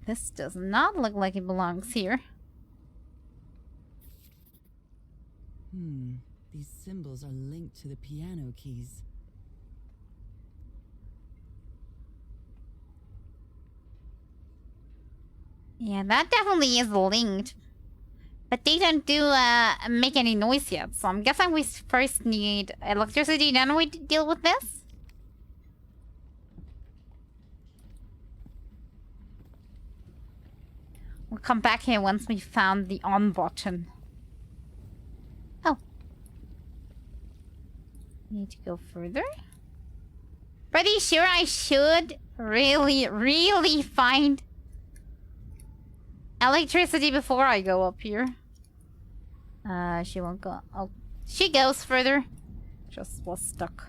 This does not look like it belongs here. These symbols are linked to the piano keys. Yeah, that definitely is linked. But they don't make any noise yet, so I'm guessing we first need electricity, then we deal with this? We'll come back here once we found the on button. Oh. Need to go further? Pretty sure I should really find electricity before I go up here. She won't go. Oh, she goes further. Just was stuck.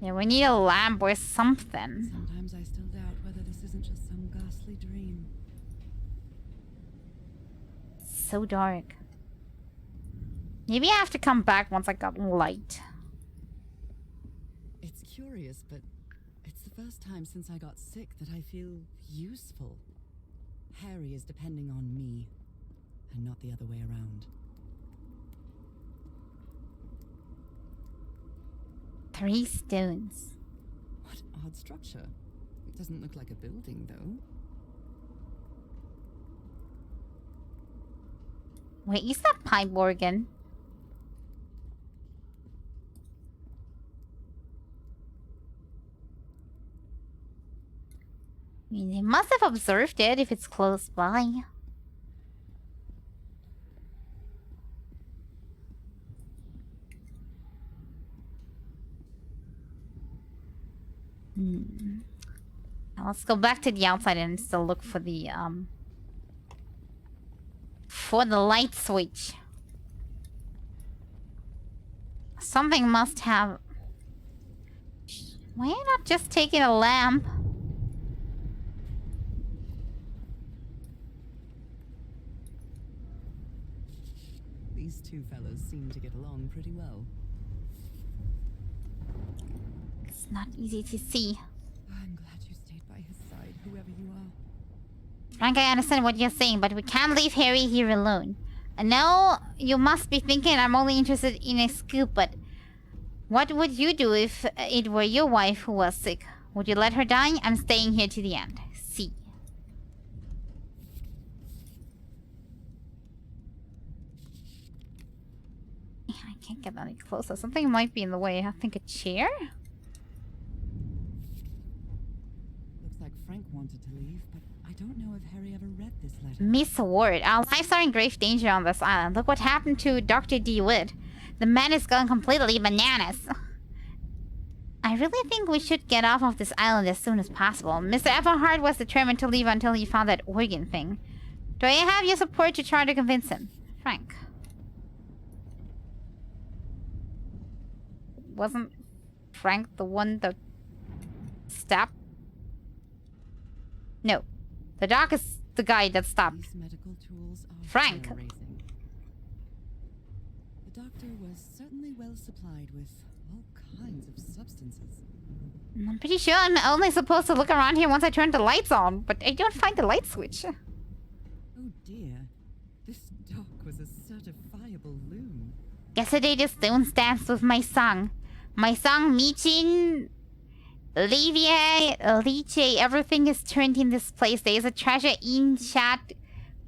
Yeah, we need a lamp or something. Sometimes I still doubt whether this isn't just some ghastly dream. So dark. Maybe I have to come back once I got light. It's curious, but it's the first time since I got sick that I feel useful. Harry is depending on me, and not the other way around. 3 stones. What odd structure. It doesn't look like a building, though. Wait, is that pipe organ? I mean, they must have observed it if it's close by. Now let's go back to the outside and still look for the light switch. Something must have... Why are you not just taking a lamp? These two fellows seem to get along pretty well. It's not easy to see. I'm glad you stayed by his side, whoever you are. Frank, I understand what you're saying, but we can't leave Harry here alone. I know you must be thinking I'm only interested in a scoop, but what would you do if it were your wife who was sick? Would you let her die? I'm staying here to the end. See. I can't get any closer. Something might be in the way. I think a chair? Looks like Frank wanted to leave, but I don't know if Harry ever read this letter. Miss Ward, our lives are in grave danger on this island. Look what happened to Dr. DeWitt. The man is going completely bananas. I really think we should get off of this island as soon as possible. Mr. Everhart was determined to leave until he found that organ thing. Do I have your support to try to convince him? Frank. Wasn't Frank the one that stopped? No. The doc is the guy that stopped. These medical tools are Frank. hair-raising. The doctor was certainly well supplied with all kinds of substances. I'm pretty sure I'm only supposed to look around here once I turn the lights on, but I don't find the light switch. Oh dear. This doc was a certifiable loon. Yesterday the stones danced with my song. My song Michin, Levier, Liche, everything is turned in this place. There is a treasure in Chat,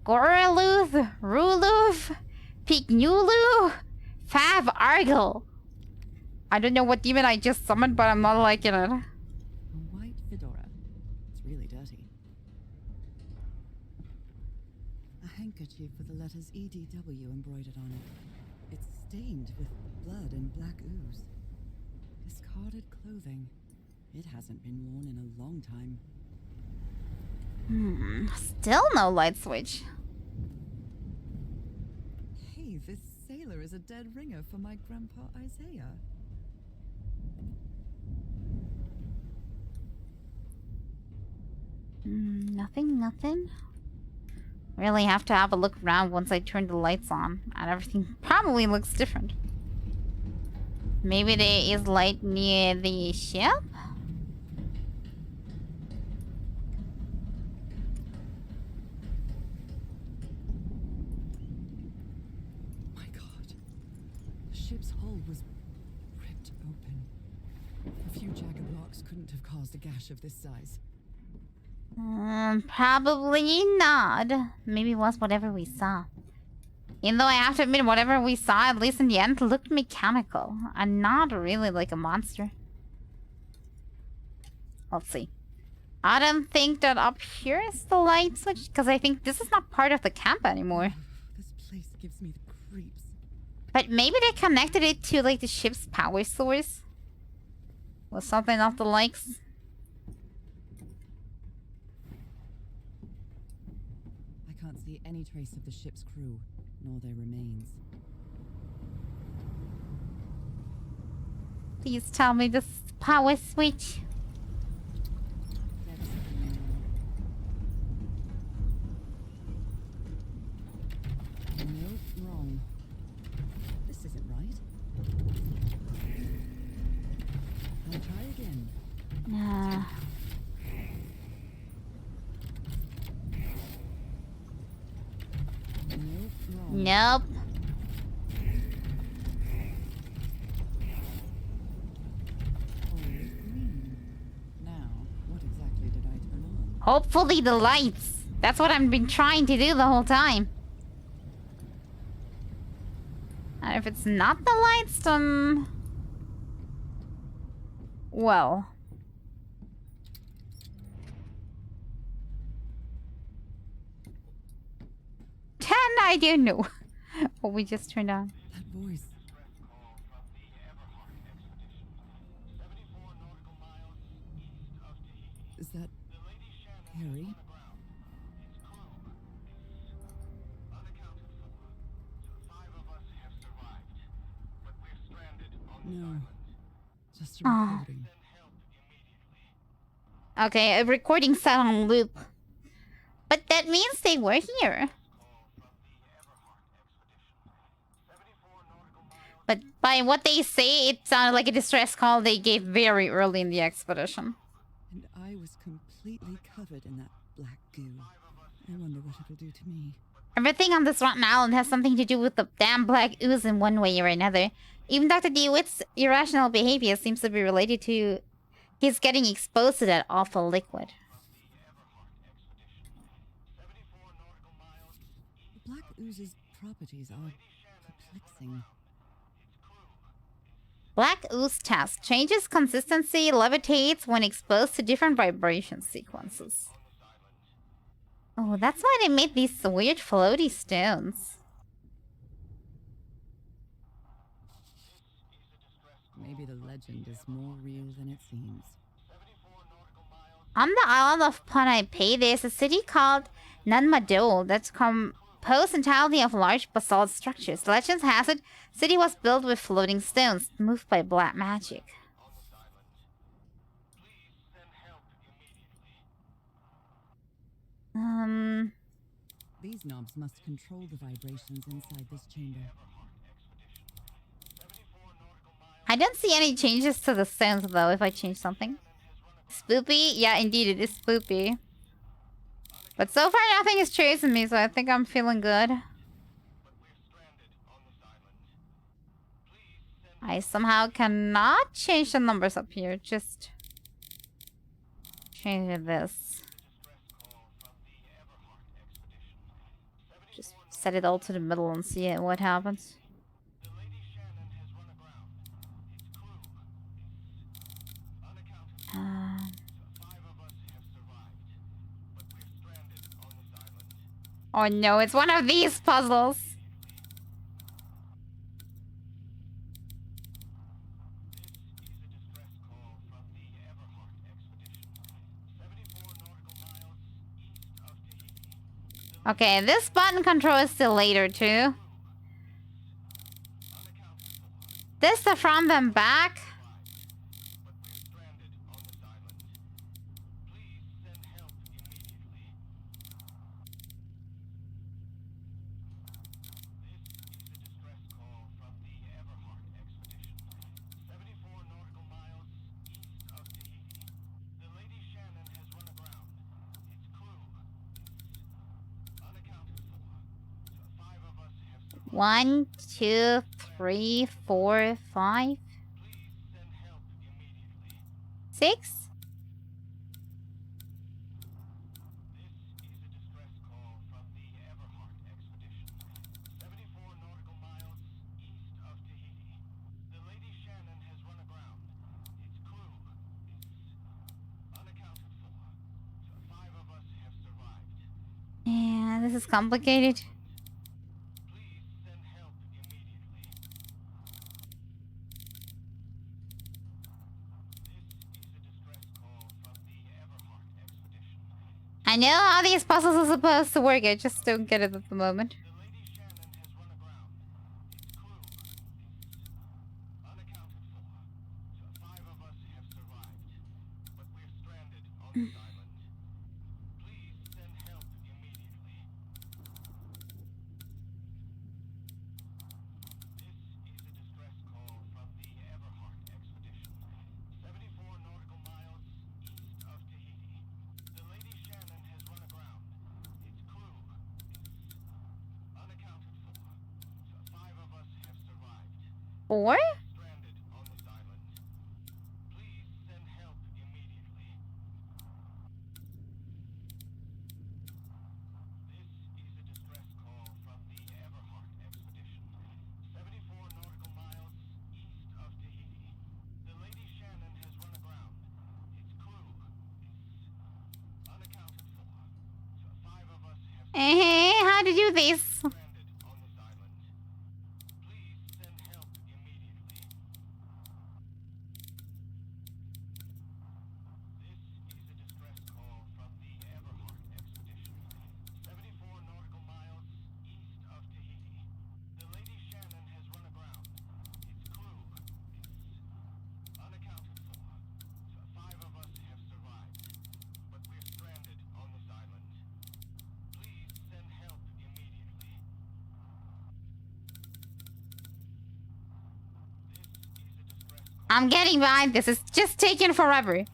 Goraluth, Ruluth, Pignulu, Fav Argel. I don't know what demon I just summoned, but I'm not liking it. A white fedora. It's really dirty. A handkerchief with the letters EDW embroidered on it. It's stained with blood and black ooze. Discarded clothing. It hasn't been worn in a long time. Still no light switch. Hey, this sailor is a dead ringer for my grandpa Isaiah. Nothing. Really have to have a look around once I turn the lights on, and everything probably looks different. Maybe there is light near the ship? My God. The ship's hull was ripped open. A few jagged blocks couldn't have caused a gash of this size. Probably not. Maybe it was whatever we saw. Even though I have to admit, whatever we saw, at least in the end, looked mechanical. And not really like a monster. Let's see. I don't think that up here is the light switch, because I think this is not part of the camp anymore. This place gives me the creeps. But maybe they connected it to like the ship's power source. Or something of the likes. I can't see any trace of the ship's crew, nor their remains. Please tell me this is power switch. Nope, wrong. This isn't right. I'll try again. Nope, wrong. Nope. Always green. Now, what exactly did I turn on? Hopefully the lights. That's what I've been trying to do the whole time. And if it's not the lights, then... well... 10, I don't know. What we just turned on. That voice. Is that Harry? No. Just a recording. Okay, a recording set on loop. But that means they were here. But by what they say, it sounded like a distress call they gave very early in the expedition. And I was completely covered in that black goo. I wonder what it'll do to me. Everything on this rotten island has something to do with the damn black ooze in one way or another. Even Dr. DeWitt's irrational behavior seems to be related to his getting exposed to that awful liquid. The black ooze's properties are perplexing. Black ooze test changes consistency, levitates when exposed to different vibration sequences. Oh, that's why they made these weird floaty stones. Maybe the legend is more real than it seems. On the island of Pohnpei, there's a city called Nanmadol that's composed entirely of large basalt structures. Legends has it, city was built with floating stones, moved by black magic. These knobs must control the vibrations inside this chamber. I don't see any changes to the sounds though if I change something. Spoopy? Yeah, indeed it is spoopy. But so far nothing is chasing me, so I think I'm feeling good. I somehow cannot change the numbers up here, just change this. Just set it all to the middle and see what happens. Oh no, it's one of these puzzles. Okay, this button control is still later too. This the front and back. One, two, three, four, five, 6. Yeah, this is complicated. I know how these puzzles are supposed to work, I just don't get it at the moment. Four? How to do this? I'm getting behind this. It's just taking forever.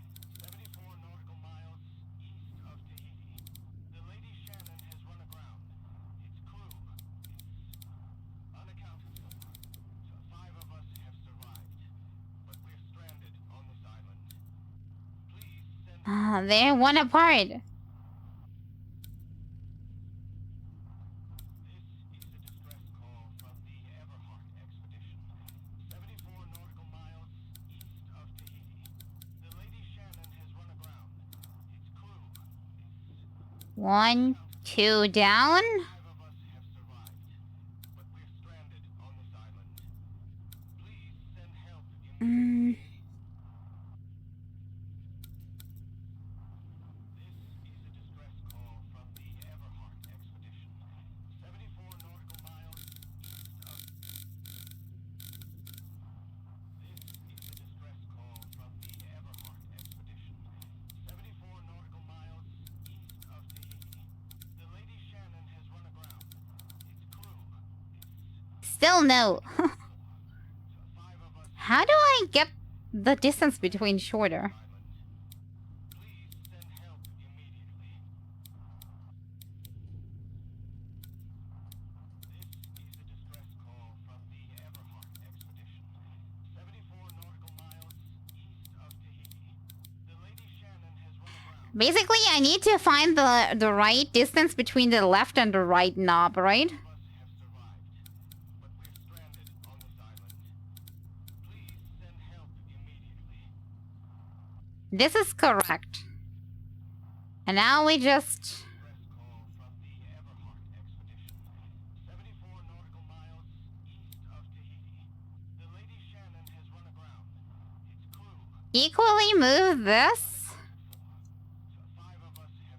They're one apart. One, two down. Still no. How do I get the distance between shorter? Basically, I need to find the right distance between the left and the right knob, right? This is correct. And now we just... equally move this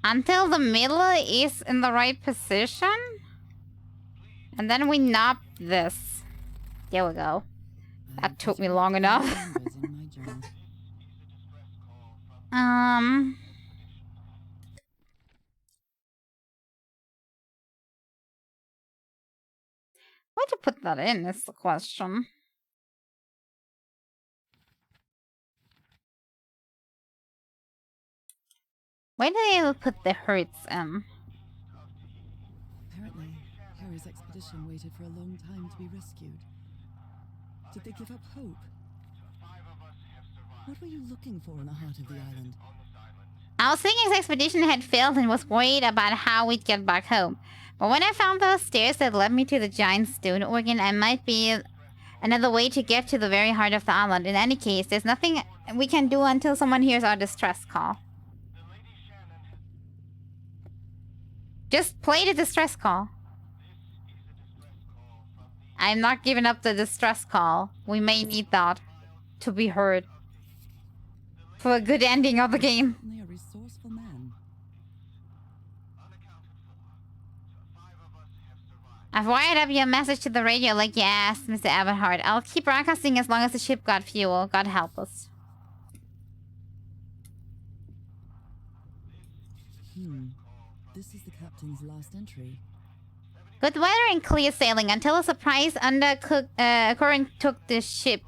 until the middle is in the right position. And then we knob this. There we go. That took me long enough. Where to put that in is the question. Where do they put the hurts in? Apparently, Harry's expedition waited for a long time to be rescued. Did they give up hope? What were you looking for in the heart of the island? I was thinking his expedition had failed and was worried about how we'd get back home. But when I found those stairs that led me to the giant stone organ, I might be another way to get to the very heart of the island. In any case, there's nothing we can do until someone hears our distress call. Just play the distress call. I'm not giving up the distress call. We may need that to be heard for a good ending of the game. Only a resourceful man. I've wired up your message to the radio like you asked, Mr. Everhart. I'll keep broadcasting as long as the ship got fuel. God help us. This is the captain's last entry. Good weather and clear sailing until a surprise current took the ship.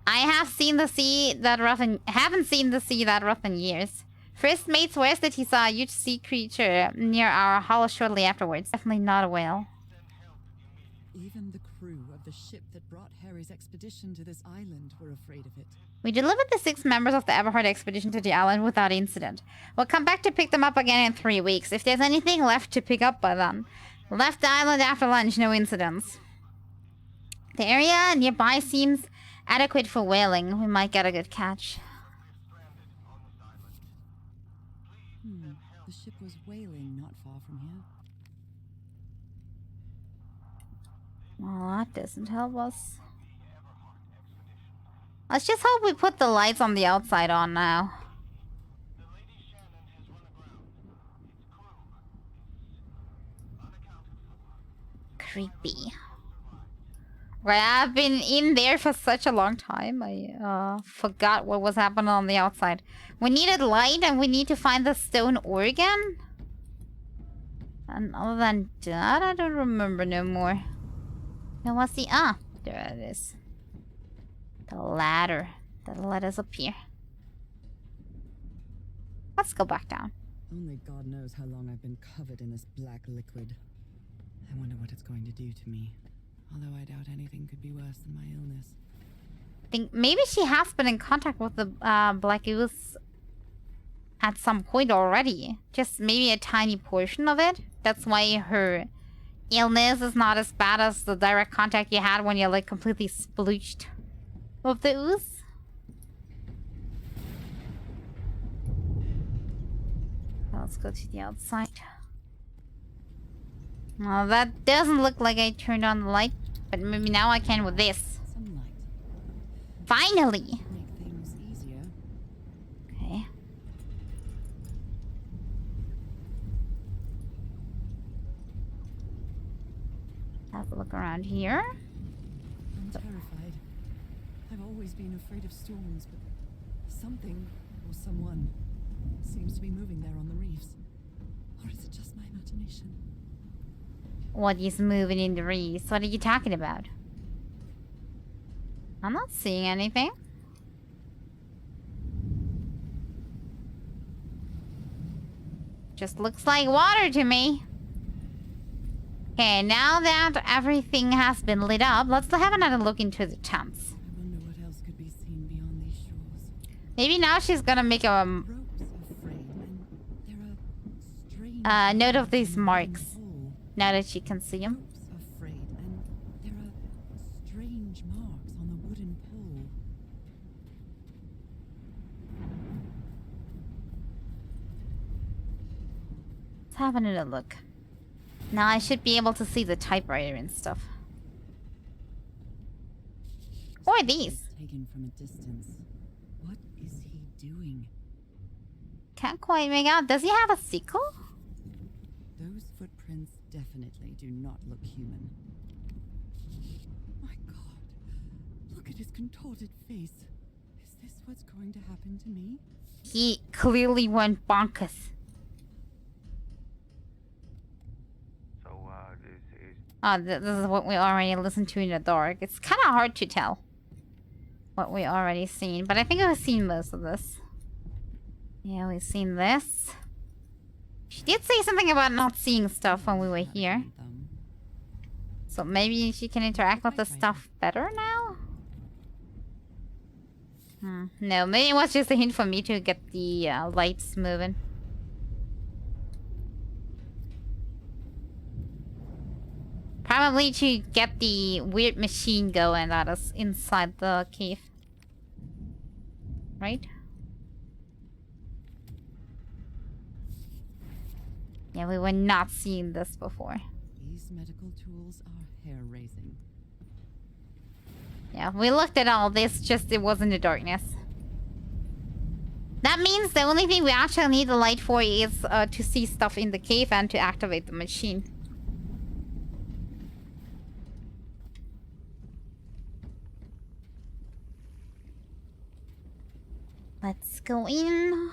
I haven't seen the sea that rough in years. First mate swears that he saw a huge sea creature near our hull shortly afterwards. Definitely not a whale. Even the crew of the ship that brought Harry's expedition to this island were afraid of it. We delivered the 6 members of the Everhard expedition to the island without incident. We'll come back to pick them up again in 3 weeks, if there's anything left to pick up by then. Left the island after lunch, no incidents. The area nearby seems adequate for whaling. We might get a good catch. The ship was whaling not far from here. Well, that doesn't help us. Let's just hope we put the lights on the outside on now. Creepy. Right, I've been in there for such a long time. I forgot what was happening on the outside. We needed light and we need to find the stone organ. And other than that, I don't remember no more. Now what's the... Ah, there it is. The ladder that let us up here. Let's go back down. Only God knows how long I've been covered in this black liquid. I wonder what it's going to do to me. Although I doubt anything could be worse than my illness. I think maybe she has been in contact with the Black Ooze at some point already. Just maybe a tiny portion of it. That's why her illness is not as bad as the direct contact you had when you're like completely splooched with the ooze. Let's go to the outside. Well, that doesn't look like I turned on the light, but maybe now I can with this. Sunlight. Finally! Make things easier. Okay. Have a look around here. I'm terrified. I've always been afraid of storms, but something or someone seems to be moving there on the reefs. Or is it just my imagination? What is moving in the reefs? What are you talking about? I'm not seeing anything. Just looks like water to me. Okay, now that everything has been lit up, let's have another look into the tents. I wonder what else could be seen beyond these shores. Maybe now she's gonna make a Ropes of frayed, and there are strange note of marks these on the wooden marks. pole. Now that she can see them. Ropes are frayed, and there are strange marks on the wooden pole. Let's have another look. Now I should be able to see the typewriter and stuff. Or these. Taken from a distance. What is he doing? Can't quite make out. Does he have a sickle? Those footprints definitely do not look human. My God, look at his contorted face. Is this what's going to happen to me? He clearly went bonkers. Oh, this is what we already listened to in the dark. It's kind of hard to tell what we already seen, but I think I've seen most of this. Yeah, we've seen this. She did say something about not seeing stuff when we were here. So maybe she can interact with the stuff better now? No, maybe it was just a hint for me to get the lights moving. Probably to get the weird machine going that is inside the cave. Right? Yeah, we were not seeing this before. These medical tools are hair-raising. Yeah, we looked at all this, just it was in the darkness. That means the only thing we actually need the light for is to see stuff in the cave and to activate the machine. Let's go in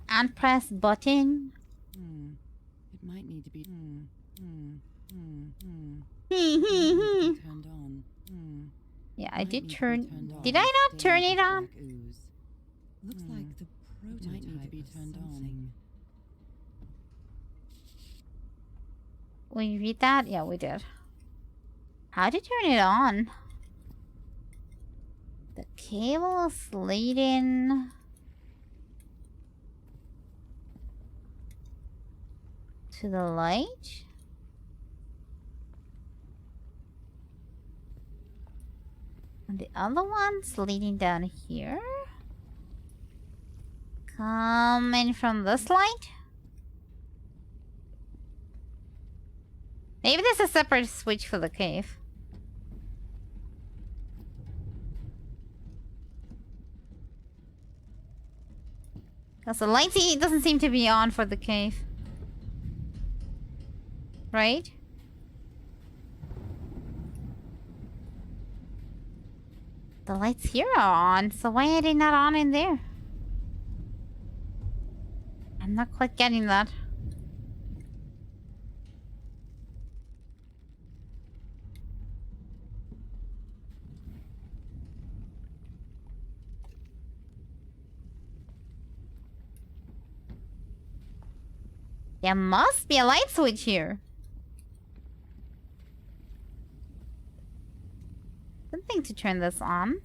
and press button. It might need to be turned on. Yeah, I did turn. Did I not turn it on? Looks like the prototype might need to be turned on. We read that? Yeah, we did. How to turn it on? The cable is leading to the light. And the other one's leading down here. Coming from this light. Maybe there's a separate switch for the cave. Because the light doesn't seem to be on for the cave. Right? The lights here are on, so why are they not on in there? I'm not quite getting that. There must be a light switch here. Something to turn this on.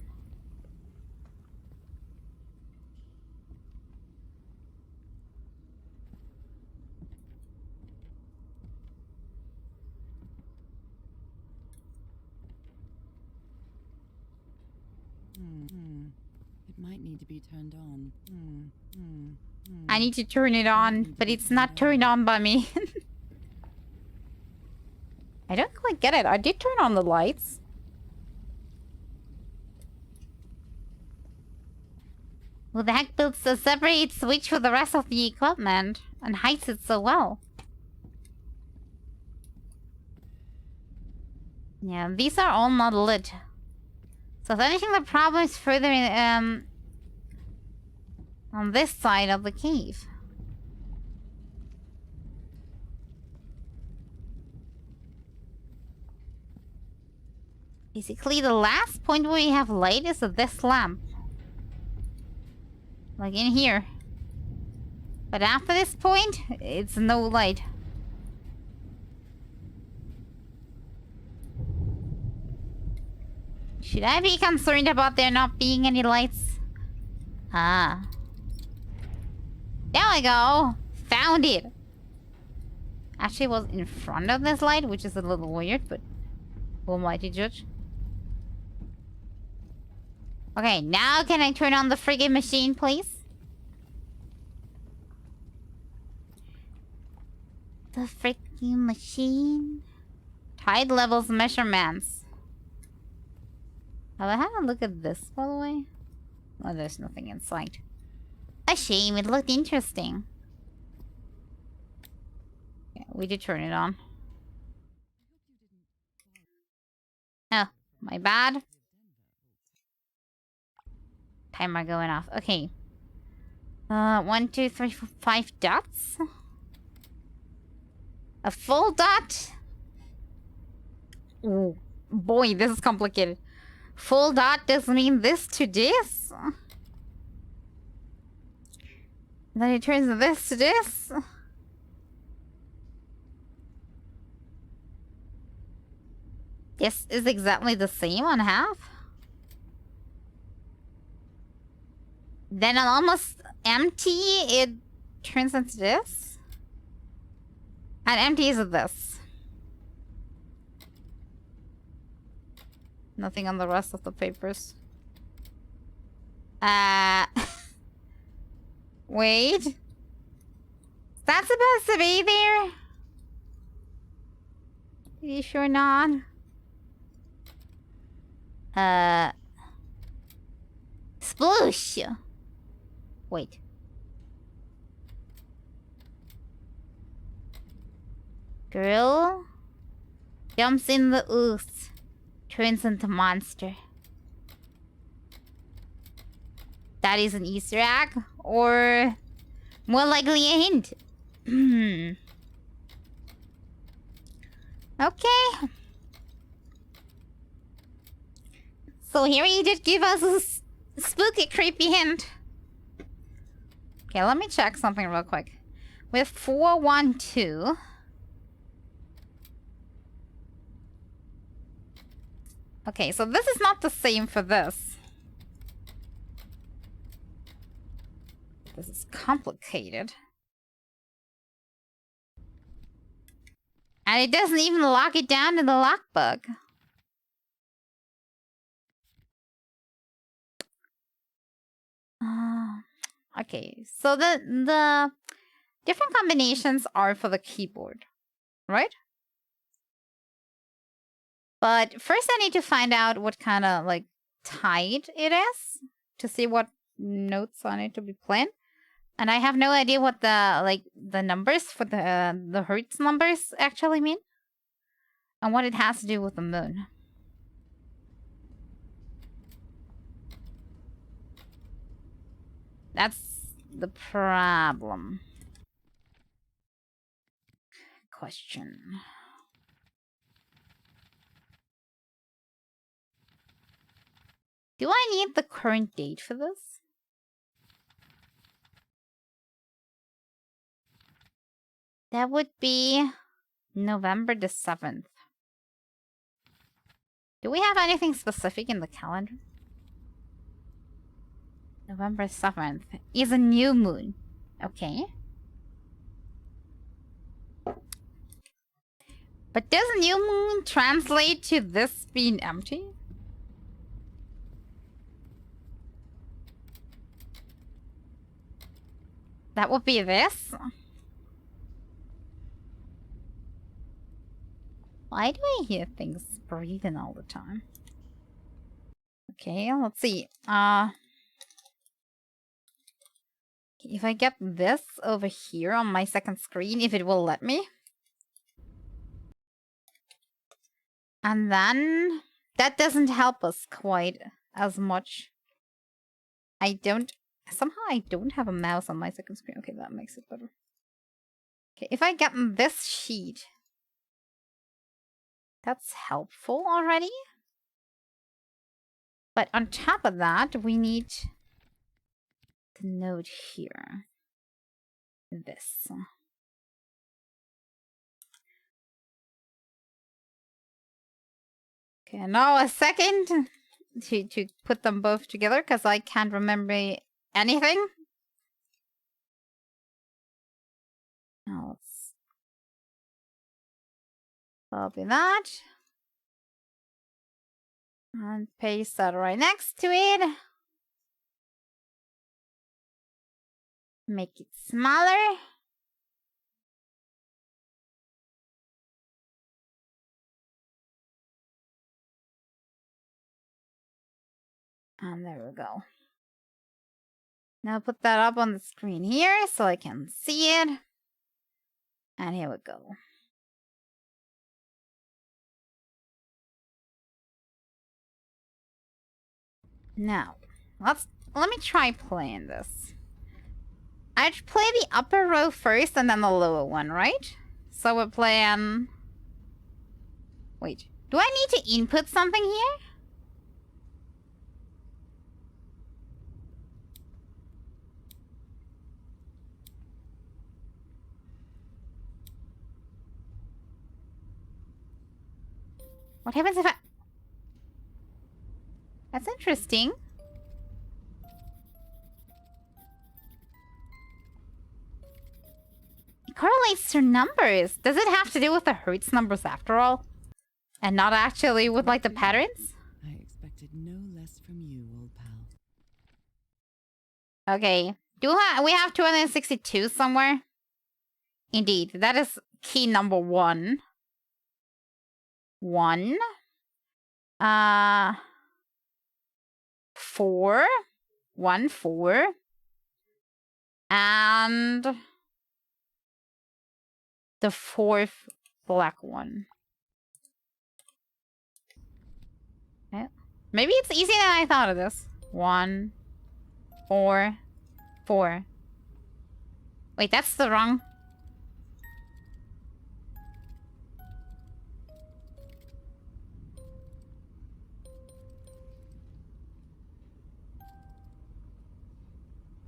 It might need to be turned on. I need to turn it on, but it's not turned on by me. I don't quite get it. I did turn on the lights. Who the heck builds a separate switch for the rest of the equipment and hides it so well? Yeah, these are all not lit. So if anything, the problem is further in, on this side of the cave. Basically, the last point where we have light is this lamp. Like in here. But after this point, it's no light. Should I be concerned about there not being any lights? Ah. There we go! Found it! Actually, it was in front of this light, which is a little weird, but... Almighty judge. Okay, now can I turn on the friggin' machine, please? The freaking machine. Tide levels measurements. Have I had a look at this, by the way? Oh, there's nothing in sight. A shame, it looked interesting. Yeah, we did turn it on. Oh, my bad. Timer going off. Okay. 1, 2, 3, 4, 5 dots? A full dot? Ooh, boy, this is complicated. Full dot does mean this to this? Then it turns this to this? This is exactly the same on half? Then on almost empty, it turns into this? And empty is this. Nothing on the rest of the papers. Wait. Is that supposed to be there? Are you sure not? Sploosh! Wait. Girl jumps in the ooze, turns into monster. That is an Easter egg, or more likely a hint. Okay. So here you did give us a spooky, creepy hint. Okay, let me check something real quick. With 412. Okay, so this is not the same for this. This is complicated. And it doesn't even lock it down in the lockbook. Okay, so the different combinations are for the keyboard, right? But first I need to find out what kind of, like, tide it is to see what notes on it to be playing. And I have no idea what the numbers for the hertz numbers actually mean. And what it has to do with the moon. That's the problem. Question. Do I need the current date for this? That would be November the 7th. Do we have anything specific in the calendar? November 7th is a new moon. Okay. But does new moon translate to this being empty? That would be this? Why do I hear things breathing all the time? Okay, let's see. If I get this over here on my second screen, if it will let me. And then that doesn't help us quite as much. Somehow I don't have a mouse on my second screen. Okay, that makes it better. Okay, if I get this sheet, that's helpful already. But on top of that, we need the node here. This. Okay, now a second to put them both together because I can't remember anything. Now let's copy that. And paste that right next to it. Make it smaller. And there we go. Now put that up on the screen here so I can see it. And here we go. Now, let me try playing this. I'd play the upper row first and then the lower one, right? So we're playing... Wait, do I need to input something here? What happens if I... That's interesting. It correlates to numbers. Does it have to do with the Hertz numbers after all? And not actually with, like, the patterns? I expected no less from you, old pal. Okay. We have 262 somewhere? Indeed. That is key number 1. 1. 4. 1, 4. And the 4th black one. Okay. Maybe it's easier than I thought of this. 1, 4, 4. Wait, that's the wrong...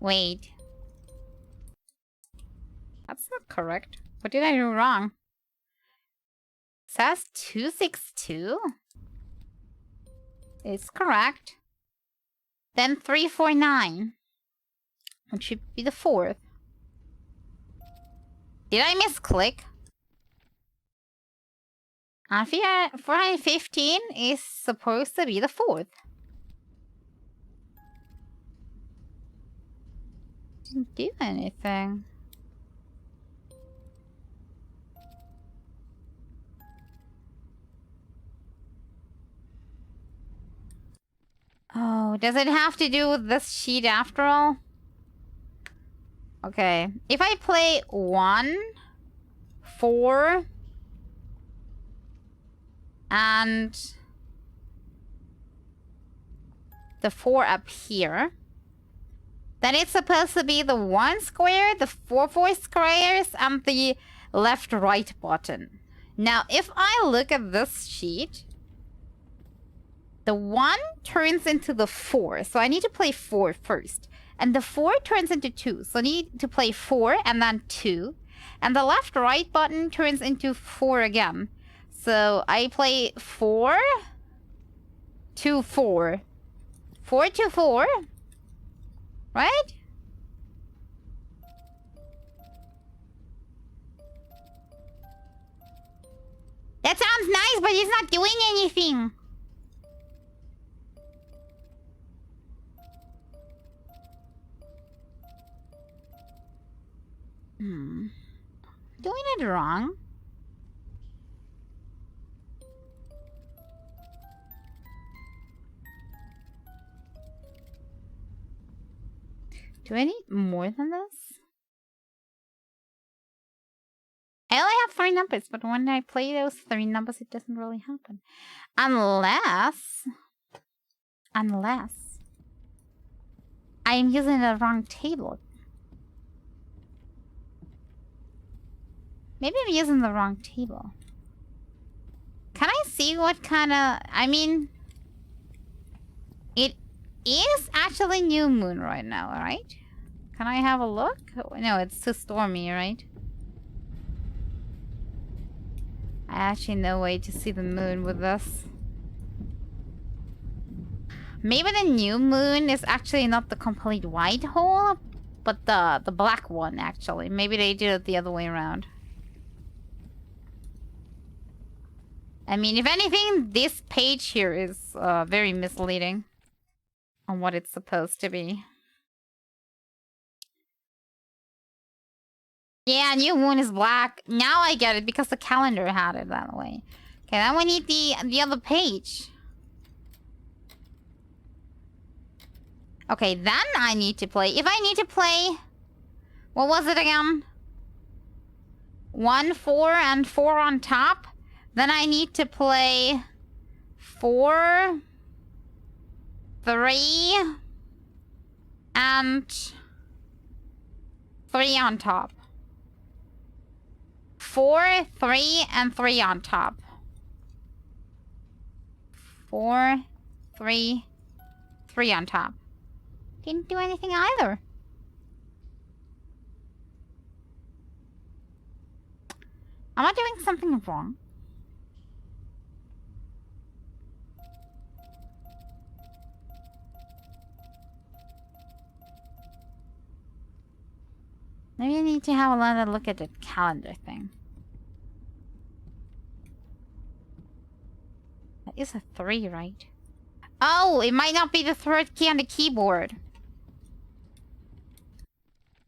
Wait. That's not correct. What did I do wrong? It says 262? It's correct. Then 349. Which should be the 4th. Did I misclick? And 415 is supposed to be the 4th. Didn't do anything. Oh, does it have to do with this sheet after all? Okay. If I play 1, 4, and the 4 up here, then it's supposed to be the 1 square, the 4 squares, and the left-right button. Now, if I look at this sheet, the 1 turns into the 4, so I need to play 4 first. And the 4 turns into 2, so I need to play 4 and then 2. And the left-right button turns into 4 again. So I play 4, 2, 4. 4 to 4. Right? That sounds nice, but it's not doing anything. Doing it wrong. Do I need more than this? I only have 3 numbers, but when I play those 3 numbers, it doesn't really happen. Unless I am using the wrong table. Maybe I'm using the wrong table. Can I see what kind of... I mean... It is actually new moon right now, right? Can I have a look? No, it's too stormy, right? I actually no way to see the moon with this. Maybe the new moon is actually not the complete white hole, but the black one, actually. Maybe they did it the other way around. I mean, if anything, this page here is very misleading on what it's supposed to be. Yeah, new moon is black. Now I get it because the calendar had it that way. Okay, then we need the other page. Okay, then I need to play. If I need to play, what was it again? 1, 4, and 4 on top. Then I need to play 4, 3, and 3 on top. 4, 3, and 3 on top. 4, 3, 3 on top. Didn't do anything either. Am I doing something wrong? Maybe I need to have another look at the calendar thing. That is a 3, right? Oh, it might not be the third key on the keyboard.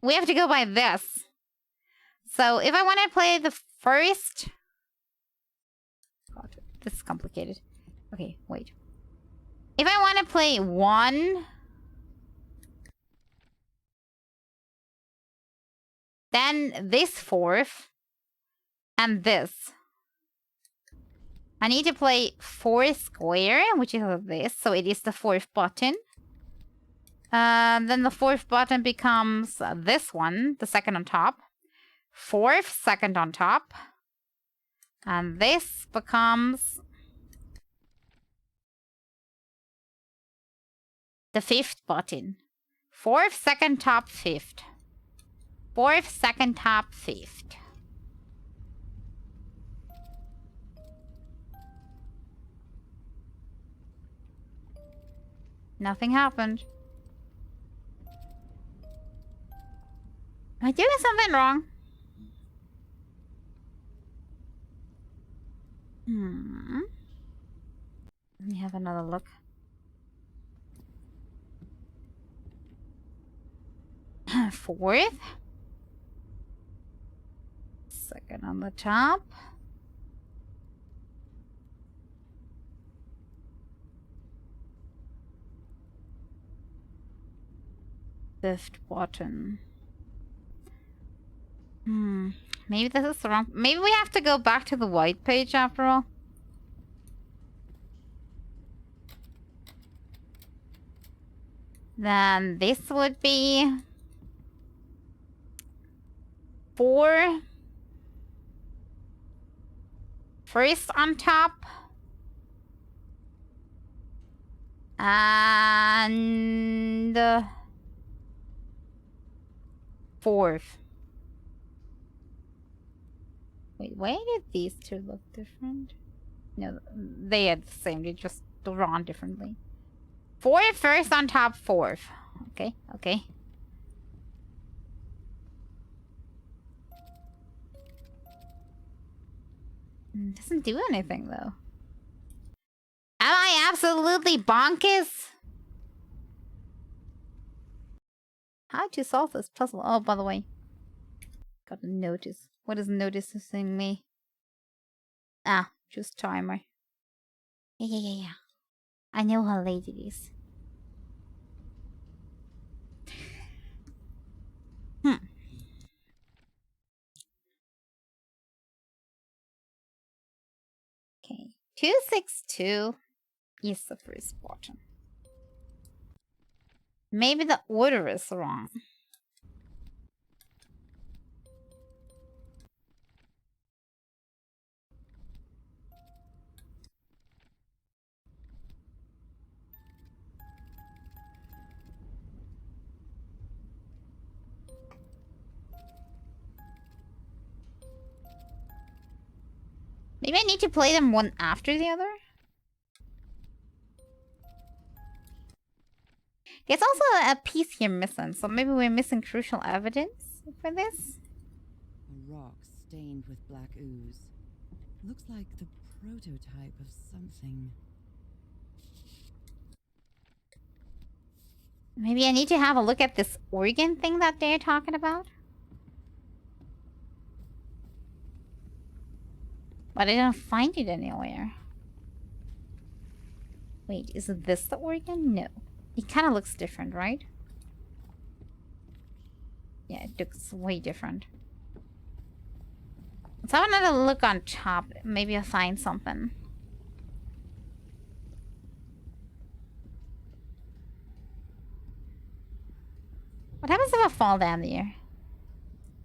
We have to go by this. So if I want to play the first... God, this is complicated. Okay, wait. If I want to play 1... then this 4th... and this. I need to play 4 square, which is this, so it is the 4th button. Then the 4th button becomes this one, the second on top. 4th, second on top. And this becomes the 5th button. 4th, second, top, 5th. 4th, second, top, 5th. Nothing happened. Am I doing something wrong? Let me have another look. Fourth. Second on the top. Fifth button. Maybe this is wrong. Maybe we have to go back to the white page after all. Then this would be 4. First on top. And 4th. Wait, why did these two look different? No, they are the same. They just drawn differently. 4th, first on top, 4th. Okay, okay. Doesn't do anything, though. Am I absolutely bonkers? How to solve this puzzle? Oh, by the way. Got a notice. What is noticing me? Ah, just timer. Yeah. I know how late it is. Okay. 262 is the first button. Maybe the order is wrong. Maybe I need to play them one after the other? There's also a piece here missing, so maybe we're missing crucial evidence for this? A rock stained with black ooze. Looks like the prototype of something. Maybe I need to have a look at this organ thing that they're talking about? But I don't find it anywhere. Wait, is this the organ? No. It kind of looks different, right? Yeah, it looks way different. Let's have another look on top. Maybe I'll find something. What happens if I fall down there?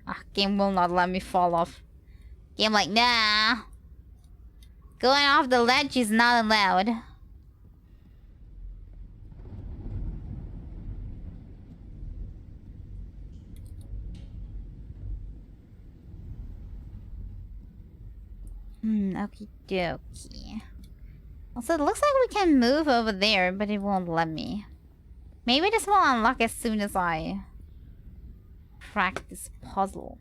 Ah, game will not let me fall off. Game like, nah. Going off the ledge is not allowed. Okie dokie. Also, it looks like we can move over there, but it won't let me. Maybe this will unlock as soon as I crack this puzzle.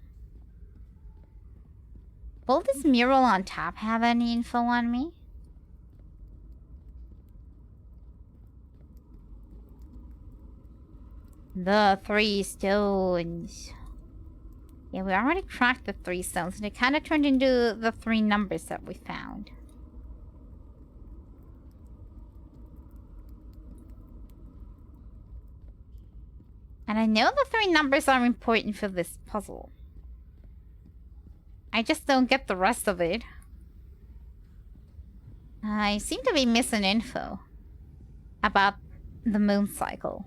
Will this mural on top have any info on me? The 3 stones. Yeah, we already cracked the 3 stones, and it kind of turned into the 3 numbers that we found. And I know the 3 numbers are important for this puzzle. I just don't get the rest of it. I seem to be missing info about the moon cycle.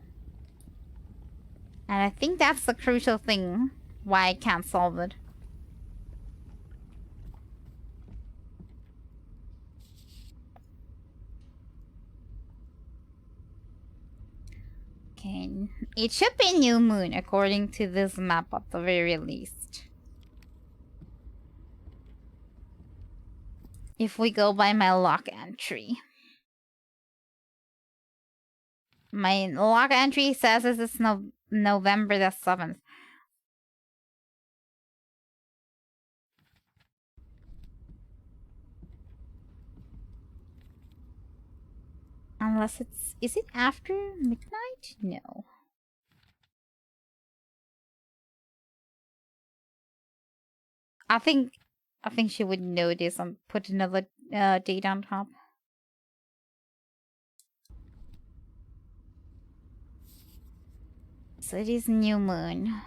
And I think that's the crucial thing why I can't solve it. Okay, it should be new moon according to this map at the very least. If we go by my log entry. My log entry says this is November the 7th. Unless it's... Is it after midnight? No. I think she would know this and put another date on top. So it is new moon.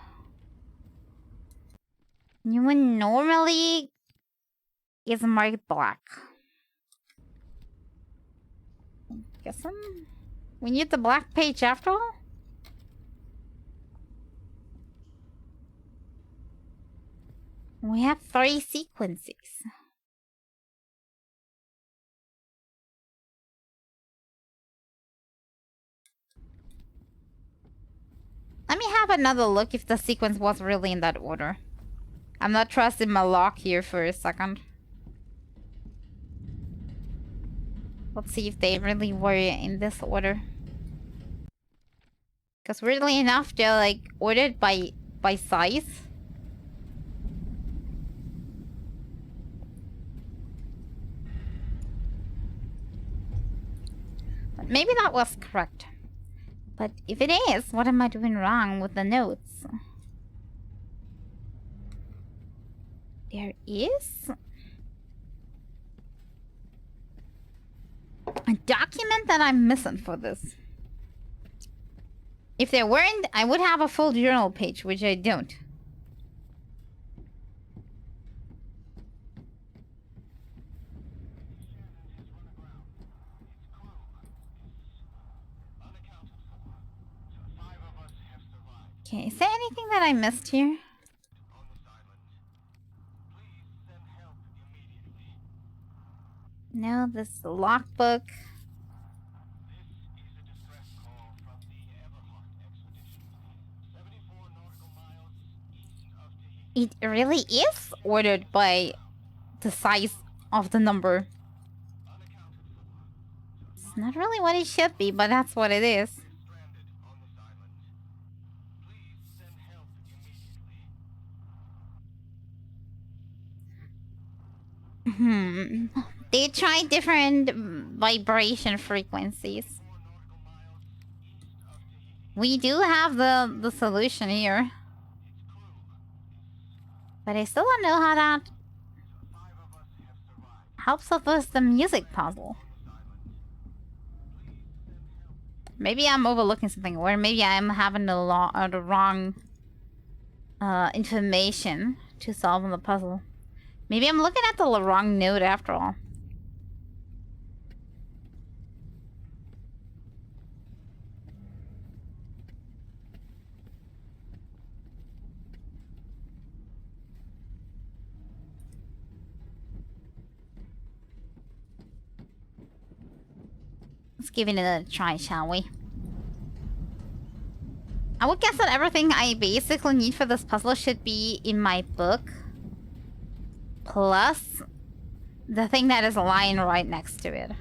New moon normally is marked black. Guessing we need the black page after all? We have 3 sequences. Let me have another look if the sequence was really in that order. I'm not trusting my lock here for a second. Let's see if they really were in this order. Because weirdly enough, they're like ordered by size. But maybe that was correct. But if it is, what am I doing wrong with the notes? There is a document that I'm missing for this. If there weren't, I would have a full journal page, which I don't. Okay, is there anything that I missed here? No, this is the logbook. It really is ordered by the size of the number. It's not really what it should be, but that's what it is. They try different vibration frequencies. We do have the solution here. But I still don't know how that helps us with the music puzzle. Maybe I'm overlooking something, or maybe I'm having the wrong information to solve the puzzle. Maybe I'm looking at the wrong node after all. Let's give it a try, shall we? I would guess that everything I basically need for this puzzle should be in my book. Plus the thing that is lying right next to it.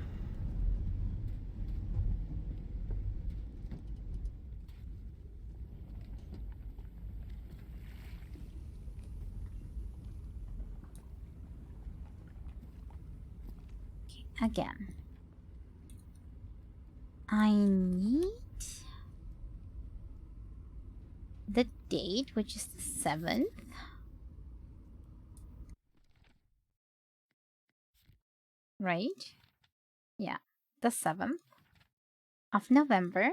Okay, again. I need the date, which is the 7th. Right? Yeah, the 7th of November,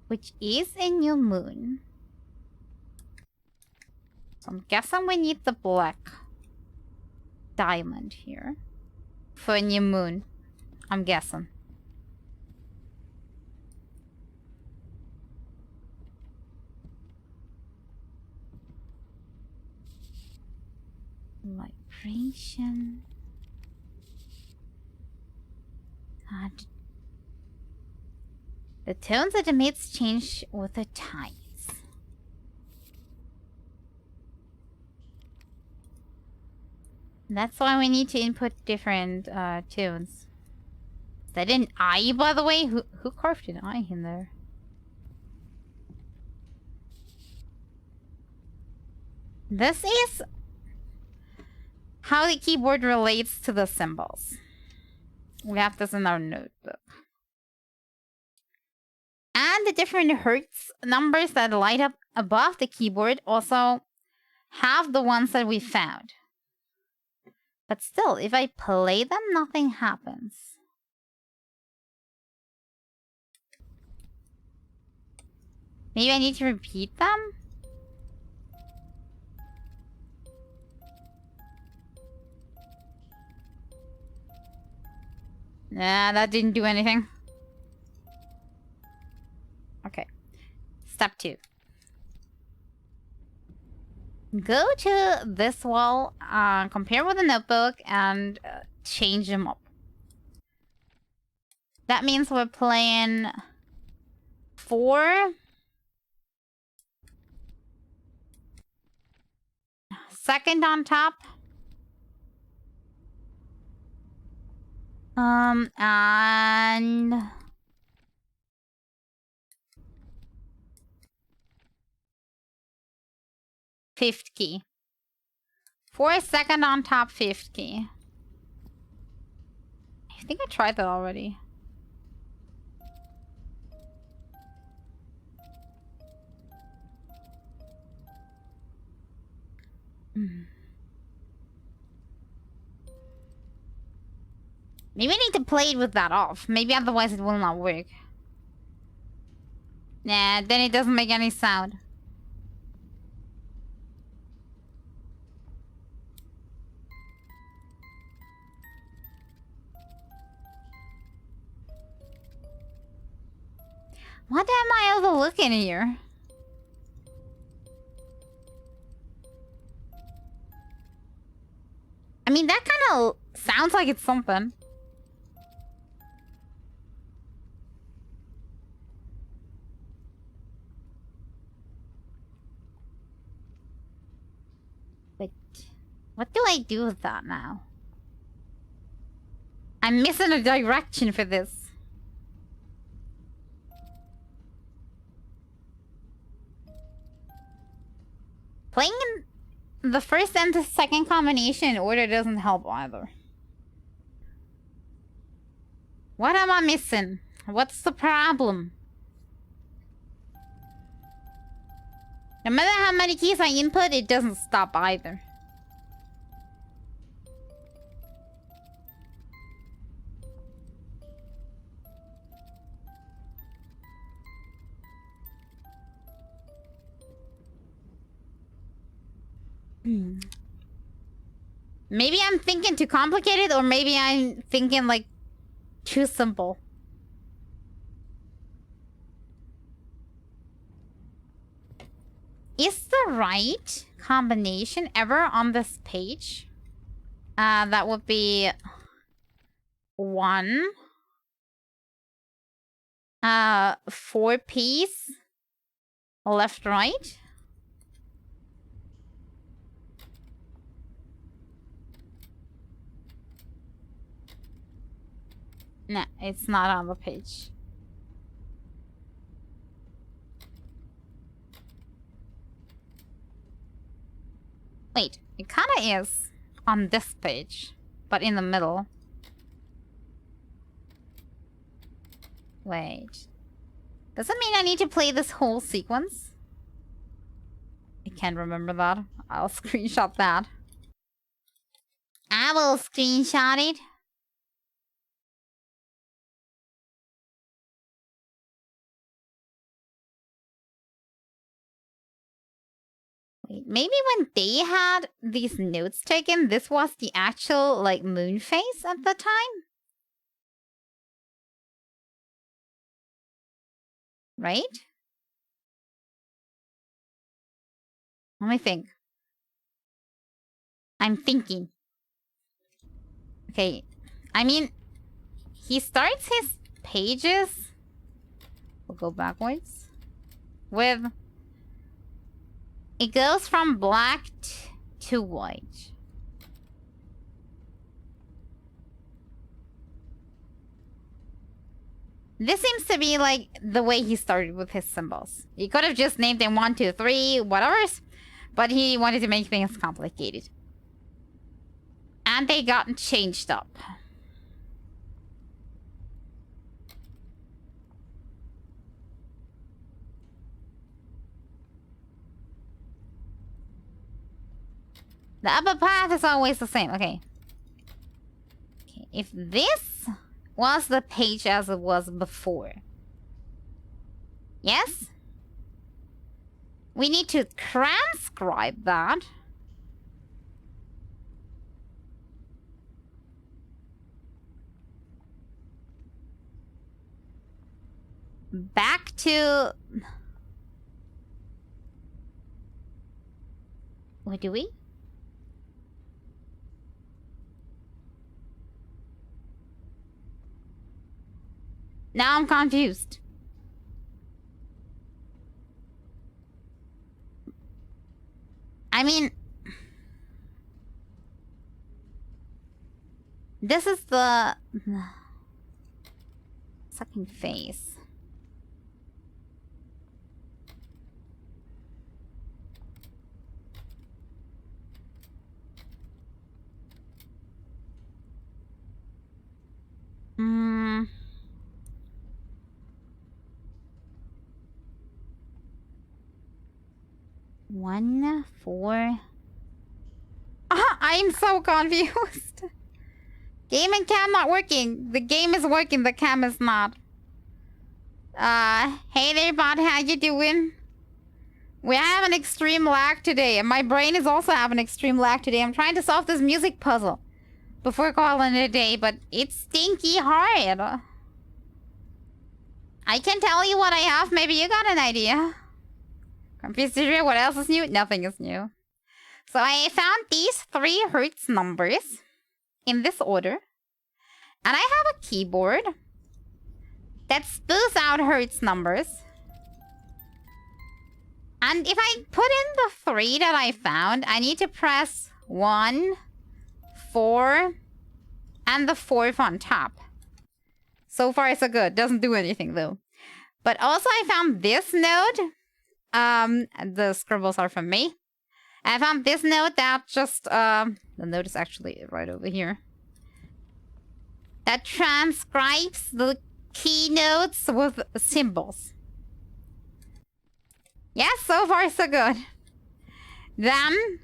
which is a new moon. So I'm guessing we need the black diamond here for a new moon. I'm guessing. Vibration. The tones it emits change with the tides. That's why we need to input different tunes. Is that an eye, by the way? Who carved an eye in there? This is how the keyboard relates to the symbols. We have this in our notebook. And the different hertz numbers that light up above the keyboard also have the ones that we found. But still, if I play them, nothing happens. Maybe I need to repeat them? Nah, that didn't do anything. Okay. Step 2. Go to this wall, compare with the notebook, and change them up. That means we're playing 4. Second on top. And 5th key. 4 second on top, 5th key. I think I tried that already. Maybe I need to play it with that off. Maybe otherwise it will not work. Nah, then it doesn't make any sound. What am I overlooking here? I mean, that kind of sounds like it's something. But What do I do with that now? I'm missing a direction for this. Playing in the first and the second combination in order doesn't help either. What am I missing? What's the problem? No matter how many keys I input, it doesn't stop either. Maybe I'm thinking too complicated, or maybe I'm thinking like too simple. Is the right combination ever on this page? That would be 1, 4 piece, left, right. No, it's not on the page. Wait, it kinda is on this page, but in the middle. Wait. Does it mean I need to play this whole sequence? I can't remember that. I'll screenshot that. I will screenshot it. Wait, maybe when they had these notes taken, this was the actual, like, moon phase at the time? Right? Let me think. I'm thinking. Okay, I mean, he starts his pages. We'll go backwards. With... It goes from black to white. This seems to be like the way he started with his symbols. He could have just named them 1, 2, 3, whatever's, but he wanted to make things complicated. And they got changed up. The upper path is always the same. Okay. Okay. If this was the page as it was before. Yes? We need to transcribe that. Back to... What do we? Now I'm confused. I mean... This is the... second phase. Hmm... 1, 4... I'm so confused. Game and cam not working. The game is working, the cam is not. Hey there, bot, how you doing? We have an extreme lag today, and my brain is also having extreme lag today. I'm trying to solve this music puzzle before calling it a day, but it's stinky hard. I can tell you what I have. Maybe you got an idea. Confused, what else is new? Nothing is new. So I found these 3 Hertz numbers in this order. And I have a keyboard that spews out Hertz numbers. And if I put in the 3 that I found, I need to press 1, 4, and the 4th on top. So far, so good. Doesn't do anything, though. But also, I found this node. The scribbles are from me. I found this node that just, the node is actually right over here. That transcribes the keynotes with symbols. Yes, so far so good. Then,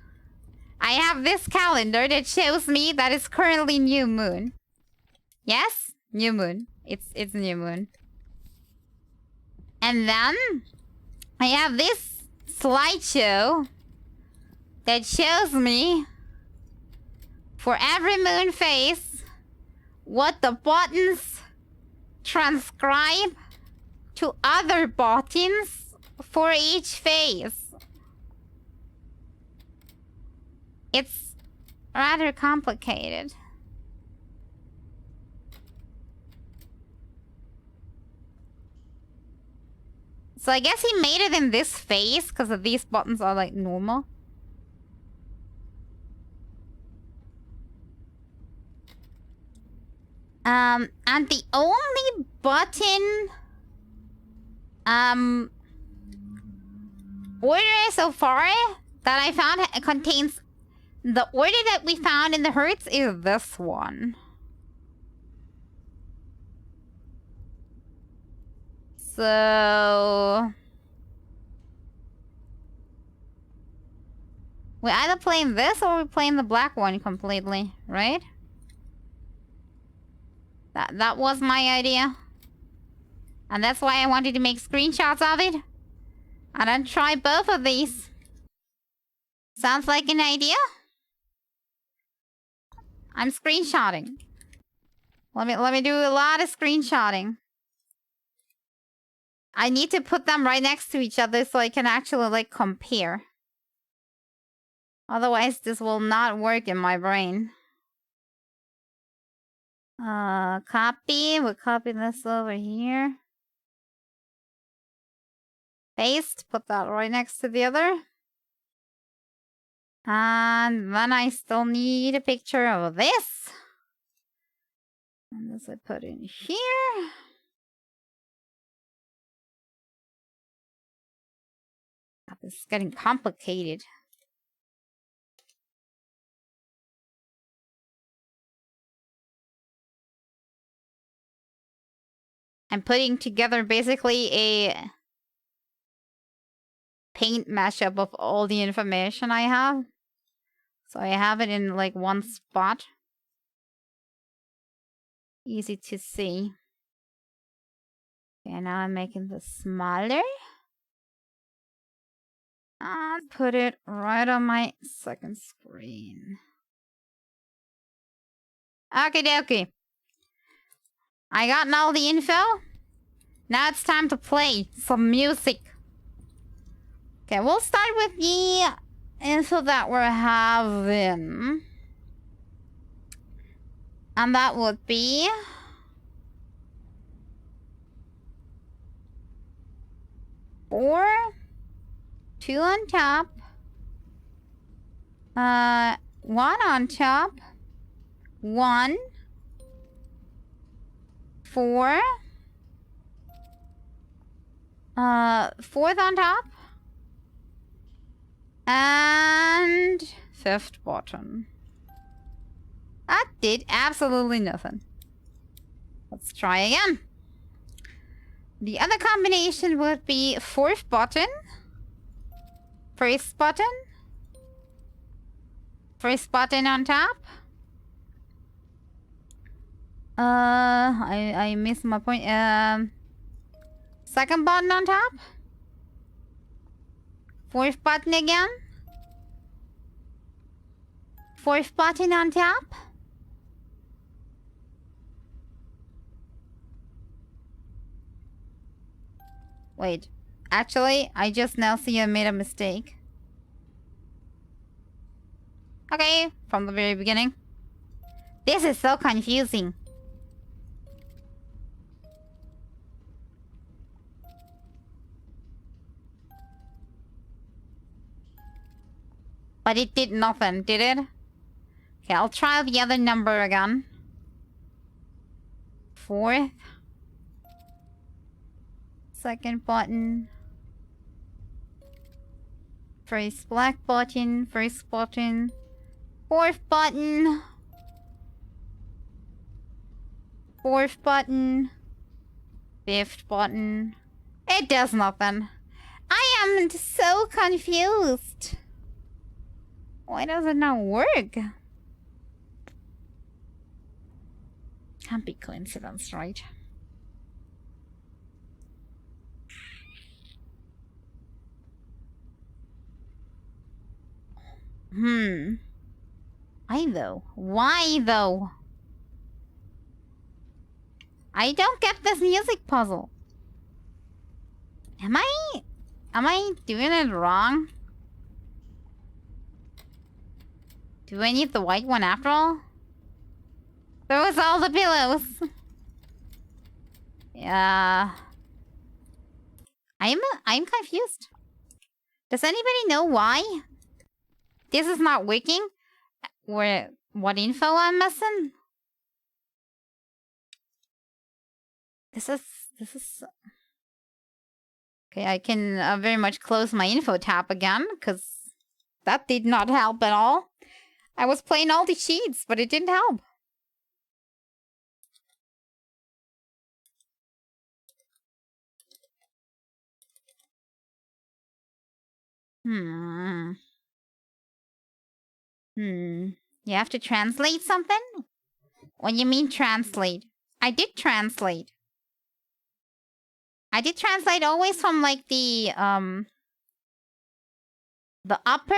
I have this calendar that shows me that it's currently new moon. Yes, new moon. It's new moon. And then, I have this slideshow that shows me, for every moon phase, what the buttons transcribe to other buttons for each phase. It's rather complicated. So I guess he made it in this phase because these buttons are like normal. And the only button order so far that I found contains the order that we found in the hertz is this one. So we're either playing this or we're playing the black one completely, right? That was my idea. And that's why I wanted to make screenshots of it. And then try both of these. Sounds like an idea? I'm screenshotting. Let me do a lot of screenshotting. I need to put them right next to each other so I can actually like compare. Otherwise this will not work in my brain. Copy. We'll copy this over here. Paste. Put that right next to the other. And then I still need a picture of this. And this I put in here. God, this is getting complicated. I'm putting together basically a paint mashup of all the information I have. So I have it in like one spot. Easy to see. Okay, now I'm making this smaller. And put it right on my second screen. Okie dokie. I got all the info. Now it's time to play some music. Okay, we'll start with the info that we're having. And that would be... 4, 2 on top. 1 on top. 1. 4. 4th on top. And 5th bottom. That did absolutely nothing. Let's try again. The other combination would be 4th button. 1st button. 1st button on top. I missed my point. 2nd button on top. 4th button again. 4th button on top. Wait. Actually, I just now see I made a mistake. Okay, from the very beginning. This is so confusing. But it did nothing, did it? Okay, I'll try the other number again. 4th. Second button. First black button. First button. 4th button. 4th button. 5th button. It does nothing. I am so confused. Why does it not work? Can't be coincidence, right? Why though? Why though? I don't get this music puzzle. Am I doing it wrong? Do I need the white one after all? Those all the pillows. Yeah. I'm confused. Does anybody know why this is not working? Or what info I'm missing? This is... Okay, I can very much close my info tab again, because that did not help at all. I was playing all the sheets, but it didn't help. You have to translate something? What do you mean translate? I did translate. I did translate always from like the upper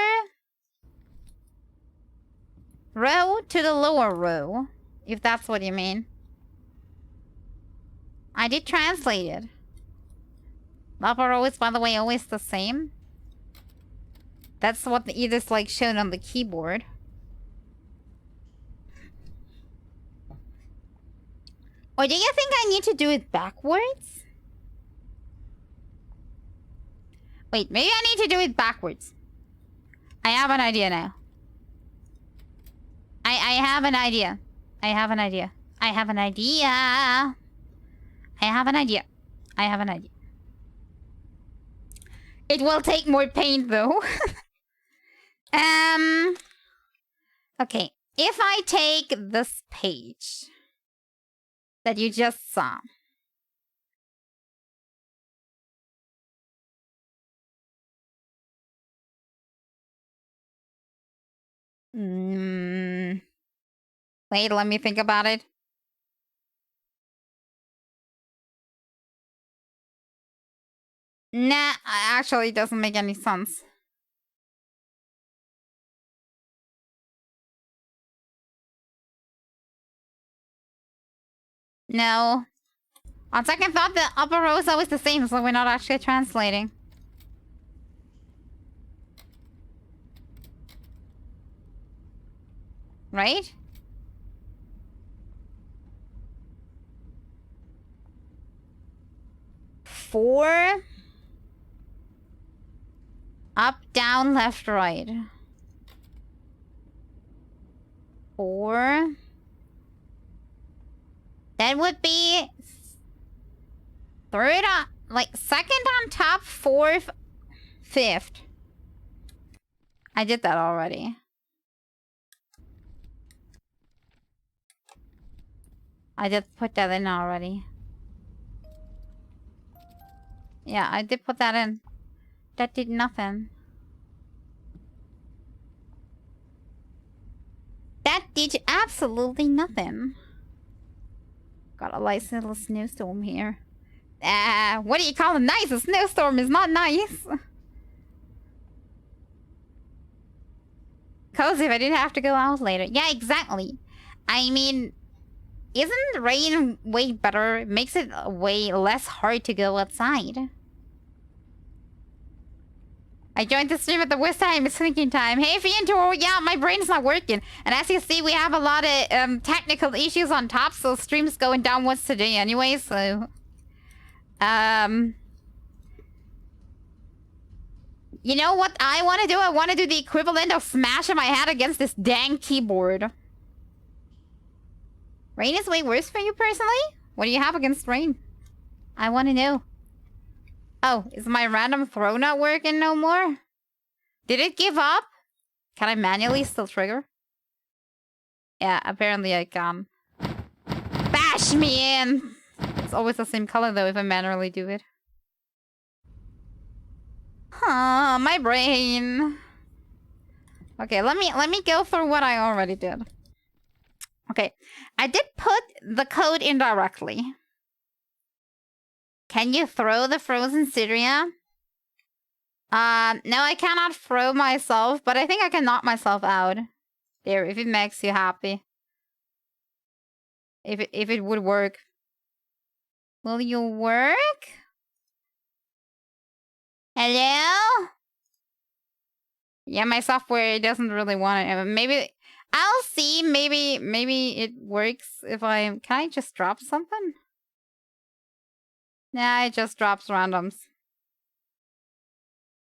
row to the lower row, if that's what you mean. I did translate it. The upper row is, by the way, always the same. That's what it is like shown on the keyboard. Or do you think I need to do it backwards? Wait, maybe I need to do it backwards. I have an idea now. I have an idea. I have an idea. I have an idea. I have an idea. I have an idea. It will take more paint though. Okay. If I take this page that you just saw. Wait, let me think about it. Nah, actually it doesn't make any sense. No. On second thought, the upper row is always the same, so we're not actually translating. Right? Four. Up, down, left, right. 4. That would be... 3rd on... Like, 2nd on top, 4th, 5th. I did that already. I did put that in already. Yeah, I did put that in. That did nothing. That did absolutely nothing. Got a nice little snowstorm here. What do you call it nice? A snowstorm is not nice. Cozy if I didn't have to go out later. Yeah, exactly. I mean, isn't rain way better? It makes it way less hard to go outside. I joined the stream at the worst time. It's thinking time. Hey, Fientor. Yeah, my brain's not working. And as you see, we have a lot of technical issues on top, so stream's going downwards today anyway, so... You know what I want to do? I want to do the equivalent of smashing my head against this dang keyboard. Rain is way worse for you personally? What do you have against rain? I want to know. Oh, is my random throw not working no more? Did it give up? Can I manually still trigger? Yeah, apparently I can. Bash me in! It's always the same color though if I manually do it. Huh, my brain. Okay, let me go through what I already did. Okay, I did put the code indirectly. Can you throw the frozen Syria? No, I cannot throw myself, but I think I can knock myself out. There, if it makes you happy. If it would work. Will you work? Hello? Yeah, my software doesn't really want it. Maybe I'll see. Maybe it works if I... Can I just drop something? Nah, it just drops randoms.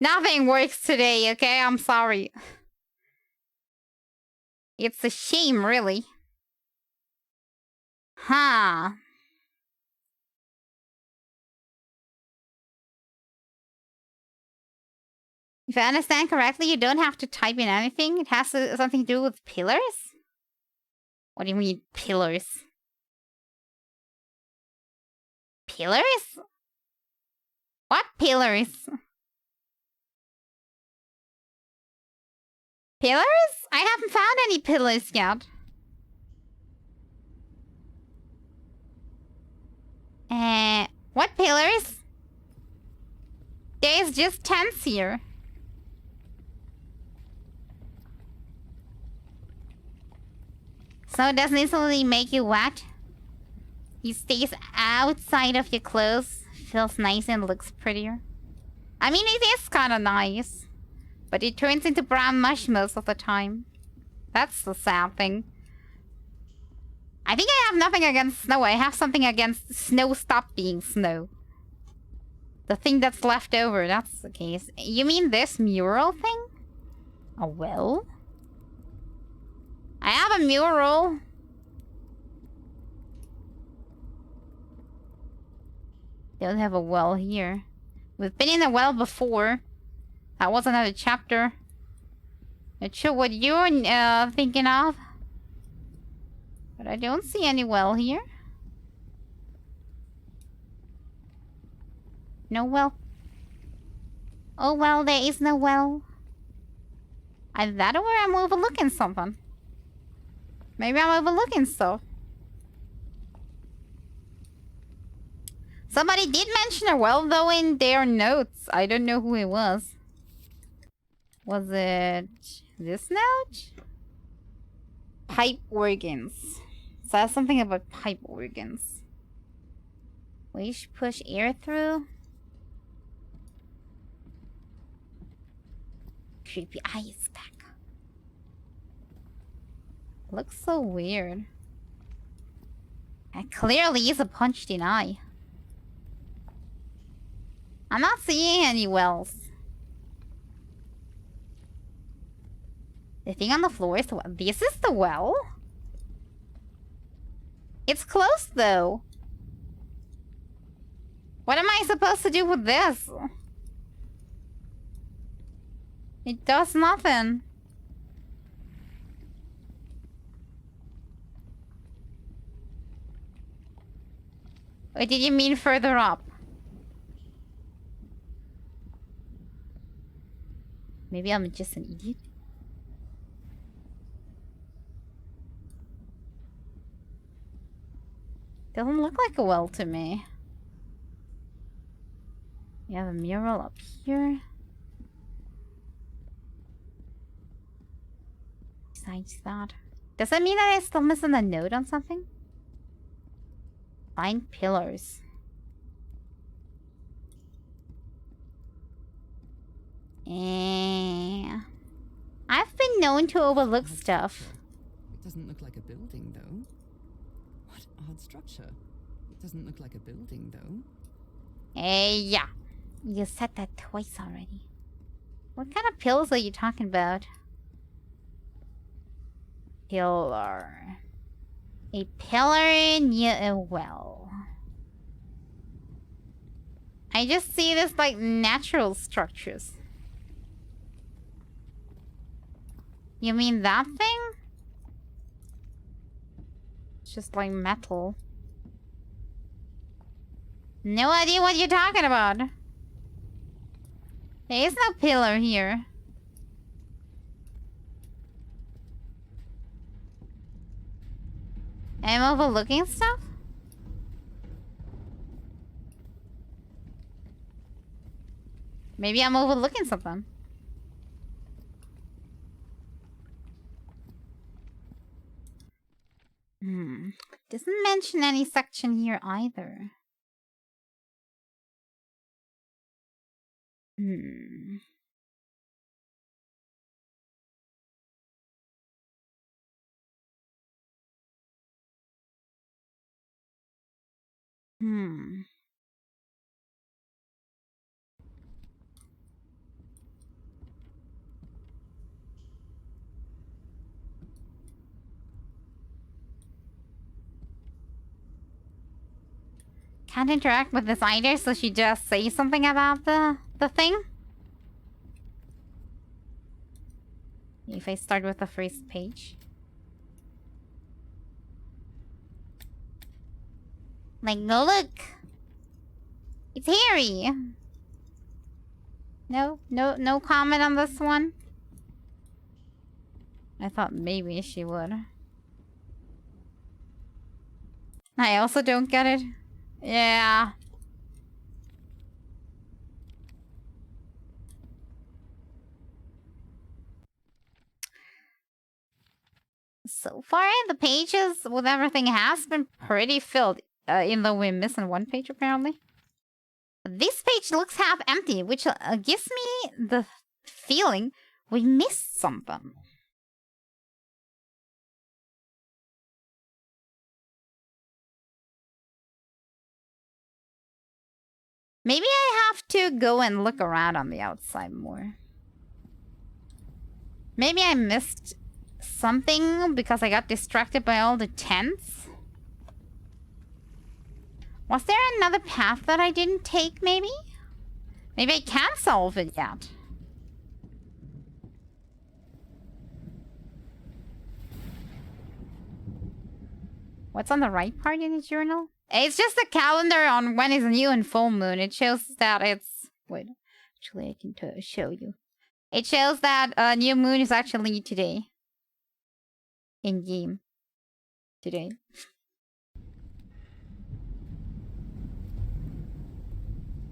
Nothing works today, okay? I'm sorry. It's a shame, really. Huh. If I understand correctly, you don't have to type in anything. It has something to do with pillars? What do you mean, pillars? Pillars? What pillars? Pillars? I haven't found any pillars yet. What pillars? There's just tents here. So it doesn't instantly make you wet? It stays outside of your clothes. Feels nice and looks prettier. I mean, it is kind of nice. But it turns into brown mush most of the time. That's the sad thing. I think I have nothing against snow. I have something against snow stop being snow. The thing that's left over, that's the case. You mean this mural thing? A well? I have a mural. Don't have a well here. We've been in a well before. That was another chapter. Not sure what you're thinking of. But I don't see any well here. No well. Oh well, there is no well. Either that or I'm overlooking something. Maybe I'm overlooking stuff. Somebody did mention a well though in their notes. I don't know who it was. Was it this note? Pipe organs. Says something about pipe organs. We should push air through. Creepy eyes back. Looks so weird. It clearly is a punched in eye. I'm not seeing any wells. The thing on the floor is the well. This is the well? It's closed though. What am I supposed to do with this? It does nothing. What did you mean further up? Maybe I'm just an idiot. Doesn't look like a well to me. You have a mural up here. Besides that. Does that mean that I'm still missing a note on something? Find pillars. I've been known to overlook stuff. It doesn't look like a building, though. What odd structure. It doesn't look like a building, though. Yeah. You said that twice already. What kind of pills are you talking about? Pillar. A pillar near a well. I just see this like natural structures. You mean that thing? It's just like metal. No idea what you're talking about. There is no pillar here. I'm overlooking stuff? Maybe I'm overlooking something. Doesn't mention any section here either. Can't interact with this either, so she just says something about the thing. If I start with the first page. Like, no, look! It's hairy! No comment on this one? I thought maybe she would. I also don't get it. Yeah. So far, the pages with everything has been pretty filled. Even though we're missing one page, apparently. This page looks half empty, which gives me the feeling we missed something. Maybe I have to go and look around on the outside more. Maybe I missed something because I got distracted by all the tents. Was there another path that I didn't take, maybe? Maybe I can't solve it yet. What's on the right part in the journal? It's just a calendar on when is new and full moon. It shows that it's... Wait, actually I can show you. It shows that new moon is actually today. In game. Today.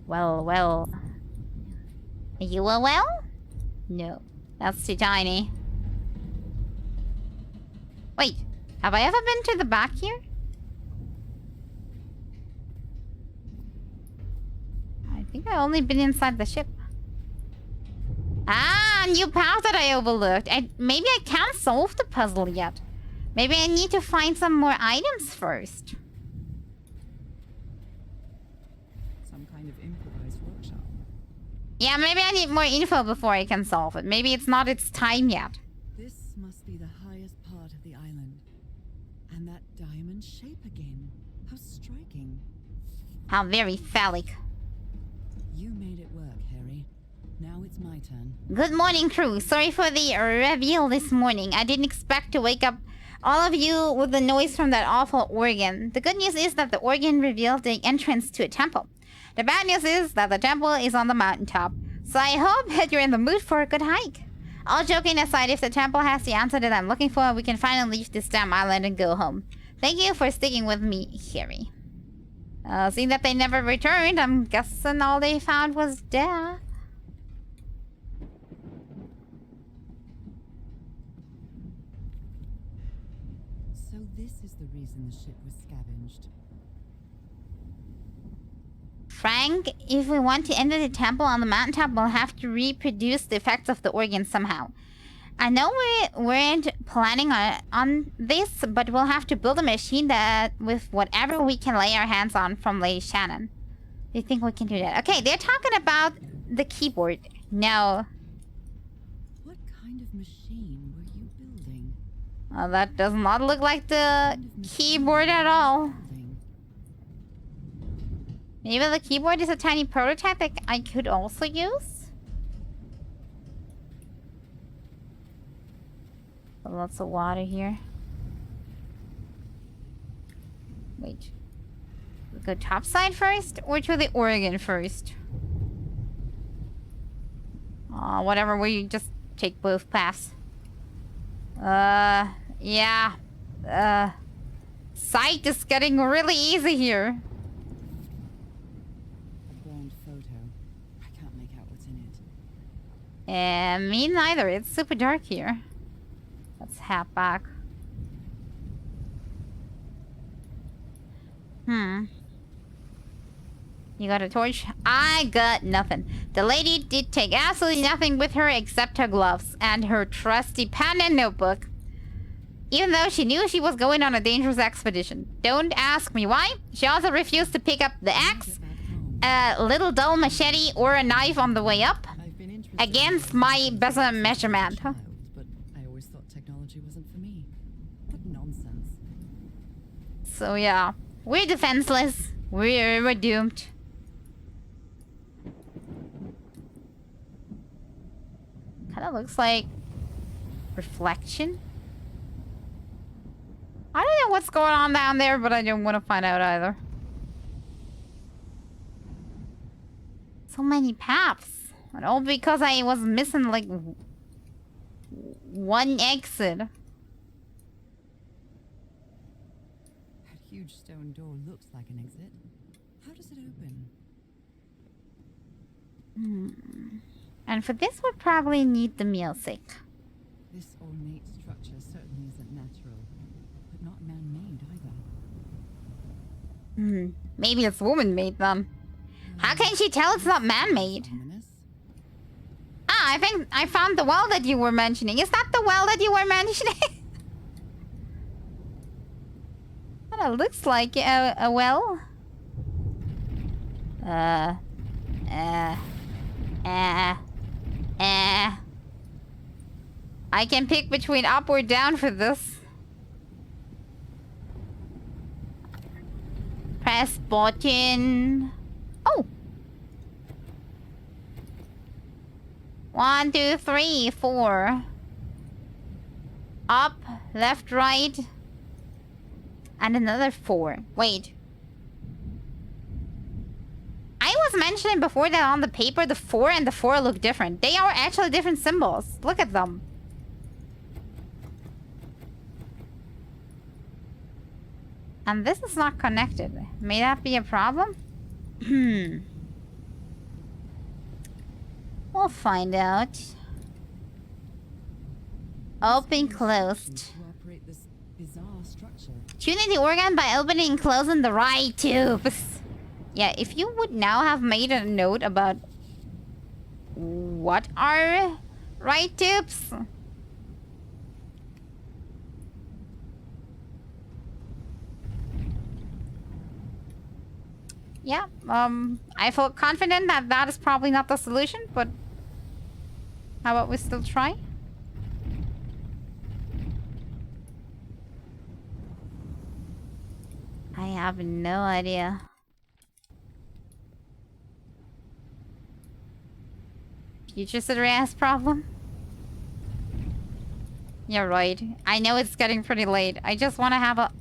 Well. Are you a well? No. That's too tiny. Wait, have I ever been to the back here? I think I've only been inside the ship. Ah, new path that I overlooked. Maybe I can't solve the puzzle yet. Maybe I need to find some more items first. Some kind of improvised workshop. Yeah, maybe I need more info before I can solve it. Maybe it's not its time yet. This must be the highest part of the island. And that diamond shape again. How striking. How very phallic. You made it work, Harry. Now it's my turn. Good morning, crew. Sorry for the reveal this morning. I didn't expect to wake up all of you with the noise from that awful organ. The good news is that the organ revealed the entrance to a temple. The bad news is that the temple is on the mountaintop. So I hope that you're in the mood for a good hike. All joking aside, if the temple has the answer that I'm looking for, we can finally leave this damn island and go home. Thank you for sticking with me, Harry. Seeing that they never returned, I'm guessing all they found was death. So this is the reason the ship was scavenged. Frank, if we want to enter the temple on the mountaintop, we'll have to reproduce the effects of the organ somehow. I know we weren't planning on this, but we'll have to build a machine that with whatever we can lay our hands on from Lady Shannon. Do you think we can do that? Okay, they're talking about the keyboard. No. kind of machine were you building? That does not look like the keyboard at all. Maybe the keyboard is a tiny prototype that I could also use? Lots of water here. Wait. We go topside first or to the Oregon first? Whatever, we just take both paths. Yeah. Sight is getting really easy here. A burned photo. I can't make out what's in it. Me neither. It's super dark here. Let's head back. You got a torch? I got nothing. The lady did take absolutely nothing with her except her gloves and her trusty pen and notebook. Even though she knew she was going on a dangerous expedition. Don't ask me why. She also refused to pick up the axe, a little dull machete, or a knife on the way up. Against my better measurement. But I always thought technology wasn't for me. What nonsense. So yeah, we're defenseless. We're doomed. Kind of looks like reflection. I don't know what's going on down there, but I don't want to find out either. So many paths. And all because I was missing like one exit. That huge stone door looks like an exit. How does it open? And for this, we'll probably need the music. This ornate structure certainly isn't natural, but not man-made either. Maybe it's woman-made then. How can she tell it's not man-made? Ominous. Ah, I think I found the well that you were mentioning. Is that the well that you were mentioning? Kind of looks like a well. I can pick between up or down for this. Press button. Oh! 1, 2, 3, 4. Up, left, right. And another 4. Wait. I was mentioning before that on the paper the 4 and the 4 look different. They are actually different symbols. Look at them. And this is not connected. May that be a problem? We'll find out. Open, closed. To operate this bizarre structure. Tuning the organ by opening and closing the right tubes. Yeah, if you would now have made a note about what are right tubes. Yeah, I feel confident that that is probably not the solution, but how about we still try? I have no idea. Future Sidria's problem? You're right. I know it's getting pretty late. I just want to have a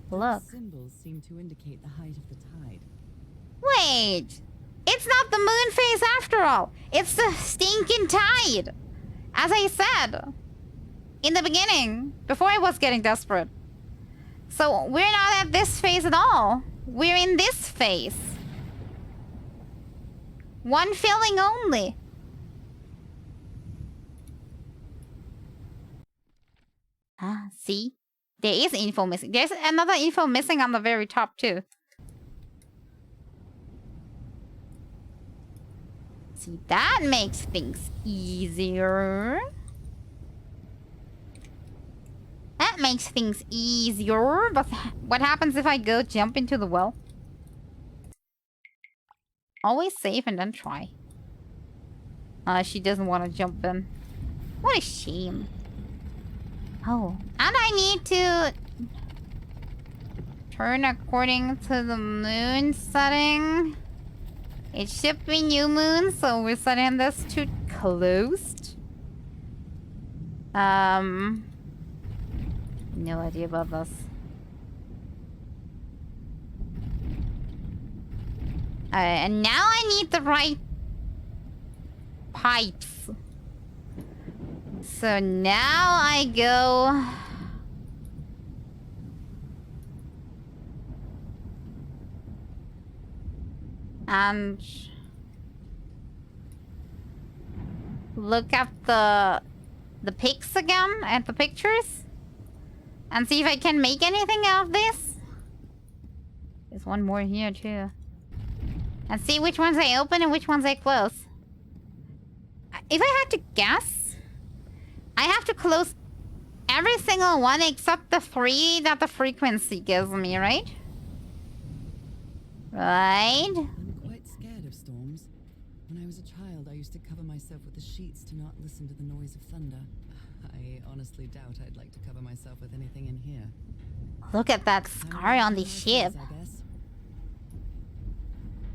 look. Symbols seem to indicate the height of the tide. Wait! It's not the moon phase after all! It's the stinking tide! As I said in the beginning, before I was getting desperate. So we're not at this phase at all. We're in this phase. One filling only. Ah, see? There is info missing. There's another info missing on the very top too. See, that makes things easier. That makes things easier. But what happens if I go jump into the well? Always save and then try. She doesn't want to jump in. What a shame. Oh, and I need to turn according to the moon setting. It should be new moon, so we're setting this to closed. No idea about this. And now I need the right pipes. So now I go... and look at the pics again, at the pictures, and see if I can make anything out of this. There's one more here too. And see which ones I open and which ones I close. If I had to guess, I have to close every single one except the 3 that the frequency gives me, right? Right? I'm quite scared of storms. When I was a child, I used to cover myself with the sheets to not listen to the noise of thunder. I honestly doubt I'd like to cover myself with anything in here. Look at that scar on the ship. I guess.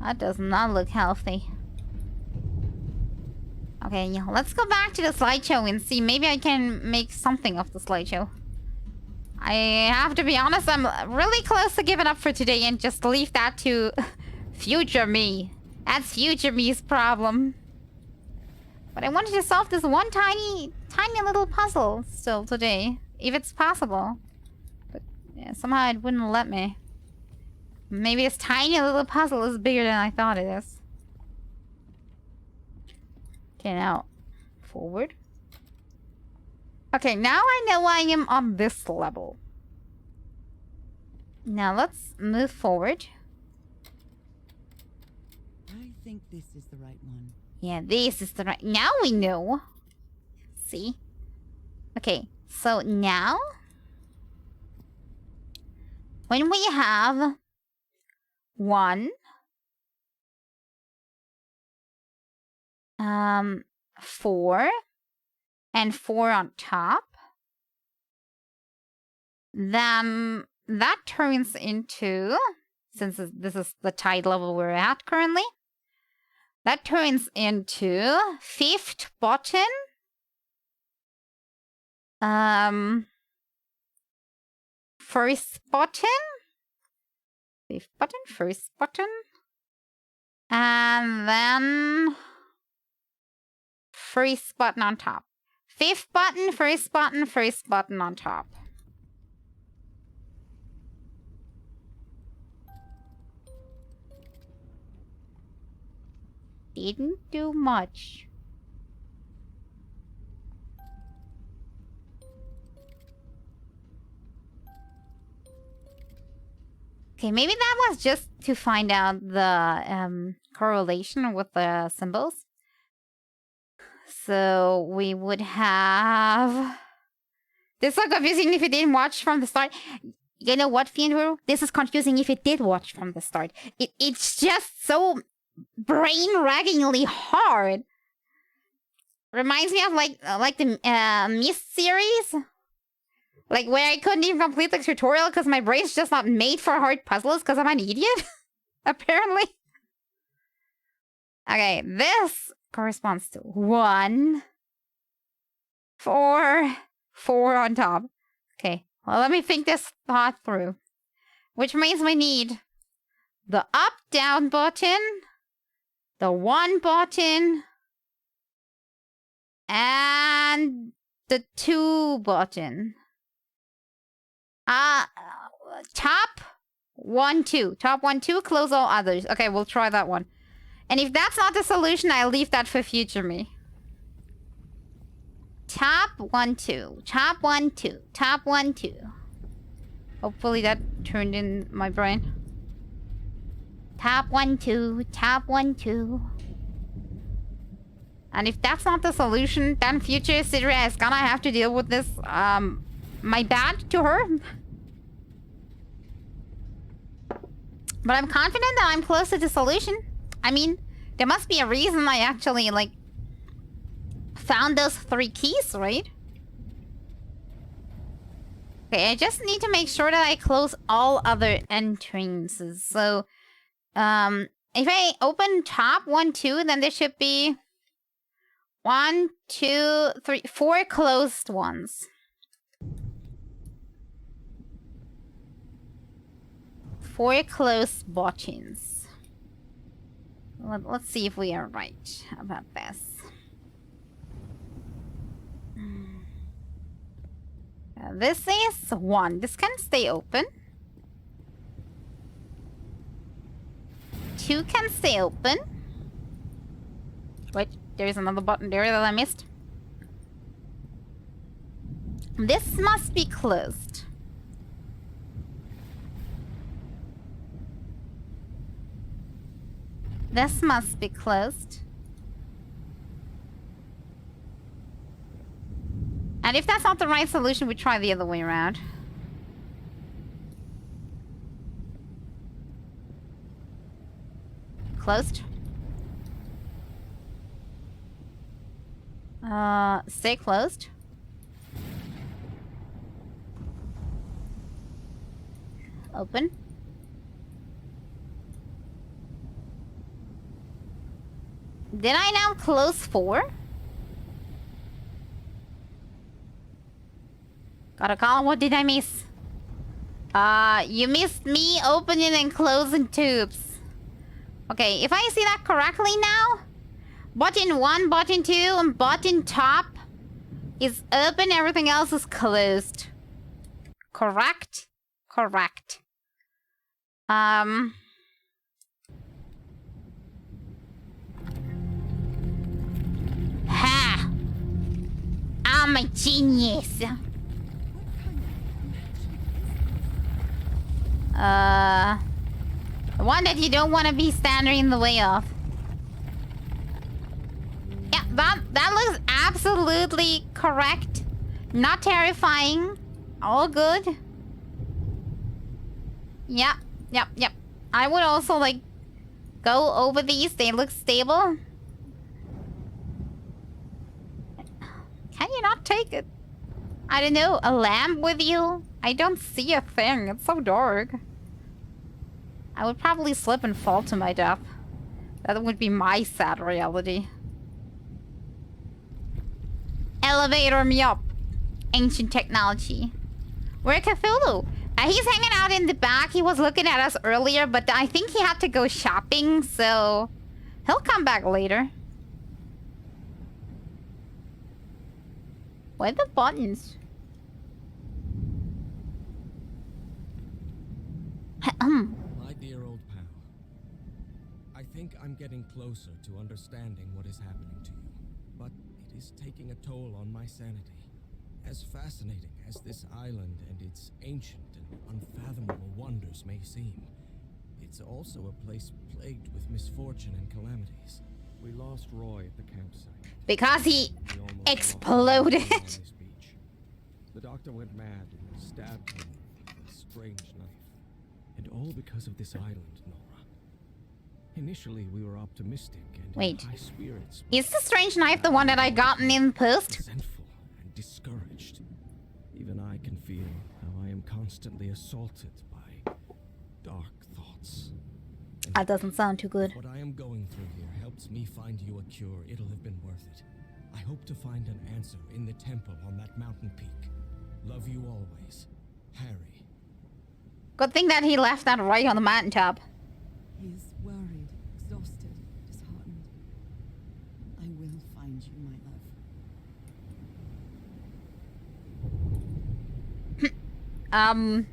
That does not look healthy. Okay, yeah, let's go back to the slideshow and see. Maybe I can make something of the slideshow. I have to be honest, I'm really close to giving up for today and just leave that to future me. That's future me's problem. But I wanted to solve this one tiny little puzzle still today, if it's possible. But yeah, somehow it wouldn't let me. Maybe this tiny little puzzle is bigger than I thought it is. Okay, now forward. Okay, now I know I am on this level. Now let's move forward. I think this is the right one. Yeah, this is the right... Now we know. See? Okay, so now... when we have... 1... 4... and 4 on top... then that turns into... since this is the tide level we're at currently... that turns into 5th button. First button. 5th button, first button. And then first button on top. 5th button, first button on top. Didn't do much. Okay, maybe that was just to find out the correlation with the symbols. So we would have... This is so confusing if you didn't watch from the start. You know what, Fiendru? This is confusing if you did watch from the start. It's just so... brain-raggingly hard. Reminds me of like the Myst series, like where I couldn't even complete the tutorial because my brain's just not made for hard puzzles because I'm an idiot. Apparently. Okay, this corresponds to 1, 4, 4 on top. Okay, well let me think this thought through, which means we need the up-down button. The 1 button and the 2 button. Top 1, 2. Top 1, 2, close all others. Okay, we'll try that one. And if that's not the solution, I'll leave that for future me. Top 1, 2. Top 1, 2. Top 1, 2. Hopefully that turned in my brain. Top 1, 2, top 1, 2. And if that's not the solution, then future Sidra is gonna have to deal with this, my bad to her. But I'm confident that I'm close to the solution. I mean, there must be a reason I actually, like, found those 3 keys, right? Okay, I just need to make sure that I close all other entrances. So, if I open top 1, 2, then there should be 1, 2, 3, 4 closed ones. 4 closed buttons. Let's see if we are right about this. This is 1. This can stay open. 2 can stay open. Wait, there's another button there that I missed. This must be closed. This must be closed. And if that's not the right solution, we try the other way around. Closed. Stay closed. Open. Did I now close 4? Gotta call. What did I miss? You missed me opening and closing tubes. Okay, if I see that correctly now, button 1, button 2, and button top is open, everything else is closed. Correct? Correct. Ha! I'm a genius. The one that you don't want to be standing in the way of. Yeah, that looks absolutely correct. Not terrifying. All good. Yep. I would also, like, go over these. They look stable. Can you not take it? I don't know, a lamp with you? I don't see a thing. It's so dark. I would probably slip and fall to my death. That would be my sad reality. Elevator me up. Ancient technology. Where Cthulu? He's hanging out in the back. He was looking at us earlier, but I think he had to go shopping, so he'll come back later. Where are the buttons? My dear old pal, I think I'm getting closer to understanding what is happening to you, but it is taking a toll on my sanity. As fascinating as this island and its ancient and unfathomable wonders may seem, it's also a place plagued with misfortune and calamities. We lost Roy at the campsite. Because he exploded. The doctor went mad and stabbed him with a strange knife. And all because of this island, Nora. Initially, we were optimistic and in high spirits. Is the strange knife the one that I gotten in post? Resentful and discouraged. Even I can feel how I am constantly assaulted by dark thoughts. That doesn't sound too good. What I am going through here helps me find you a cure. It'll have been worth it. I hope to find an answer in the temple on that mountain peak. Love you always, Harry. Good thing that he left that right on the mountaintop. He is worried, exhausted, disheartened. I will find you, my love.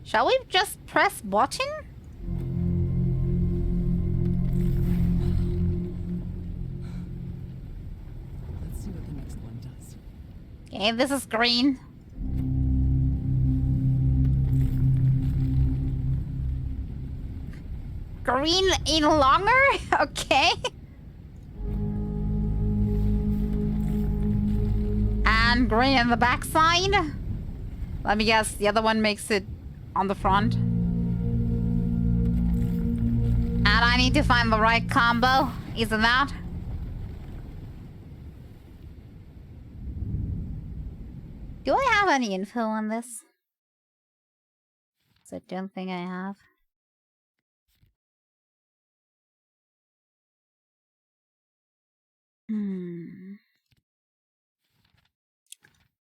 Shall we just press button? Let's see what the next one does. Okay, this is green. Green in longer? Okay. And green in the backside. Let me guess, the other one makes it on the front. And I need to find the right combo. Isn't that? Do I have any info on this? 'Cause I don't think I have.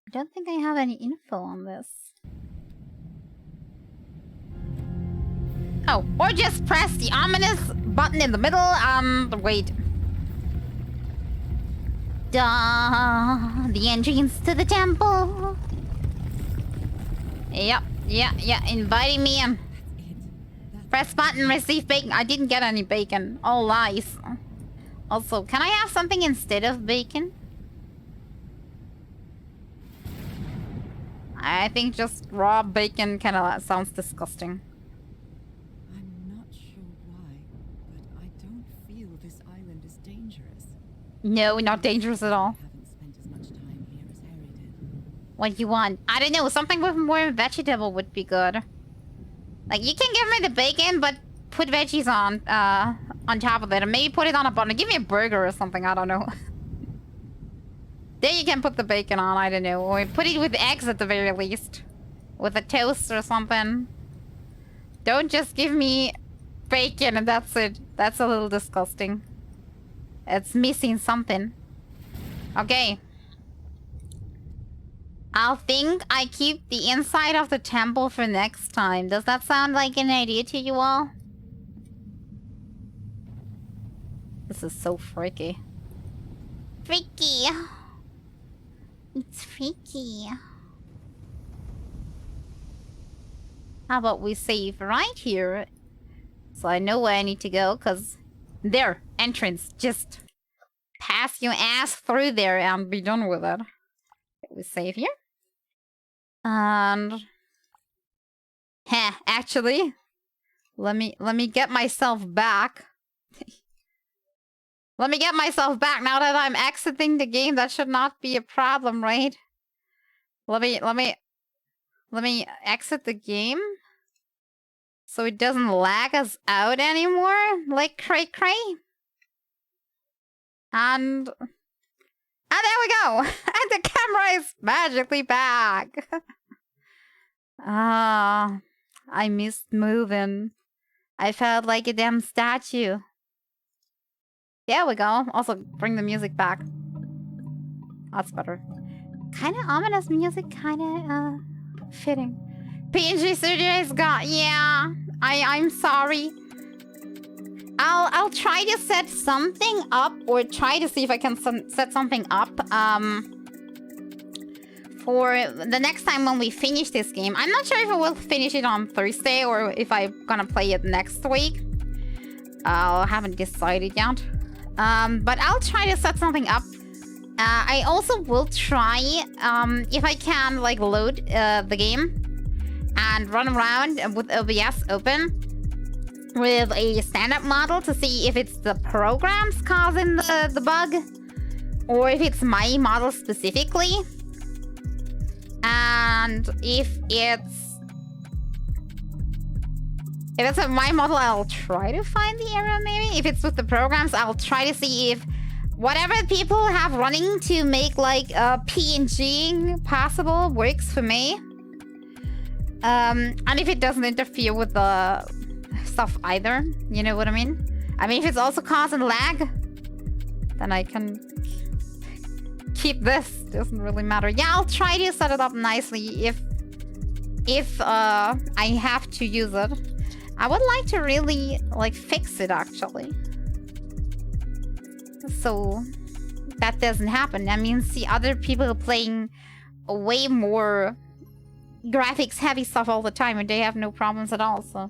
I don't think I have any info on this. Oh, or just press the ominous button in the middle and wait. Duh, the entrance to the temple. Yep, yeah, inviting me in. Press button, receive bacon. I didn't get any bacon. All lies. Also, can I have something instead of bacon? I think just raw bacon kind of sounds disgusting. I'm not sure why, but I don't feel this island is dangerous. No, not dangerous at all. I haven't spent as much time here as Harry did. What you want? I don't know. Something with more vegetable would be good. Like, you can give me the bacon, but put veggies on top of it, and maybe put it on a bun. Give me a burger or something. I don't know. There you can put the bacon on. I don't know, or put it with eggs at the very least, with a toast or something. Don't just give me bacon and that's it. That's a little disgusting. It's missing something. Okay. I'll think I keep the inside of the temple for next time. Does that sound like an idea to you all? This is so freaky. Freaky. It's freaky. How about we save right here? So I know where I need to go, because... There! Entrance. Just pass your ass through there and be done with it. We save here. And... Heh, actually... Let me get myself back. Let me get myself back now that I'm exiting the game. That should not be a problem, right? Let me exit the game so it doesn't lag us out anymore, like cray. And there we go. And the camera is magically back. Ah, I missed moving. I felt like a damn statue. There we go. Also, bring the music back. That's better. Kind of ominous music, kind of fitting. PNG Studios got... Yeah, I'm sorry. I'll try to set something up, or try to see if I can set something up for the next time when we finish this game. I'm not sure if we'll finish it on Thursday or if I'm gonna play it next week. I haven't decided yet. But I'll try to set something up. I also will try, if I can, like, load the game and run around with OBS open with a stand-up model to see if it's the programs causing the bug or if it's my model specifically. And if it's my model, I'll try to find the error maybe. If it's with the programs, I'll try to see if whatever people have running to make like PNG possible works for me. And if it doesn't interfere with the stuff either, you know what I mean? I mean, if it's also causing lag, then I can keep this. Doesn't really matter. Yeah, I'll try to set it up nicely if I have to use it. I would like to really, like, fix it, actually. So that doesn't happen. I mean, see other people playing way more graphics-heavy stuff all the time, and they have no problems at all, so...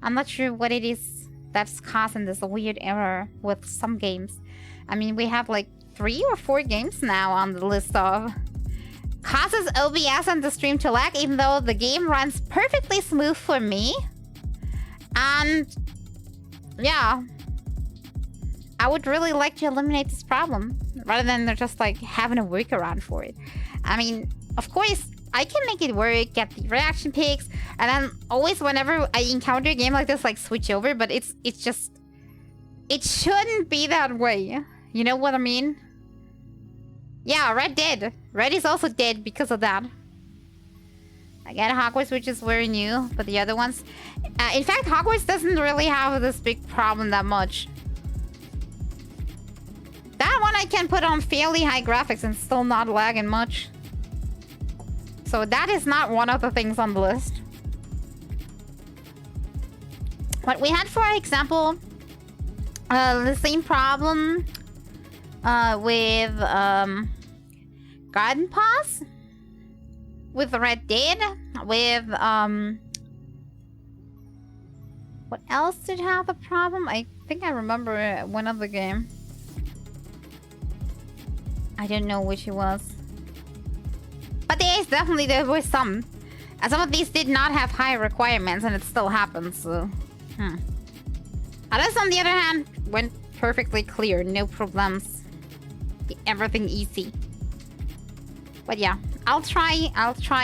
I'm not sure what it is that's causing this weird error with some games. I mean, we have, like, 3 or 4 games now on the list of... Causes OBS and the stream to lag, even though the game runs perfectly smooth for me. And yeah, I would really like to eliminate this problem rather than just like having a workaround for it. I mean, of course, I can make it work, get the reaction pics, and then always whenever I encounter a game like this, like switch over. But it's just, it shouldn't be that way. You know what I mean? Yeah, Red dead. Red is also dead because of that. I get Hogwarts, which is very new, but the other ones... in fact, Hogwarts doesn't really have this big problem that much. That one I can put on fairly high graphics and still not lagging much. So that is not one of the things on the list. But we had, for example, the same problem with Garden Pass, with Red Dead, with what else did have a problem? I think I remember one other game. I don't know which it was. But there were some. And some of these did not have high requirements and it still happens, so... Others, on the other hand, went perfectly clear, no problems. Everything easy. But yeah, I'll try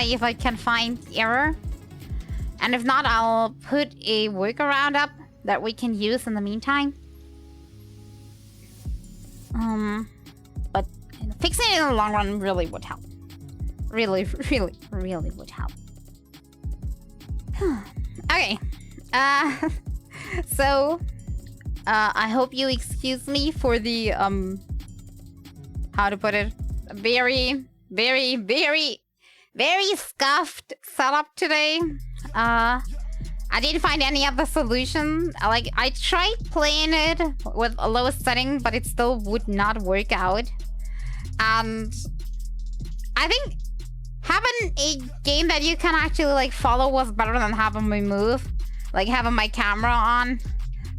if I can find the error. And if not, I'll put a workaround up that we can use in the meantime. But fixing it in the long run really would help. Really would help. Okay. So I hope you excuse me for the how to put it, very scuffed setup today. I didn't find any other solution. Like, I tried playing it with a lowest setting, but it still would not work out. And I think having a game that you can actually like follow was better than having me move. Like having my camera on.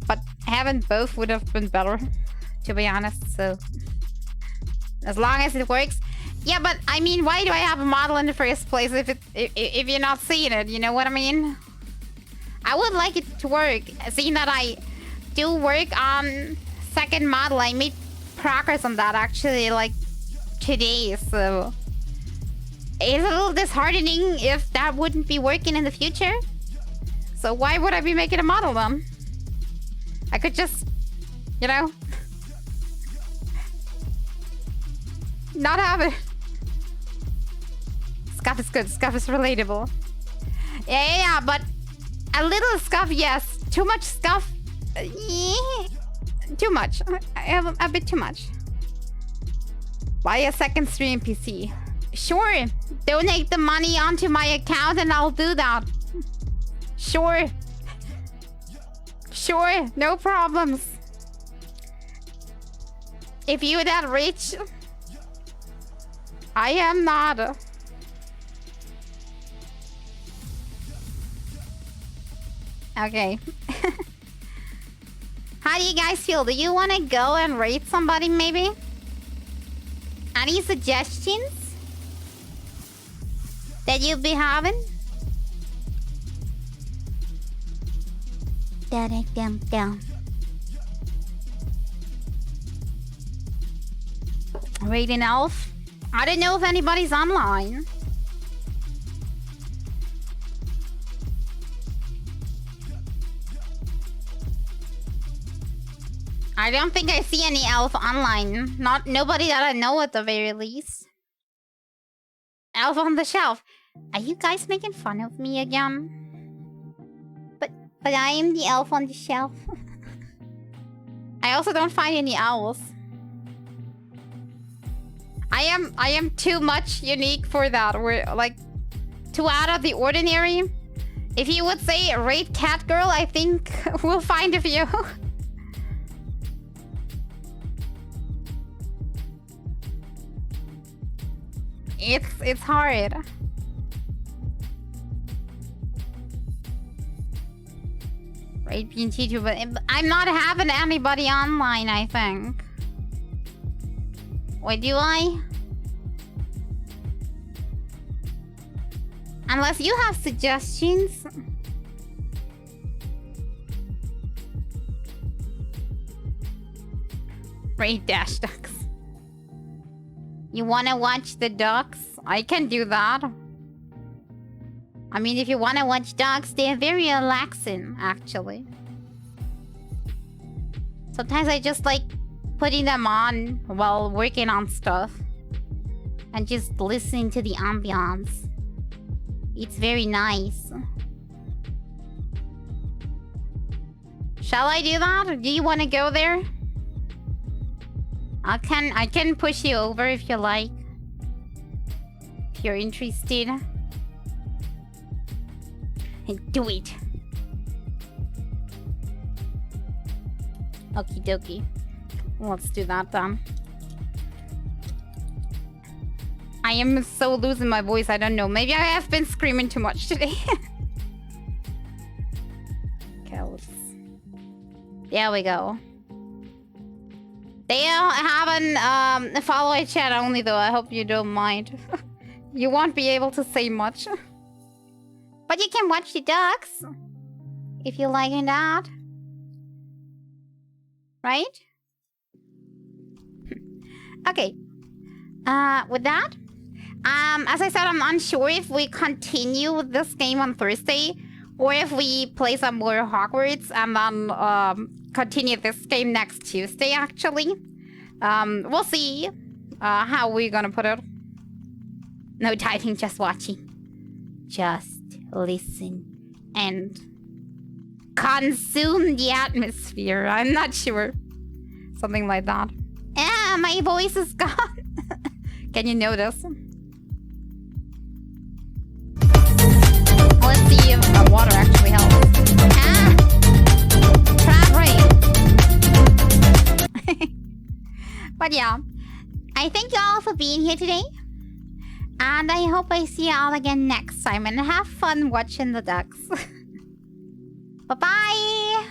But having both would have been better, to be honest. So as long as it works. Yeah, but I mean, why do I have a model in the first place if you're not seeing it? You know what I mean? I would like it to work. Seeing that I do work on second model, I made progress on that actually like today. So it's a little disheartening if that wouldn't be working in the future. So why would I be making a model then? I could just, you know, not have it. Scuff is good. Scuff is relatable. Yeah, but a little scuff, yes. Too much scuff. Too much. I have a bit too much. Buy a second stream PC. Sure. Donate the money onto my account and I'll do that. Sure. Sure. No problems. If you're that rich, I am not. Okay. How do you guys feel? Do you want to go and raid somebody maybe? Any suggestions that you'll be having? Down. Raid an elf? I don't know if anybody's online. I don't think I see any elf online. Nobody that I know at the very least. Elf on the shelf. Are you guys making fun of me again? But I am the elf on the shelf. I also don't find any owls. I am too much unique for that. We're like too out of the ordinary. If you would say raid cat girl, I think we'll find a few. It's hard. Raid PNT, but I'm not having anybody online, I think. Wait, do I? Unless you have suggestions. Raid dash ducks. You wanna watch the ducks? I can do that. I mean, if you wanna watch ducks, they're very relaxing, actually. Sometimes I just like putting them on while working on stuff. And just listening to the ambiance. It's very nice. Shall I do that? Do you want to go there? I can push you over if you like. If you're interested. Hey, do it. Okie dokie. Let's do that then. I am so losing my voice, I don't know. Maybe I have been screaming too much today. Okay, there we go. They haven't followed chat only though. I hope you don't mind. You won't be able to say much. But you can watch the ducks. If you like that. Right? Okay. With that, as I said, I'm unsure if we continue this game on Thursday or if we play some more Hogwarts and then continue this game next Tuesday, actually. We'll see how we're gonna put it. No typing, just watching. Just listen and consume the atmosphere. I'm not sure. Something like that. Ah, my voice is gone. Can you notice? Let's see if water actually helps. Ah! Crab rain. But yeah, I thank you all for being here today. And I hope I see you all again next time. And have fun watching the ducks. Bye-bye!